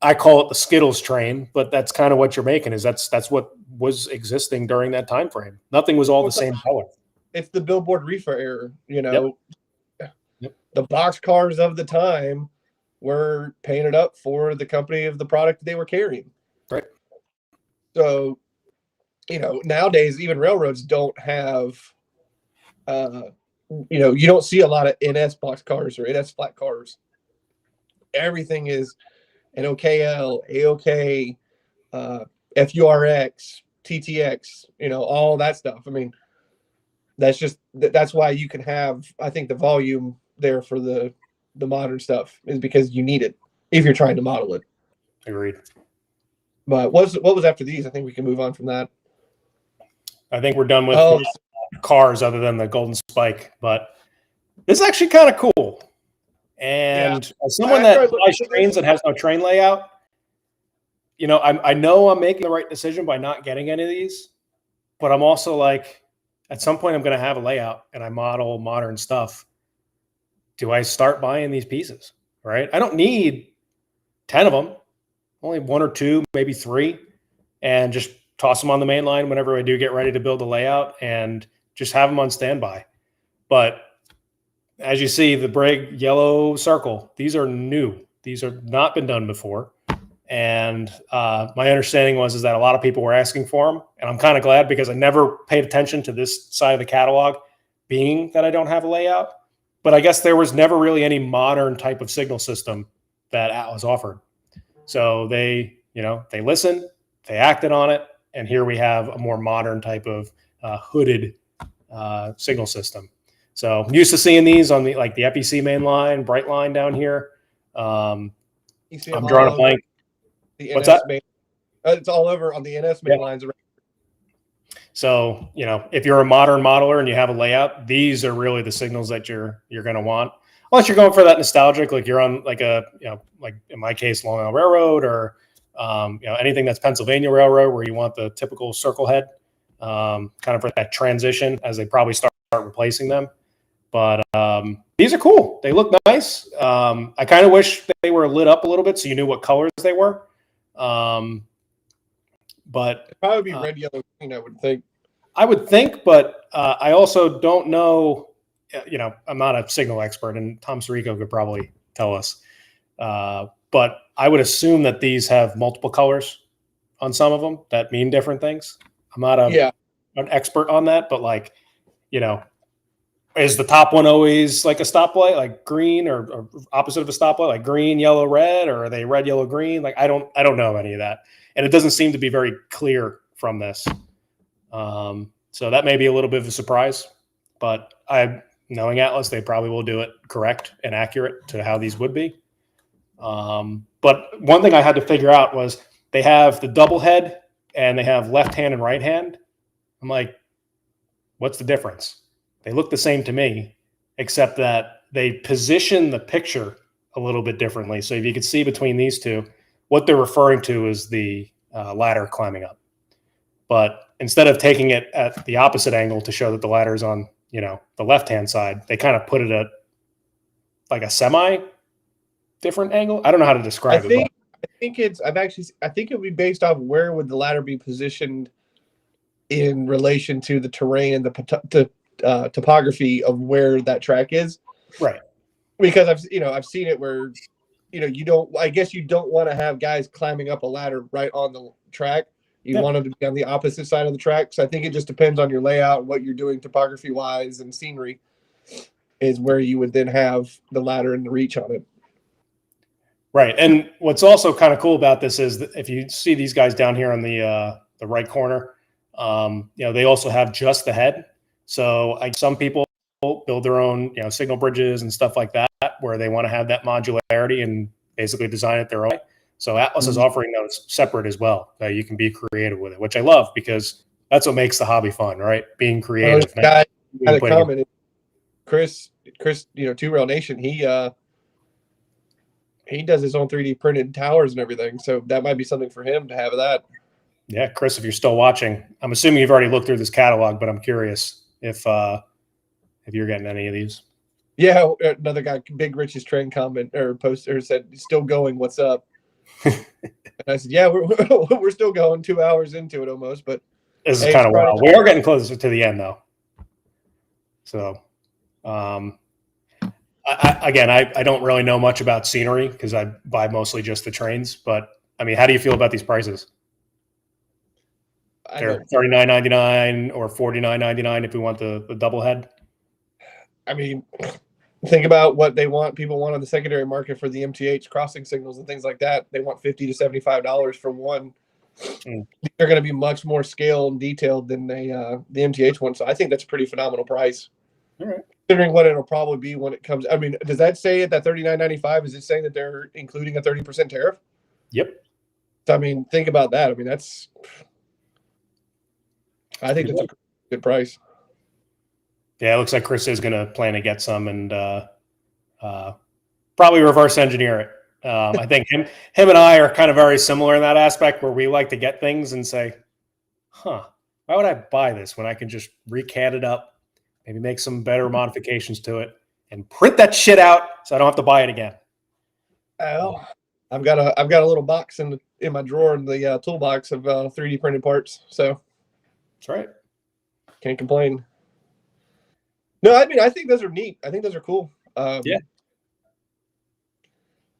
I call it the Skittles train, but that's kind of what you're making. Is that's what was existing during that time frame. Nothing was all the same color. It's the billboard reefer era, Yep. The box cars of the time were painted up for the company of the product they were carrying. Right. So, nowadays even railroads don't have, you don't see a lot of NS box cars or NS flat cars. Everything is an OKL, AOK, FURX, TTX, all that stuff. I mean, that's why you can have, I think, the volume there for the modern stuff is because you need it if you're trying to model it. Agreed. But what was after these? I think we can move on from that. I think we're done with cars other than the Golden Spike, but this is actually kind of cool. And as someone that buys trains that has no train layout, I know I'm making the right decision by not getting any of these, but I'm also like, at some point I'm going to have a layout and I model modern stuff. Do I start buying these pieces, right? I don't need 10 of them, only 1 or 2, maybe 3, and just toss them on the main line whenever I do get ready to build a layout and just have them on standby. But as you see, the Bragg yellow circle, these are new. These are not been done before. And my understanding is that a lot of people were asking for them. And I'm kind of glad because I never paid attention to this side of the catalog, being that I don't have a layout. But I guess there was never really any modern type of signal system that Atlas offered. So they listened, they acted on it, and here we have a more modern type of hooded signal system. So I'm used to seeing these on the FEC main line, bright line down here. You see them I'm drawing a all blank. the What's NS that? main. It's all over on the NS main lines. So, if you're a modern modeler and you have a layout, these are really the signals that you're going to want. Unless you're going for that nostalgic, like you're on like in my case, Long Island Railroad or, anything that's Pennsylvania Railroad where you want the typical circle head, kind of for that transition as they probably start replacing them. But these are cool. They look nice. I kind of wish they were lit up a little bit so you knew what colors they were. But It'd probably be red, yellow, green, I would think. I would think, but I also don't know. I'm not a signal expert, and Tom Sirico could probably tell us. But I would assume that these have multiple colors on some of them that mean different things. I'm not an expert on that, but is the top one always like a stoplight, like green, or opposite of a stoplight, like green, yellow, red, or are they red, yellow, green? Like I don't know any of that, and it doesn't seem to be very clear from this. So that may be a little bit of a surprise, but knowing Atlas, they probably will do it correct and accurate to how these would be. But one thing I had to figure out was they have the double head and they have left hand and right hand. I'm like, what's the difference? They look the same to me, except that they position the picture a little bit differently. So if you could see between these two, what they're referring to is the ladder climbing up. But instead of taking it at the opposite angle to show that the ladder is on, the left-hand side, they kind of put it at like a semi-different angle. I don't know how to describe it. I think it would be based off where would the ladder be positioned in relation to the terrain and the topography of where that track is. Right. Because I've seen it where, you don't want to have guys climbing up a ladder right on the track. You want them to be on the opposite side of the track. So I think it just depends on your layout, what you're doing topography wise and scenery is where you would then have the ladder and the reach on it. Right. And what's also kind of cool about this is that if you see these guys down here on the right corner, they also have just the head. So some people build their own, signal bridges and stuff like that, where they want to have that modularity and basically design it their own way. So Atlas is offering those separate as well. You can be creative with it, which I love because that's what makes the hobby fun, right? Being creative. Guy had a comment. Chris, 2Rail Nation, he does his own 3D printed towers and everything. So that might be something for him to have that. Yeah, Chris, if you're still watching, I'm assuming you've already looked through this catalog, but I'm curious if you're getting any of these. Yeah, another guy, Big Rich's train comment or poster said, "Still going? What's up?" And I said, "Yeah, we're still going. 2 hours into it almost, but this is kind of wild. We are getting closer to the end, though. So, I don't really know much about scenery because I buy mostly just the trains. But I mean, how do you feel about these prices? They're $39.99 or $49.99 if we want the double head. I mean, think about what people want on the secondary market for the MTH crossing signals and things like that. They want $50 to $75 for one. They're going to be much more scale and detailed than the MTH one. So I think that's a pretty phenomenal price. All right. Considering what it'll probably be when it comes. I mean, does that say at that $39.95? Is it saying that they're including a 30% tariff? Yep. So, I mean, think about that. I mean, I think that's a good price. Yeah, it looks like Chris is going to plan to get some and probably reverse engineer it. I think him and I are kind of very similar in that aspect where we like to get things and say, why would I buy this when I can just recad it up, maybe make some better modifications to it and print that shit out so I don't have to buy it again. Well, I've got a little box in my drawer in the toolbox of 3D printed parts. So that's right. Can't complain. No, I mean, I think those are neat. I think those are cool. Yeah.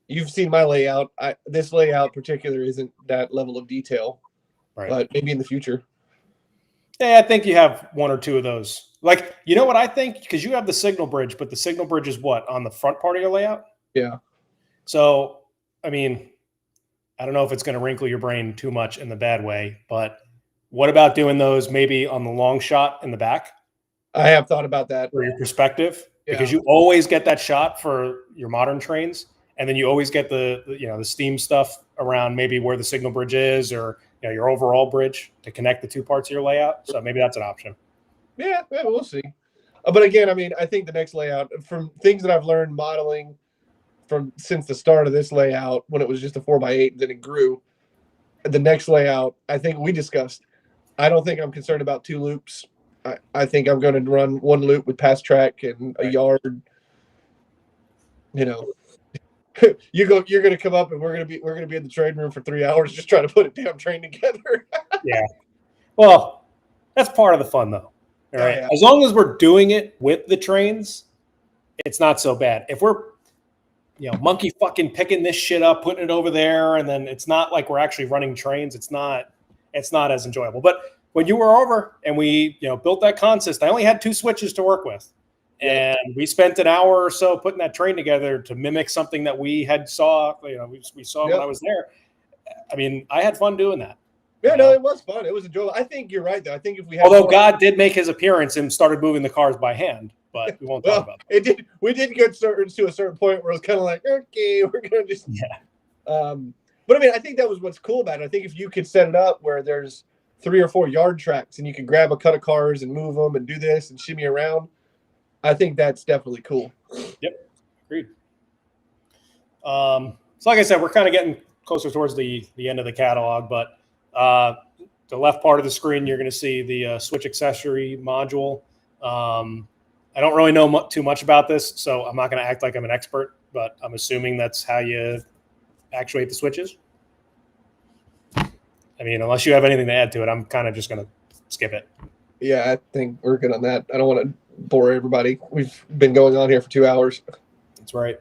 You've seen my layout. This layout particular isn't that level of detail, right? But maybe in the future. Yeah, I think you have one or two of those. Like, you know what I think? Because you have the signal bridge, but the signal bridge is what? On the front part of your layout? Yeah. So, I mean, I don't know if it's going to wrinkle your brain too much in the bad way, but what about doing those maybe on the long shot in the back? I have thought about that. for your perspective, because Yeah. you always get that shot for your modern trains, and then you always get the the steam stuff around maybe where the signal bridge is, or your overall bridge to connect the two parts of your layout. So maybe that's an option. Yeah, we'll see. But again, I mean, I think the next layout, from things that I've learned modeling since the start of this layout, when it was just a 4x8, and then it grew. The next layout, I think we discussed. I don't think I'm concerned about 2 loops. I think I'm going to run 1 loop with pass track and a yard. You're going to come up and we're going to be in the trade room for 3 hours just trying to put a damn train together. Yeah. Well, that's part of the fun, though. All right. Yeah. As long as we're doing it with the trains, it's not so bad. If we're, monkey fucking picking this shit up, putting it over there, and then it's not like we're actually running trains, it's not as enjoyable. But when you were over and we, built that consist, I only had 2 switches to work with. And we spent an hour or so putting that train together to mimic something that we had saw, we saw when I was there. I mean, I had fun doing that. Yeah, no, it was fun. It was enjoyable. I think you're right, though. I think if we had Although God did make his appearance and started moving the cars by hand, but we won't talk about that. It did. We did get to a certain point where it was kind of like, okay, we're gonna just. Yeah. But I mean, I think that was what's cool about it. I think if you could set it up where there's 3 or 4 yard tracks and you can grab a cut of cars and move them and do this and shimmy around, I think that's definitely cool. Yep, agreed. So like I said, we're kind of getting closer towards the end of the catalog, but the left part of the screen, you're going to see the switch accessory module. I don't really know too much about this, so I'm not going to act like I'm an expert, but I'm assuming that's how you actuate the switches. I mean, unless you have anything to add to it, I'm kind of just going to skip it. Yeah, I think we're good on that. I don't want to bore everybody. We've been going on here for 2 hours. That's right.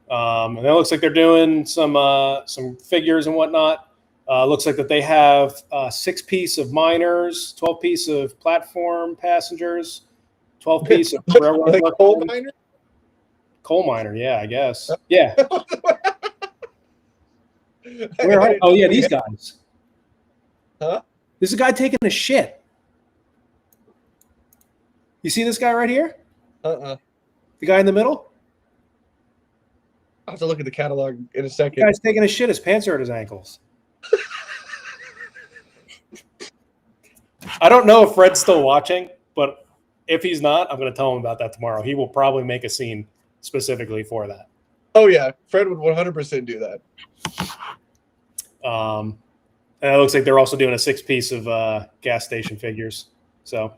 And it looks like they're doing some figures and whatnot. Looks like that they have 6-piece of miners, 12-piece of platform passengers, 12-piece of railroad like coal miner? Coal miner, yeah, I guess. Yeah. Oh, yeah, these guys. Huh? There's a guy taking a shit. You see this guy right here? The guy in the middle? I'll have to look at the catalog in a second. The guy's taking a shit. His pants are at his ankles. I don't know if Fred's still watching, but if he's not, I'm going to tell him about that tomorrow. He will probably make a scene specifically for that. Oh, yeah. Fred would 100% do that. And it looks like they're also doing a 6-piece of gas station figures. So,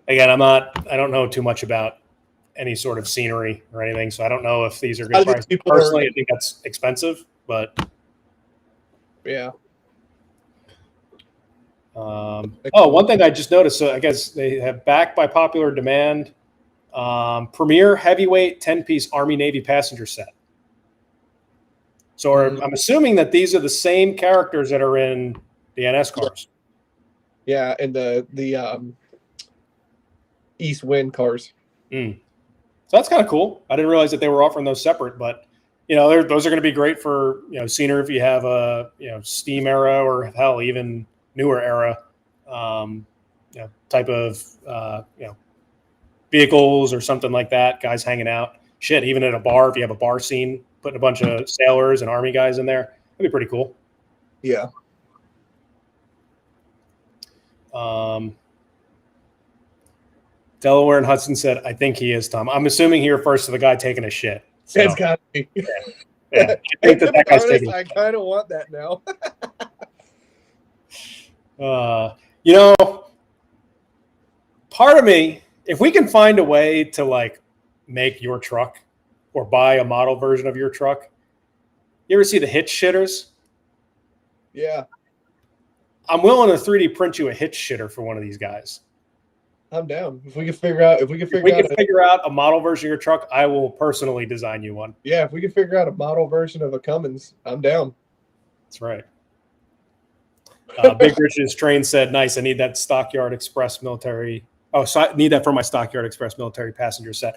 again, I don't know too much about any sort of scenery or anything, so I don't know if these are good prices. Personally, I think that's expensive, but yeah. One thing I just noticed, so I guess they have backed by popular demand, premier heavyweight 10-piece Army Navy passenger set. So I'm assuming that these are the same characters that are in the NS cars. Yeah, and the East Wind cars. So that's kind of cool. I didn't realize that they were offering those separate, but those are going to be great for scenery if you have a steam era or hell even newer era type of vehicles or something like that. Guys hanging out, shit. Even at a bar, if you have a bar scene, putting a bunch of sailors and army guys in there, that'd be pretty cool. Yeah. Delaware and Hudson said, "I think he is Tom." I'm assuming he refers to the guy taking a shit. So, it's got to be. Yeah. I think that guy's taking. I kind of want that now. Part of me, if we can find a way to make your truck or buy a model version of your truck, you ever see the hitch shitters? Yeah. I'm willing to 3D print you a hitch shitter for one of these guys. I'm down. If we can figure out a model version of your truck, I will personally design you one. Yeah, if we can figure out a model version of a Cummins, I'm down. That's right. Big Rich's train said, "Nice. I need that Stockyard Express military. Oh, so I need that for my Stockyard Express military passenger set."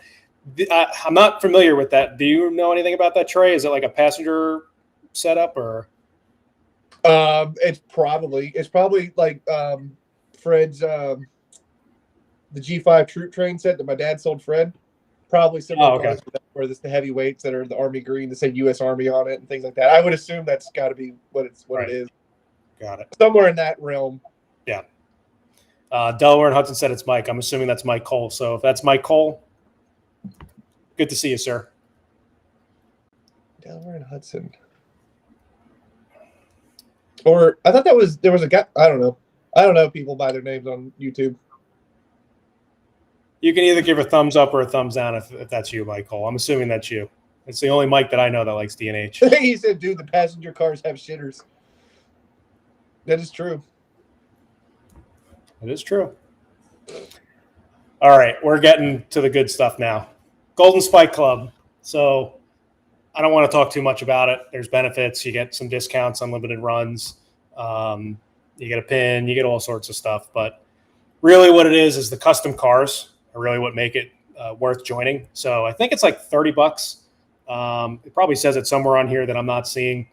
I'm not familiar with that. Do you know anything about that, Trey? Is it like a passenger setup or? It's probably like Fred's the G5 troop train set that my dad sold Fred. Probably similar okay. cars where it's the heavyweights that are the Army green that say U.S. Army on it and things like that. I would assume that's got to be what Right. it is. Got it. Somewhere in that realm. Yeah. Delaware and Hudson said it's Mike. I'm assuming that's Mike Cole. So if that's Mike Cole, good to see you, sir. Delaware and Hudson. Or I thought there was a guy. I don't know. I don't know if people buy their names on YouTube. You can either give a thumbs up or a thumbs down if that's you, Mike Cole. I'm assuming that's you. It's the only Mike that I know that likes DNH. I think he said, dude, the passenger cars have shitters. That is true. It is true. All right, we're getting to the good stuff now. Golden Spike Club. So I don't want to talk too much about it. There's benefits. You get some discounts on limited runs. You get a pin. You get all sorts of stuff. But really what it is the custom cars are really what make it worth joining. So I think it's like $30. It probably says it somewhere on here that I'm not seeing.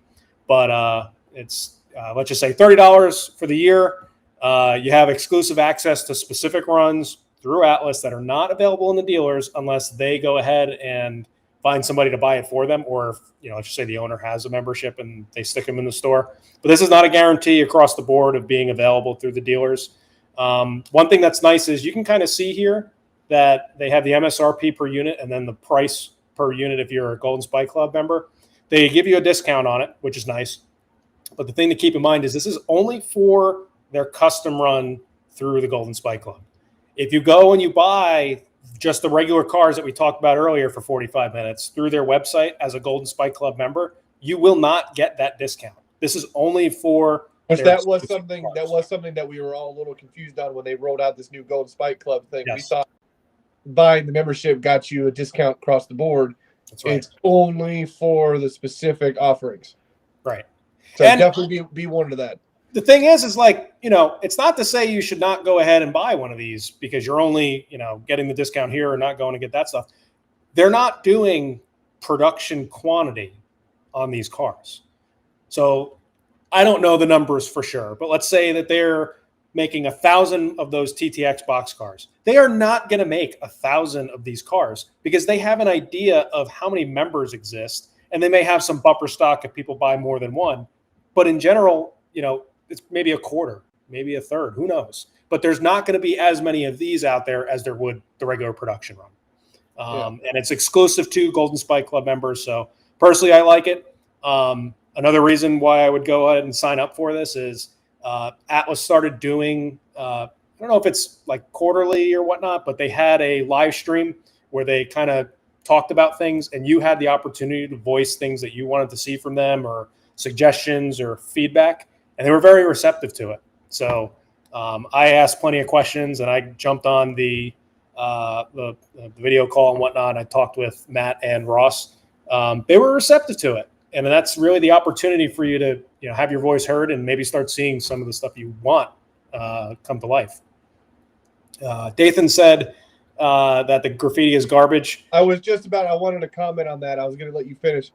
But it's, let's just say $30 for the year. You have exclusive access to specific runs through Atlas that are not available in the dealers unless they go ahead and find somebody to buy it for them, or let's just say the owner has a membership and they stick them in the store. But this is not a guarantee across the board of being available through the dealers. One thing that's nice is you can kind of see here that they have the MSRP per unit and then the price per unit if you're a Golden Spike Club member. They give you a discount on it, which is nice. But the thing to keep in mind is this is only for their custom run through the Golden Spike Club. If you go and you buy just the regular cars that we talked about earlier for 45 minutes through their website as a Golden Spike Club member, you will not get that discount. This is only for that was something that we were all a little confused on when they rolled out this new Golden Spike Club thing. Yes. We thought buying the membership got you a discount across the board. That's right. It's only for the specific offerings. Right. So And definitely be one to that. The thing is it's not to say you should not go ahead and buy one of these because you're only, getting the discount here or not going to get that stuff. They're not doing production quantity on these cars. So I don't know the numbers for sure, but let's say that they're making 1,000 of those TTX box cars. They are not going to make 1,000 of these cars because they have an idea of how many members exist, and they may have some bumper stock if people buy more than one. But in general, it's maybe a quarter, maybe a third, who knows? But there's not going to be as many of these out there as there would the regular production run. And it's exclusive to Golden Spike Club members. So personally, I like it. Another reason why I would go ahead and sign up for this is Atlas started doing, I don't know if it's like quarterly or whatnot, but they had a live stream where they kind of talked about things and you had the opportunity to voice things that you wanted to see from them or suggestions or feedback. And they were very receptive to it. So I asked plenty of questions, and I jumped on the video call and whatnot. I talked with Matt and Ross. They were receptive to it, and that's really the opportunity for you to have your voice heard and maybe start seeing some of the stuff you want come to life. Dathan said that the graffiti is garbage. I wanted to comment on that. I was going to let you finish.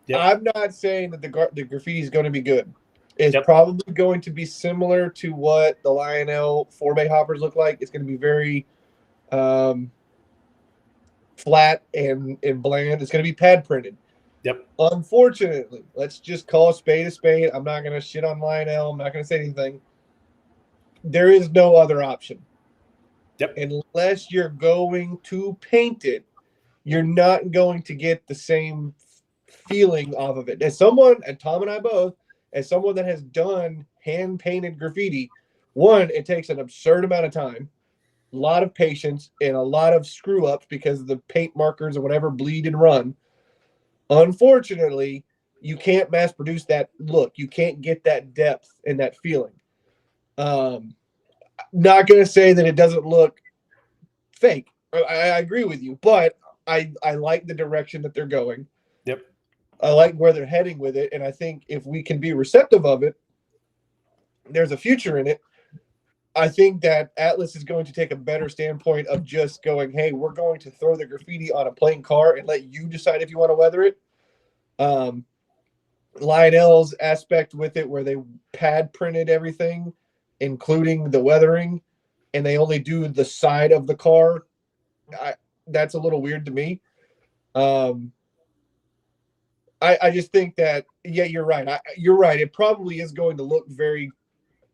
Yep. I'm not saying that the graffiti is going to be good. It's probably going to be similar to what the Lionel 4-bay hoppers look like. It's going to be very flat and bland. It's going to be pad printed. Yep. Unfortunately, let's just call a spade a spade. I'm not going to shit on Lionel. I'm not going to say anything. There is no other option. Yep. Unless you're going to paint it, you're not going to get the same feeling off of it. As someone, and Tom and I both, as someone that has done hand-painted graffiti, one, it takes an absurd amount of time, a lot of patience, and a lot of screw-ups because the paint markers or whatever bleed and run. Unfortunately, you can't mass-produce that look. You can't get that depth and that feeling. Not going to say that it doesn't look fake. I agree with you, but I like the direction that they're going. Yep. I like where they're heading with it, and I think if we can be receptive of it, there's a future in it. I think that Atlas is going to take a better standpoint of just going, hey, we're going to throw the graffiti on a plain car and let you decide if you want to weather it. Lionel's aspect with it where they pad printed everything, including the weathering, and they only do the side of the car, that's a little weird to me. I just think that, yeah, you're right. You're right. It probably is going to look very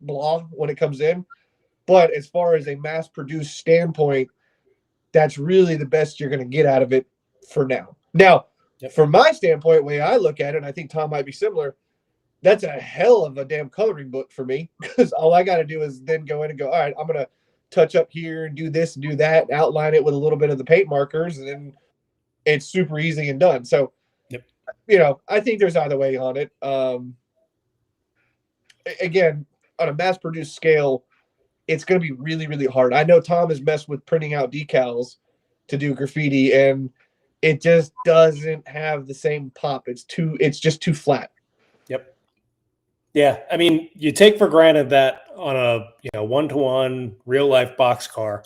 blah when it comes in. But as far as a mass-produced standpoint, that's really the best you're going to get out of it for now. Now, from my standpoint, the way I look at it, and I think Tom might be similar, that's a hell of a damn coloring book for me, because all I got to do is then go in and go, all right, I'm going to touch up here and do this and do that, and outline it with a little bit of the paint markers, and then it's super easy and done. So, I think there's either way on it. Again, on a mass-produced scale, it's going to be really, really hard. I know Tom has messed with printing out decals to do graffiti, and it just doesn't have the same pop. It's just too flat. Yep. Yeah. I mean, you take for granted that on a one-to-one real life boxcar,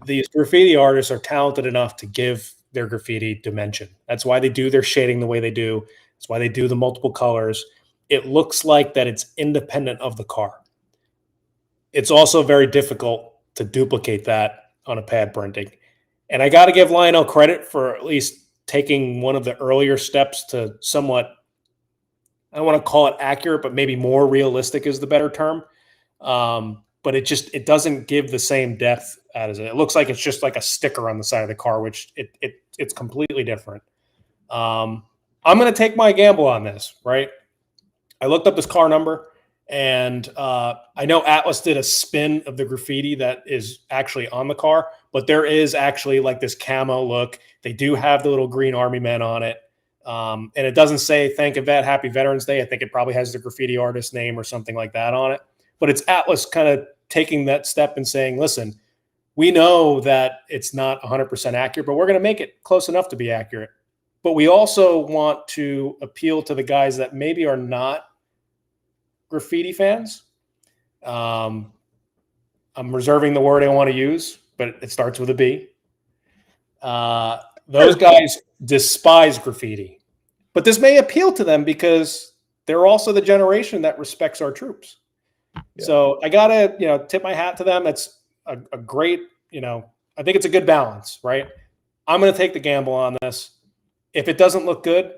these graffiti artists are talented enough to give their graffiti dimension. That's why they do their shading the way they do. That's why they do the multiple colors. It looks like that it's independent of the car. It's also very difficult to duplicate that on a pad printing. And I got to give Lionel credit for at least taking one of the earlier steps to somewhat, I don't want to call it accurate, but maybe more realistic is the better term. But it doesn't give the same depth as it. It looks like it's just like a sticker on the side of the car, which it's completely different. I'm going to take my gamble on this, right? I looked up this car number, and I know Atlas did a spin of the graffiti that is actually on the car, but there is actually like this camo look. They do have the little green army men on it. And it doesn't say thank a vet, happy Veterans Day. I think it probably has the graffiti artist name or something like that on it. But it's Atlas kind of taking that step and saying, listen, we know that it's not 100% accurate, but we're going to make it close enough to be accurate. But we also want to appeal to the guys that maybe are not graffiti fans. I'm reserving the word I want to use, but it starts with a B. Those guys despise graffiti. But this may appeal to them because they're also the generation that respects our troops. Yeah. So I got to, tip my hat to them. It's a great, I think it's a good balance, right? I'm going to take the gamble on this. If it doesn't look good,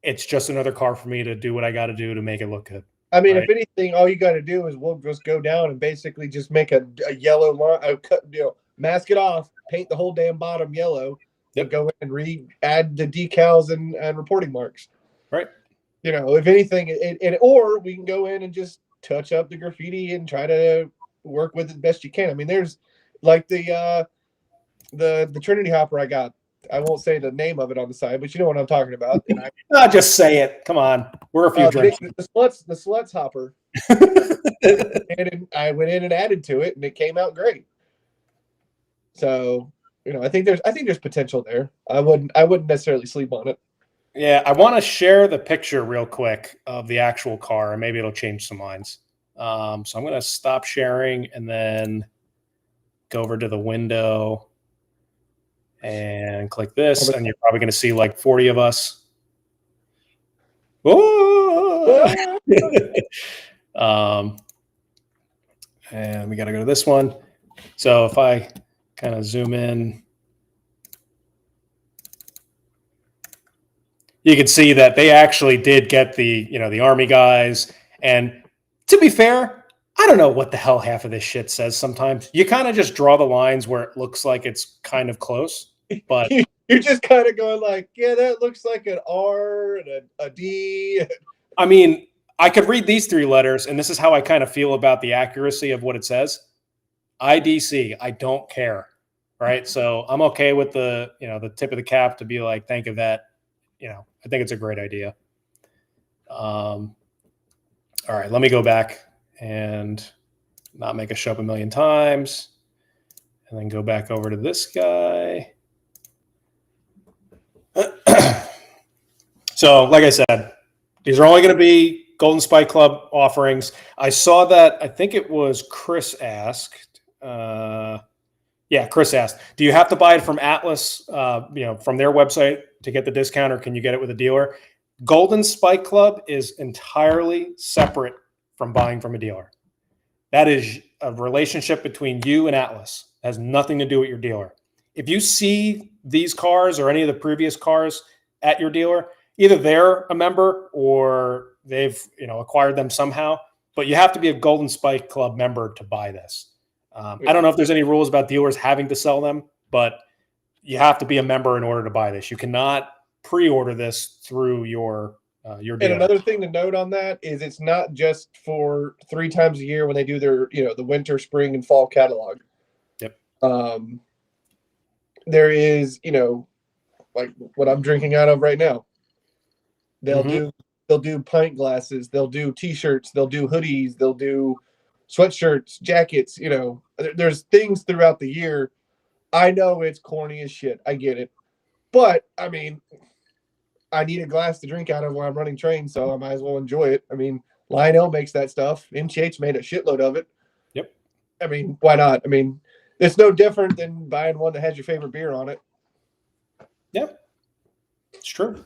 it's just another car for me to do what I got to do to make it look good. I mean, right? If anything, all you got to do is we'll just go down and basically just make a yellow line, mask it off, paint the whole damn bottom yellow, and go in and add the decals and reporting marks. Right. If anything, or we can go in and just touch up the graffiti and try to work with it the best you can. I mean, there's like the Trinity hopper I got. I won't say the name of it on the side, but you know what I'm talking about. No, just say it. Come on. We're a few drinks. The sluts hopper. And I went in and added to it, and it came out great. So, I think there's potential there. I wouldn't necessarily sleep on it. Yeah, I want to share the picture real quick of the actual car, and maybe it'll change some minds. So I'm going to stop sharing and then go over to the window and click this, and you're probably going to see like 40 of us. And we got to go to this one. So if I kind of zoom in, you can see that they actually did get the Army guys. And to be fair, I don't know what the hell half of this shit says sometimes. You kind of just draw the lines where it looks like it's kind of close. But you're just kind of going like, yeah, that looks like an R and a D. I mean, I could read these three letters, and this is how I kind of feel about the accuracy of what it says. IDC, I don't care, right? So I'm okay with the tip of the cap to be like, thank you that, I think it's a great idea. All right, let me go back and not make us show up a million times, and then go back over to this guy. So, like I said, these are only going to be Golden Spike Club offerings. I saw that, I think it was Chris asked. Chris asked, do you have to buy it from Atlas, from their website to get the discount, or can you get it with a dealer? Golden Spike Club is entirely separate from buying from a dealer. That is a relationship between you and Atlas. It has nothing to do with your dealer. If you see these cars or any of the previous cars at your dealer, either they're a member or they've acquired them somehow. But you have to be a Golden Spike Club member to buy this. I don't know if there's any rules about dealers having to sell them, but you have to be a member in order to buy this. You cannot pre-order this through your dealer. And another thing to note on that is it's not just for 3 times a year when they do their, the winter, spring, and fall catalog. Yep. There is, like what I'm drinking out of right now. They'll do pint glasses, they'll do t-shirts, they'll do hoodies, they'll do sweatshirts, jackets, there's things throughout the year. I know it's corny as shit. I get it. But I mean, I need a glass to drink out of when I'm running trains, so I might as well enjoy it. I mean, Lionel makes that stuff. MTH made a shitload of it. Yep. I mean, why not? I mean, it's no different than buying one that has your favorite beer on it. Yep. It's true.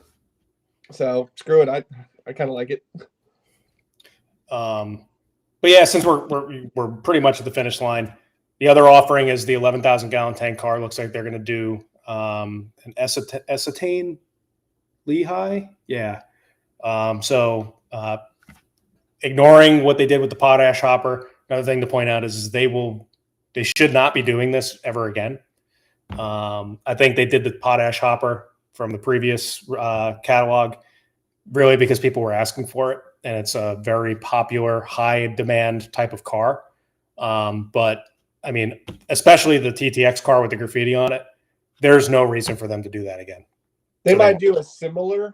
So screw it. I kind of like it. But yeah, since we're pretty much at the finish line, the other offering is the 11,000 gallon tank car. Looks like they're going to do an Essatane Lehigh. Yeah. So ignoring what they did with the potash hopper, another thing to point out is they should not be doing this ever again. I think they did the potash hopper from the previous catalog really because people were asking for it, and it's a very popular, high demand type of car. But I mean, especially the TTX car with the graffiti on it, there's no reason for them to do that again. They might do a similar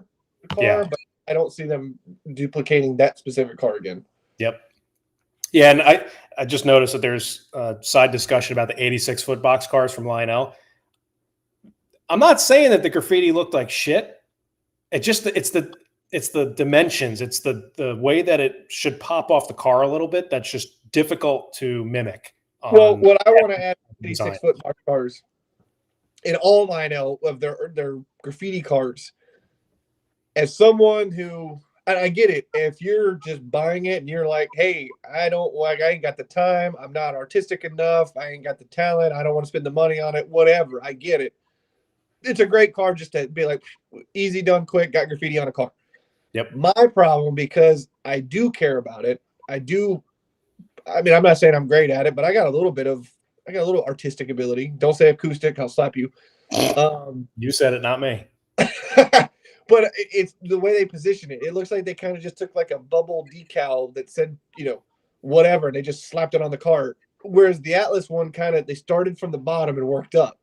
car, Yeah. but I don't see them duplicating that specific car again. Yep. Yeah, and I just noticed that there's a side discussion about the 86-foot box cars from Lionel. I'm not saying that the graffiti looked like shit. It's the dimensions. It's the way that it should pop off the car a little bit. That's just difficult to mimic. Well, what I want to add, design. 86-foot box cars in all Lionel of their graffiti cars. As someone who, and I get it, if you're just buying it and you're like, hey, I ain't got the time, I'm not artistic enough, I ain't got the talent, I don't want to spend the money on it, whatever, I get it. It's a great car just to be like, easy, done, quick, got graffiti on a car. Yep. My problem, because I do care about it, I mean, I'm not saying I'm great at it, but I got a little artistic ability. Don't say acoustic, I'll slap you. You said it, not me. But it's the way they position it. It looks like they kind of just took like a bubble decal that said, whatever, and they just slapped it on the car. Whereas the Atlas one they started from the bottom and worked up,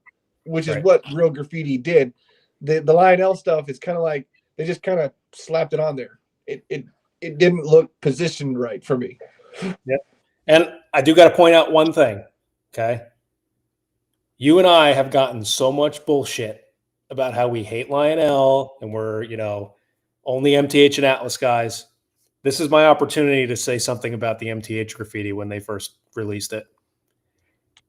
which is what real graffiti did. The Lionel stuff is kind of like they just kind of slapped it on there. It didn't look positioned right for me. Yep. And I do got to point out one thing. Okay. You and I have gotten so much bullshit about how we hate Lionel and we're, only MTH and Atlas guys. This is my opportunity to say something about the MTH graffiti when they first released it.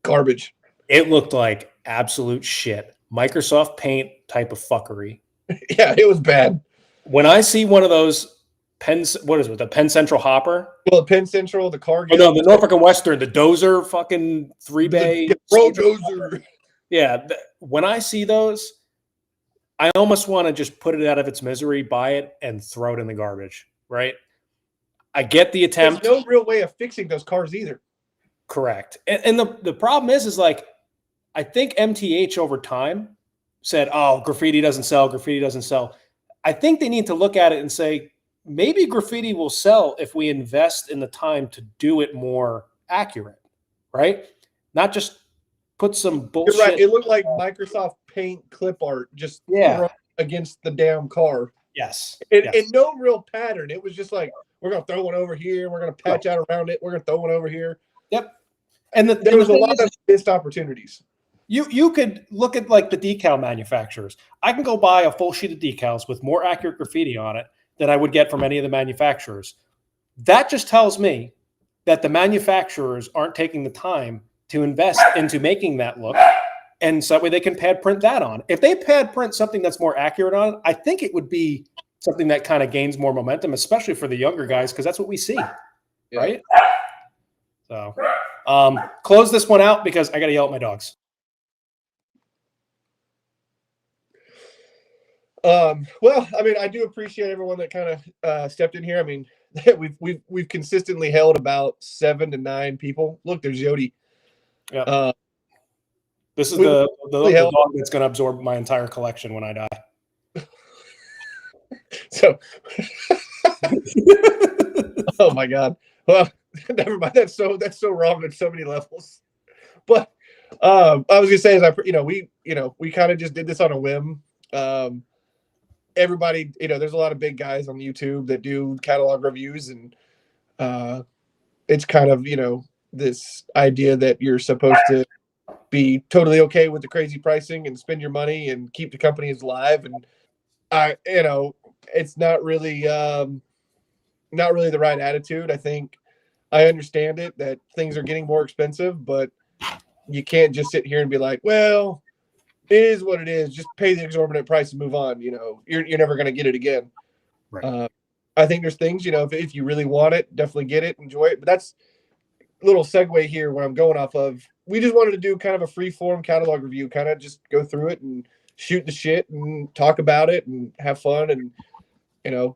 Garbage. It looked like absolute shit. Microsoft Paint type of fuckery. Yeah, it was bad. When I see one of those the Penn Central hopper? Well, the Penn Central, the car. Oh, no, the Norfolk and Western, the Dozer fucking 3-bay. Dozer. Yeah. When I see those, I almost want to just put it out of its misery, buy it, and throw it in the garbage, right? I get the attempt. There's no real way of fixing those cars either. Correct. And the problem is like, I think MTH over time said, oh, graffiti doesn't sell. I think they need to look at it and say, maybe graffiti will sell if we invest in the time to do it more accurate, right? Not just put some bullshit. You're right. It looked like Microsoft Paint clip art just thrown against the damn car. Yes. And no real pattern. It was just like, we're going to throw one over here. We're going to patch out around it. We're going to throw one over here. Yep. And there was a lot of missed opportunities. You could look at like the decal manufacturers. I can go buy a full sheet of decals with more accurate graffiti on it than I would get from any of the manufacturers. That just tells me that the manufacturers aren't taking the time to invest into making that look, and so that way they can pad print that on. If they pad print something that's more accurate on it, I think it would be something that kind of gains more momentum, especially for the younger guys, because that's what we see, right? So close this one out because I got to yell at my dogs. Well, I mean, I do appreciate everyone that kind of stepped in here. I mean, we've consistently held about 7 to 9 people. Look, there's Yodi. Yeah. This is we- the we held- dog that's going to absorb my entire collection when I die. So, oh my God. Well, never mind. That's so wrong on so many levels. But I was gonna say is we kind of just did this on a whim. Everybody, there's a lot of big guys on YouTube that do catalog reviews, and it's kind of this idea that you're supposed to be totally okay with the crazy pricing and spend your money and keep the companies alive, and it's not really the right attitude. I think I understand it that things are getting more expensive, but you can't just sit here and be like, well, it is what it is. Just pay the exorbitant price and move on. You're never going to get it again. Right. I think there's things, if you really want it, definitely get it, enjoy it. But that's a little segue here where I'm going off of. We just wanted to do kind of a free form catalog review, kind of just go through it and shoot the shit and talk about it and have fun and,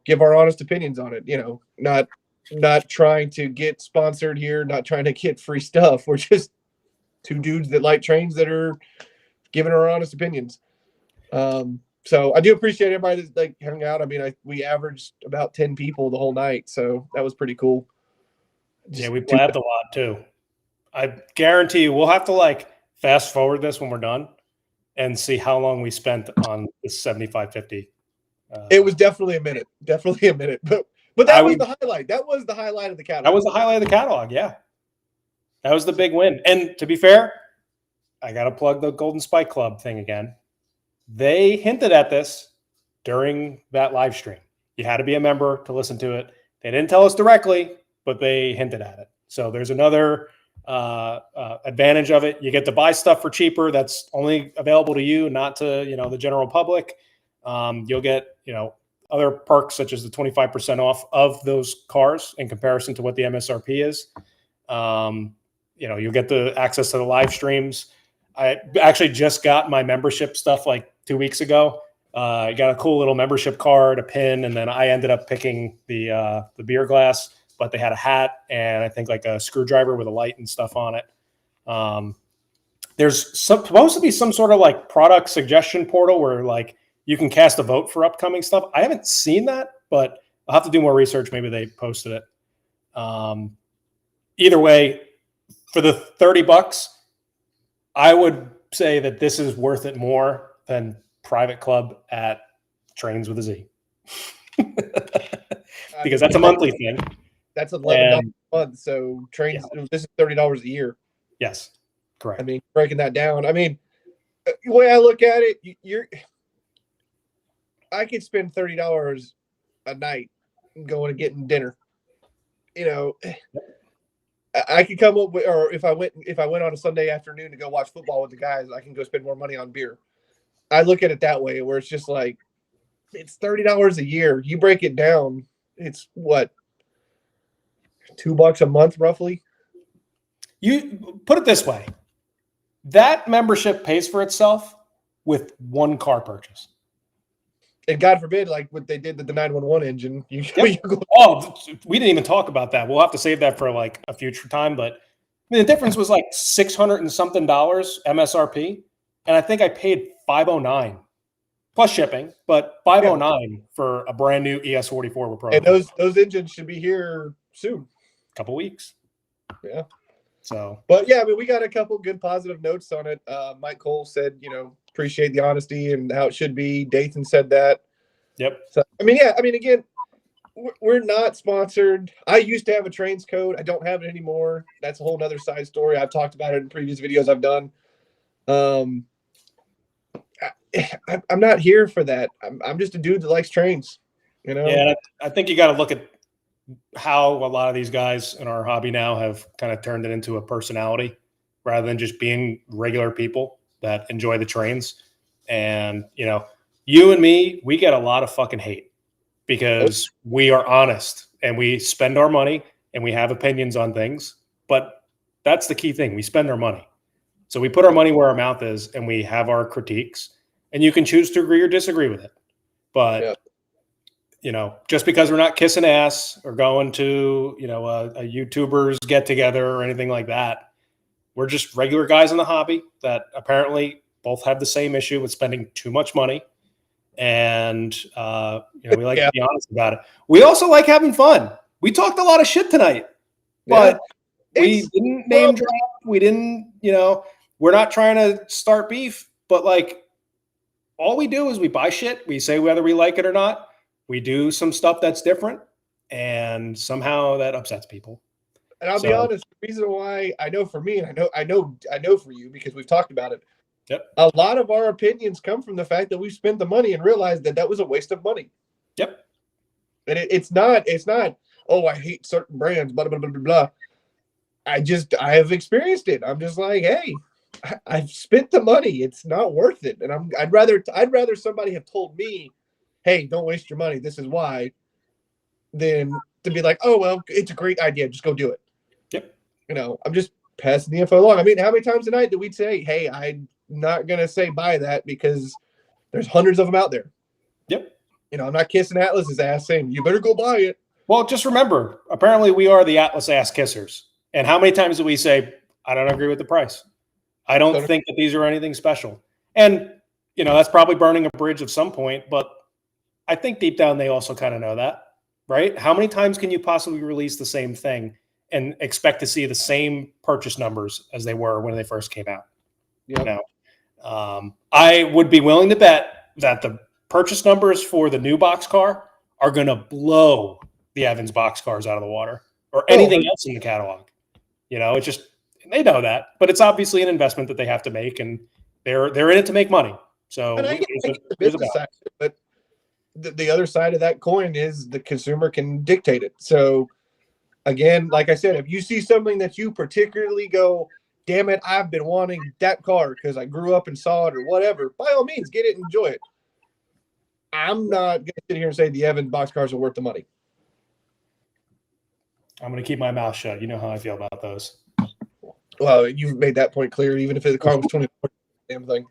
give our honest opinions on it, not trying to get sponsored here, not trying to get free stuff. We're just two dudes that like trains that are giving our honest opinions. So I do appreciate everybody that hung out. I mean, we averaged about 10 people the whole night, so that was pretty cool. Yeah, we blabbed a lot too. I guarantee you we'll have to fast forward this when we're done and see how long we spent on this 7550. It was definitely a minute. But that was the highlight. That was the highlight of the catalog. That was the highlight of the catalog, yeah. That was the big win. And to be fair, I got to plug the Golden Spike Club thing again. They hinted at this during that live stream. You had to be a member to listen to it. They didn't tell us directly, but they hinted at it. So there's another advantage of it. You get to buy stuff for cheaper. That's only available to you, not to the general public. You'll get other perks such as the 25% off of those cars in comparison to what the MSRP is. You'll get the access to the live streams. I actually just got my membership stuff 2 weeks ago. I got a cool little membership card, a pin, and then I ended up picking the beer glass, but they had a hat and I think a screwdriver with a light and stuff on it. There's supposed to be some sort of product suggestion portal where you can cast a vote for upcoming stuff. I haven't seen that, but I'll have to do more research. Maybe they posted it. Either way, for the $30, I would say that this is worth it more than Private Club at Trains with a Z. Because that's a monthly thing. That's $11 a month. So trains, this is $30 a year. Yes, correct. I mean, breaking that down. I mean, the way I look at it, I could spend $30 a night going and getting dinner. I could come up with, or if I went on a Sunday afternoon to go watch football with the guys, I can go spend more money on beer. I look at it that way, where it's just it's $30 a year. You break it down, it's what, $2 a month roughly. You put it this way: that membership pays for itself with one car purchase. And God forbid, what they did to the 911 engine. We didn't even talk about that. We'll have to save that for a future time. But the difference was $600 and something MSRP, and I think I paid $509 plus shipping, but $509 for a brand new ES44 with Pro. And those engines should be here soon. Couple weeks. Yeah. So, but yeah, I mean, we got a couple good positive notes on it. Mike Cole said, appreciate the honesty and how it should be. Dathan said that. Yep. So, again, we're not sponsored. I used to have a trains code. I don't have it anymore. That's a whole nother side story. I've talked about it in previous videos I've done. I'm not here for that. I'm just a dude that likes trains, Yeah, I think you got to look at how a lot of these guys in our hobby now have kind of turned it into a personality rather than just being regular people that enjoy the trains. And, you and me, we get a lot of fucking hate because we are honest and we spend our money and we have opinions on things. But That's the key thing. We spend our money. So we put our money where our mouth is, and we have our critiques, and you can choose to agree or disagree with it. But, just because we're not kissing ass or going to, a YouTuber's get together or anything like that, we're just regular guys in the hobby that apparently both have the same issue with spending too much money. And, we like to be honest about it. We also like having fun. We talked a lot of shit tonight, but we didn't name drop. We didn't, we're not trying to start beef, but like all we do is we buy shit. We say whether we like it or not. We do some stuff that's different, and somehow that upsets people. And I'll be honest, the reason why I know for me, and I know for you, because we've talked about it. Yep. A lot of our opinions come from the fact that we've spent the money and realized that was a waste of money. Yep. And it's not, oh, I hate certain brands, blah, blah, blah, blah, blah. I have experienced it. I'm just like, hey, I've spent the money. It's not worth it. And I'd rather somebody have told me, hey, don't waste your money. This is why, than to be like, oh, well, it's a great idea. Just go do it. Yep. I'm just passing the info along. I mean, how many times a night do we say, hey, I'm not going to say buy that because there's hundreds of them out there. Yep. I'm not kissing Atlas's ass saying, you better go buy it. Well, just remember, apparently we are the Atlas ass kissers. And how many times do we say, I don't agree with the price? I don't think that these are anything special. And, that's probably burning a bridge at some point, but I think deep down they also kind of know that, right? How many times can you possibly release the same thing and expect to see the same purchase numbers as they were when they first came out? Yep. I would be willing to bet that the purchase numbers for the new boxcar are going to blow the Evans boxcars out of the water or anything else in the catalog. It's just, they know that, but it's obviously an investment that they have to make, and they're in it to make money. So the business side, but the other side of that coin is the consumer can dictate it. So again, like I said, if you see something that you particularly go, damn it, I've been wanting that car because I grew up and saw it or whatever, by all means, get it and enjoy it. I'm not going to sit here and say the Evans boxcars are worth the money. I'm going to keep my mouth shut. You know how I feel about those. Well, you've made that point clear, even if the car was 20, damn thing.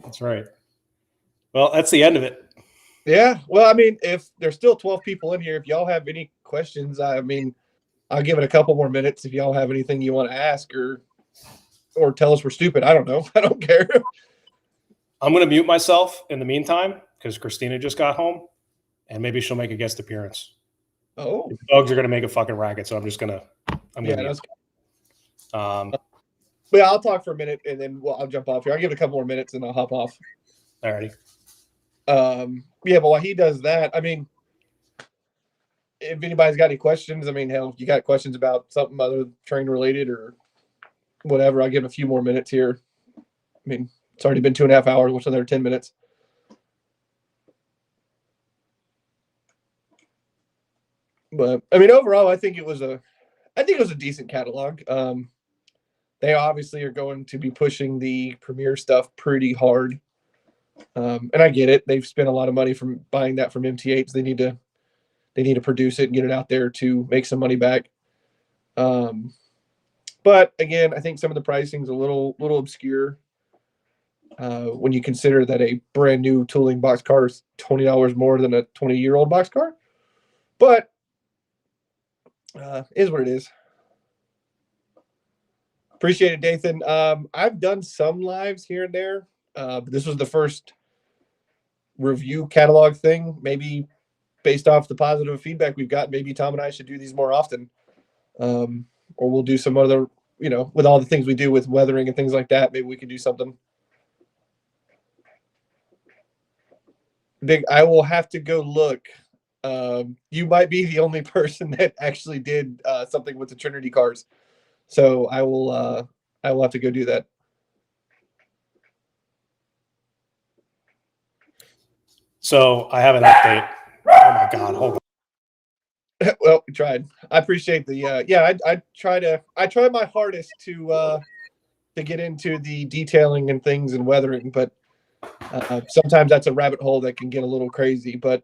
That's right. Well, that's the end of it. Yeah. Well, I mean, if there's still 12 people in here, if y'all have any questions, I mean, I'll give it a couple more minutes if y'all have anything you want to ask or tell us we're stupid. I don't know. I don't care. I'm going to mute myself in the meantime because Christina just got home, and maybe she'll make a guest appearance. Oh, the dogs are going to make a fucking racket, so I'm just going to. But I'll talk for a minute, and then I'll jump off here. I'll give it a couple more minutes, and I'll hop off. Alrighty. Yeah, but while he does that, I mean, if anybody's got any questions, I mean, hell, if you got questions about something other train related or whatever, I'll give a few more minutes here. I mean, it's already been 2.5 hours. What's another 10 minutes? But I mean, overall, I think it was a decent catalog. They obviously are going to be pushing the Premier stuff pretty hard. And I get it. They've spent a lot of money from buying that from MTH. They need to produce it and get it out there to make some money back. But again, I think some of the pricing is a little obscure when you consider that a brand new tooling box car is $20 more than a 20-year-old box car. But is what it is. Appreciate it, Dathan. I've done some lives here and there. But this was the first review catalog thing. Maybe based off the positive feedback we've got, maybe Tom and I should do these more often. Or we'll do some other, with all the things we do with weathering and things like that, maybe we can do something. I will have to go look. You might be the only person that actually did something with the Trinity cars. So I will have to go do that. So I have an update. Oh my God, hold on. Well, we tried. I appreciate the I try my hardest to get into the detailing and things and weathering, but sometimes that's a rabbit hole that can get a little crazy. But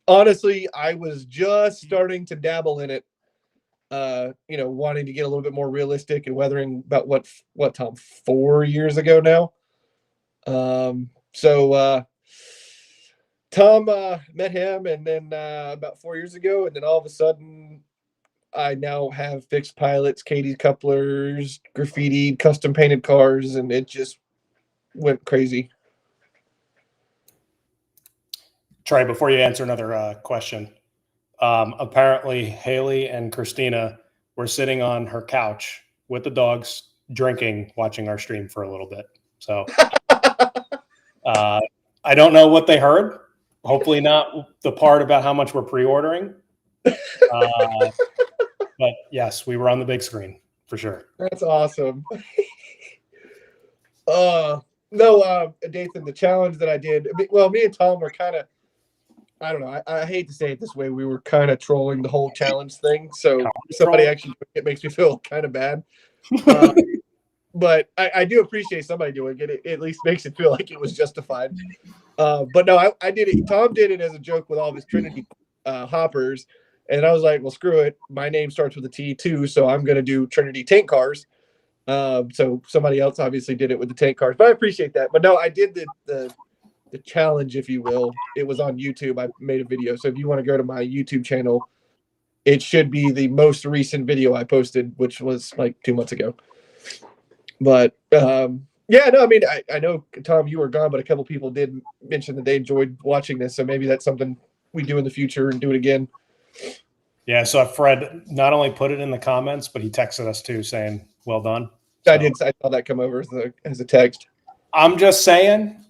honestly, I was just starting to dabble in it wanting to get a little bit more realistic and weathering about what Tom 4 years ago now. So Tom met him, and then about 4 years ago, and then all of a sudden, I now have fixed pilots, Katie's couplers, graffiti, custom painted cars, and it just went crazy. Trey, before you answer another question, apparently Haley and Christina were sitting on her couch with the dogs, drinking, watching our stream for a little bit. So I don't know what they heard. Hopefully not the part about how much we're pre-ordering. But yes, we were on the big screen for sure. That's awesome. Dathan, the challenge that I did, well, me and Tom were kind of, I don't know, I hate to say it this way, we were kind of trolling the whole challenge thing. So somebody actually, it makes me feel kind of bad. But I do appreciate somebody doing it. It at least makes it feel like it was justified. But no, I did it. Tom did it as a joke with all of his Trinity hoppers. And I was like, well, screw it. My name starts with a T too, so I'm going to do Trinity tank cars. So somebody else obviously did it with the tank cars, but I appreciate that. But no, I did the challenge, if you will. It was on YouTube. I made a video. So if you want to go to my YouTube channel, it should be the most recent video I posted, which was like 2 months ago. But yeah, no, I mean, I know, Tom, you were gone, but a couple people did mention that they enjoyed watching this. So maybe that's something we do in the future and do it again. Yeah, so Fred not only put it in the comments, but he texted us too saying, well done. So, I saw that come over as a text. I'm just saying,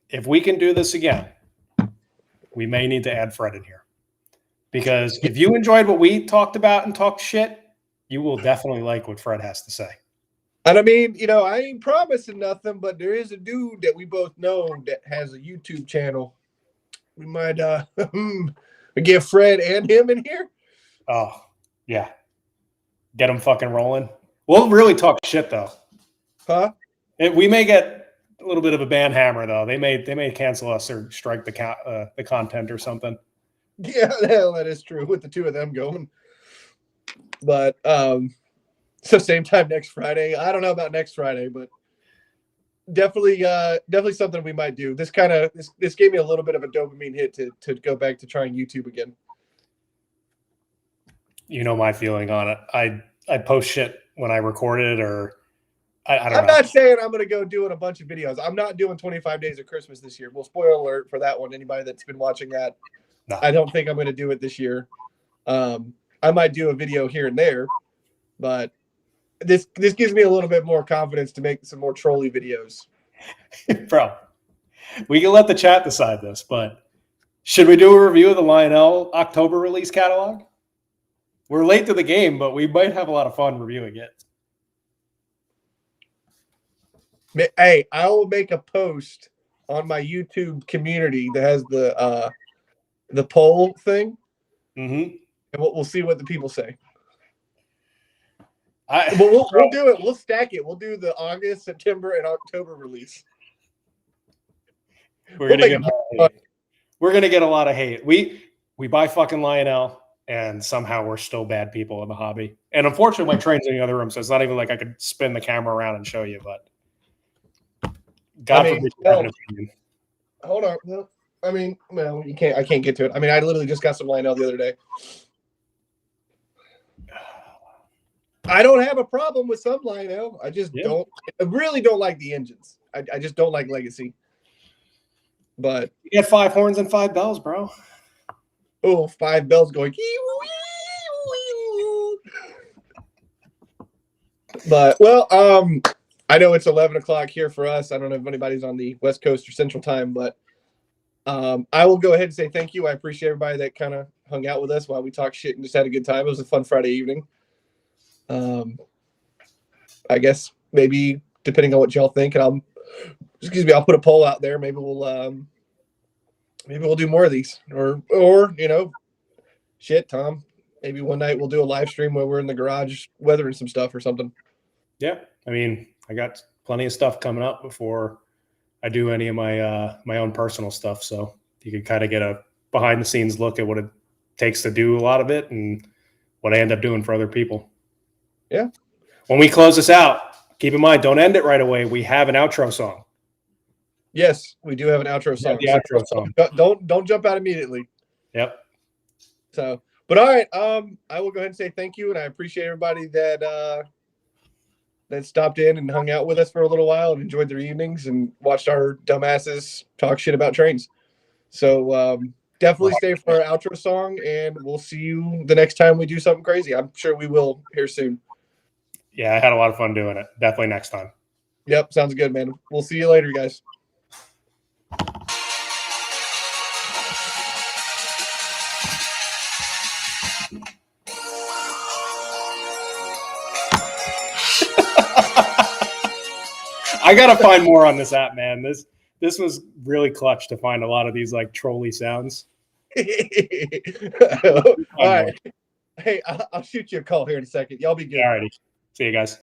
if we can do this again, we may need to add Fred in here. Because if you enjoyed what we talked about and talked shit, you will definitely like what Fred has to say. And I mean, I ain't promising nothing, but there is a dude that we both know that has a YouTube channel. We might get Fred and him in here. Oh, yeah. Get him fucking rolling. We'll really talk shit, though. Huh? We may get a little bit of a ban hammer, though. They may cancel us or strike the content or something. Yeah, that is true with the two of them going. But so same time next Friday. I don't know about next Friday, but definitely something we might do. This gave me a little bit of a dopamine hit to go back to trying YouTube again. You know my feeling on it. I post shit when I record it, or I don't know. I'm not saying I'm going to go doing a bunch of videos. I'm not doing 25 Days of Christmas this year. Well, spoiler alert for that one. Anybody that's been watching that, no. I don't think I'm going to do it this year. I might do a video here and there, but this gives me a little bit more confidence to make some more trolley videos. Bro, we can let the chat decide this, but should we do a review of the Lionel October release catalog? We're late to the game, but we might have a lot of fun reviewing it. Hey, I will make a post on my YouTube community that has the poll thing, and we'll see what the people say. We'll do it. We'll stack it. We'll do the August, September, and October release. We're gonna get a lot of hate. We buy fucking Lionel, and somehow we're still bad people in the hobby. And unfortunately, my train's in the other room, so it's not even like I could spin the camera around and show you. But God forbid you have an opinion. Hold on. No, I mean, well, you can't. I can't get to it. I mean, I literally just got some Lionel the other day. I don't have a problem with some Lionel. I just don't. I really don't like the engines. I just don't like Legacy. But you get 5 horns and 5 bells, bro. Oh, 5 bells going. But well, I know it's 11 o'clock here for us. I don't know if anybody's on the West Coast or Central Time, but I will go ahead and say thank you. I appreciate everybody that kind of hung out with us while we talked shit and just had a good time. It was a fun Friday evening. I guess maybe depending on what y'all think, and I'll put a poll out there. Maybe we'll do more of these, or shit, Tom. Maybe one night we'll do a live stream where we're in the garage weathering some stuff or something. Yeah, I mean, I got plenty of stuff coming up before I do any of my own personal stuff, so you can kind of get a behind the scenes look at what it takes to do a lot of it, and what I end up doing for other people. Yeah. When we close this out, keep in mind, don't end it right away. We have an outro song. Yes, we do have an outro song. The outro song. Don't jump out immediately. Yep. So, but all right, I will go ahead and say thank you, and I appreciate everybody that stopped in and hung out with us for a little while and enjoyed their evenings and watched our dumbasses talk shit about trains. So definitely stay for our outro song, and we'll see you the next time we do something crazy. I'm sure we will here soon. Yeah, I had a lot of fun doing it. Definitely next time. Yep, sounds good, man. We'll see you later, guys. I gotta find more on this app, man. This was really clutch to find a lot of these like trolley sounds. All right. Hey, I'll shoot you a call here in a second. Y'all be good. Alrighty. See you guys.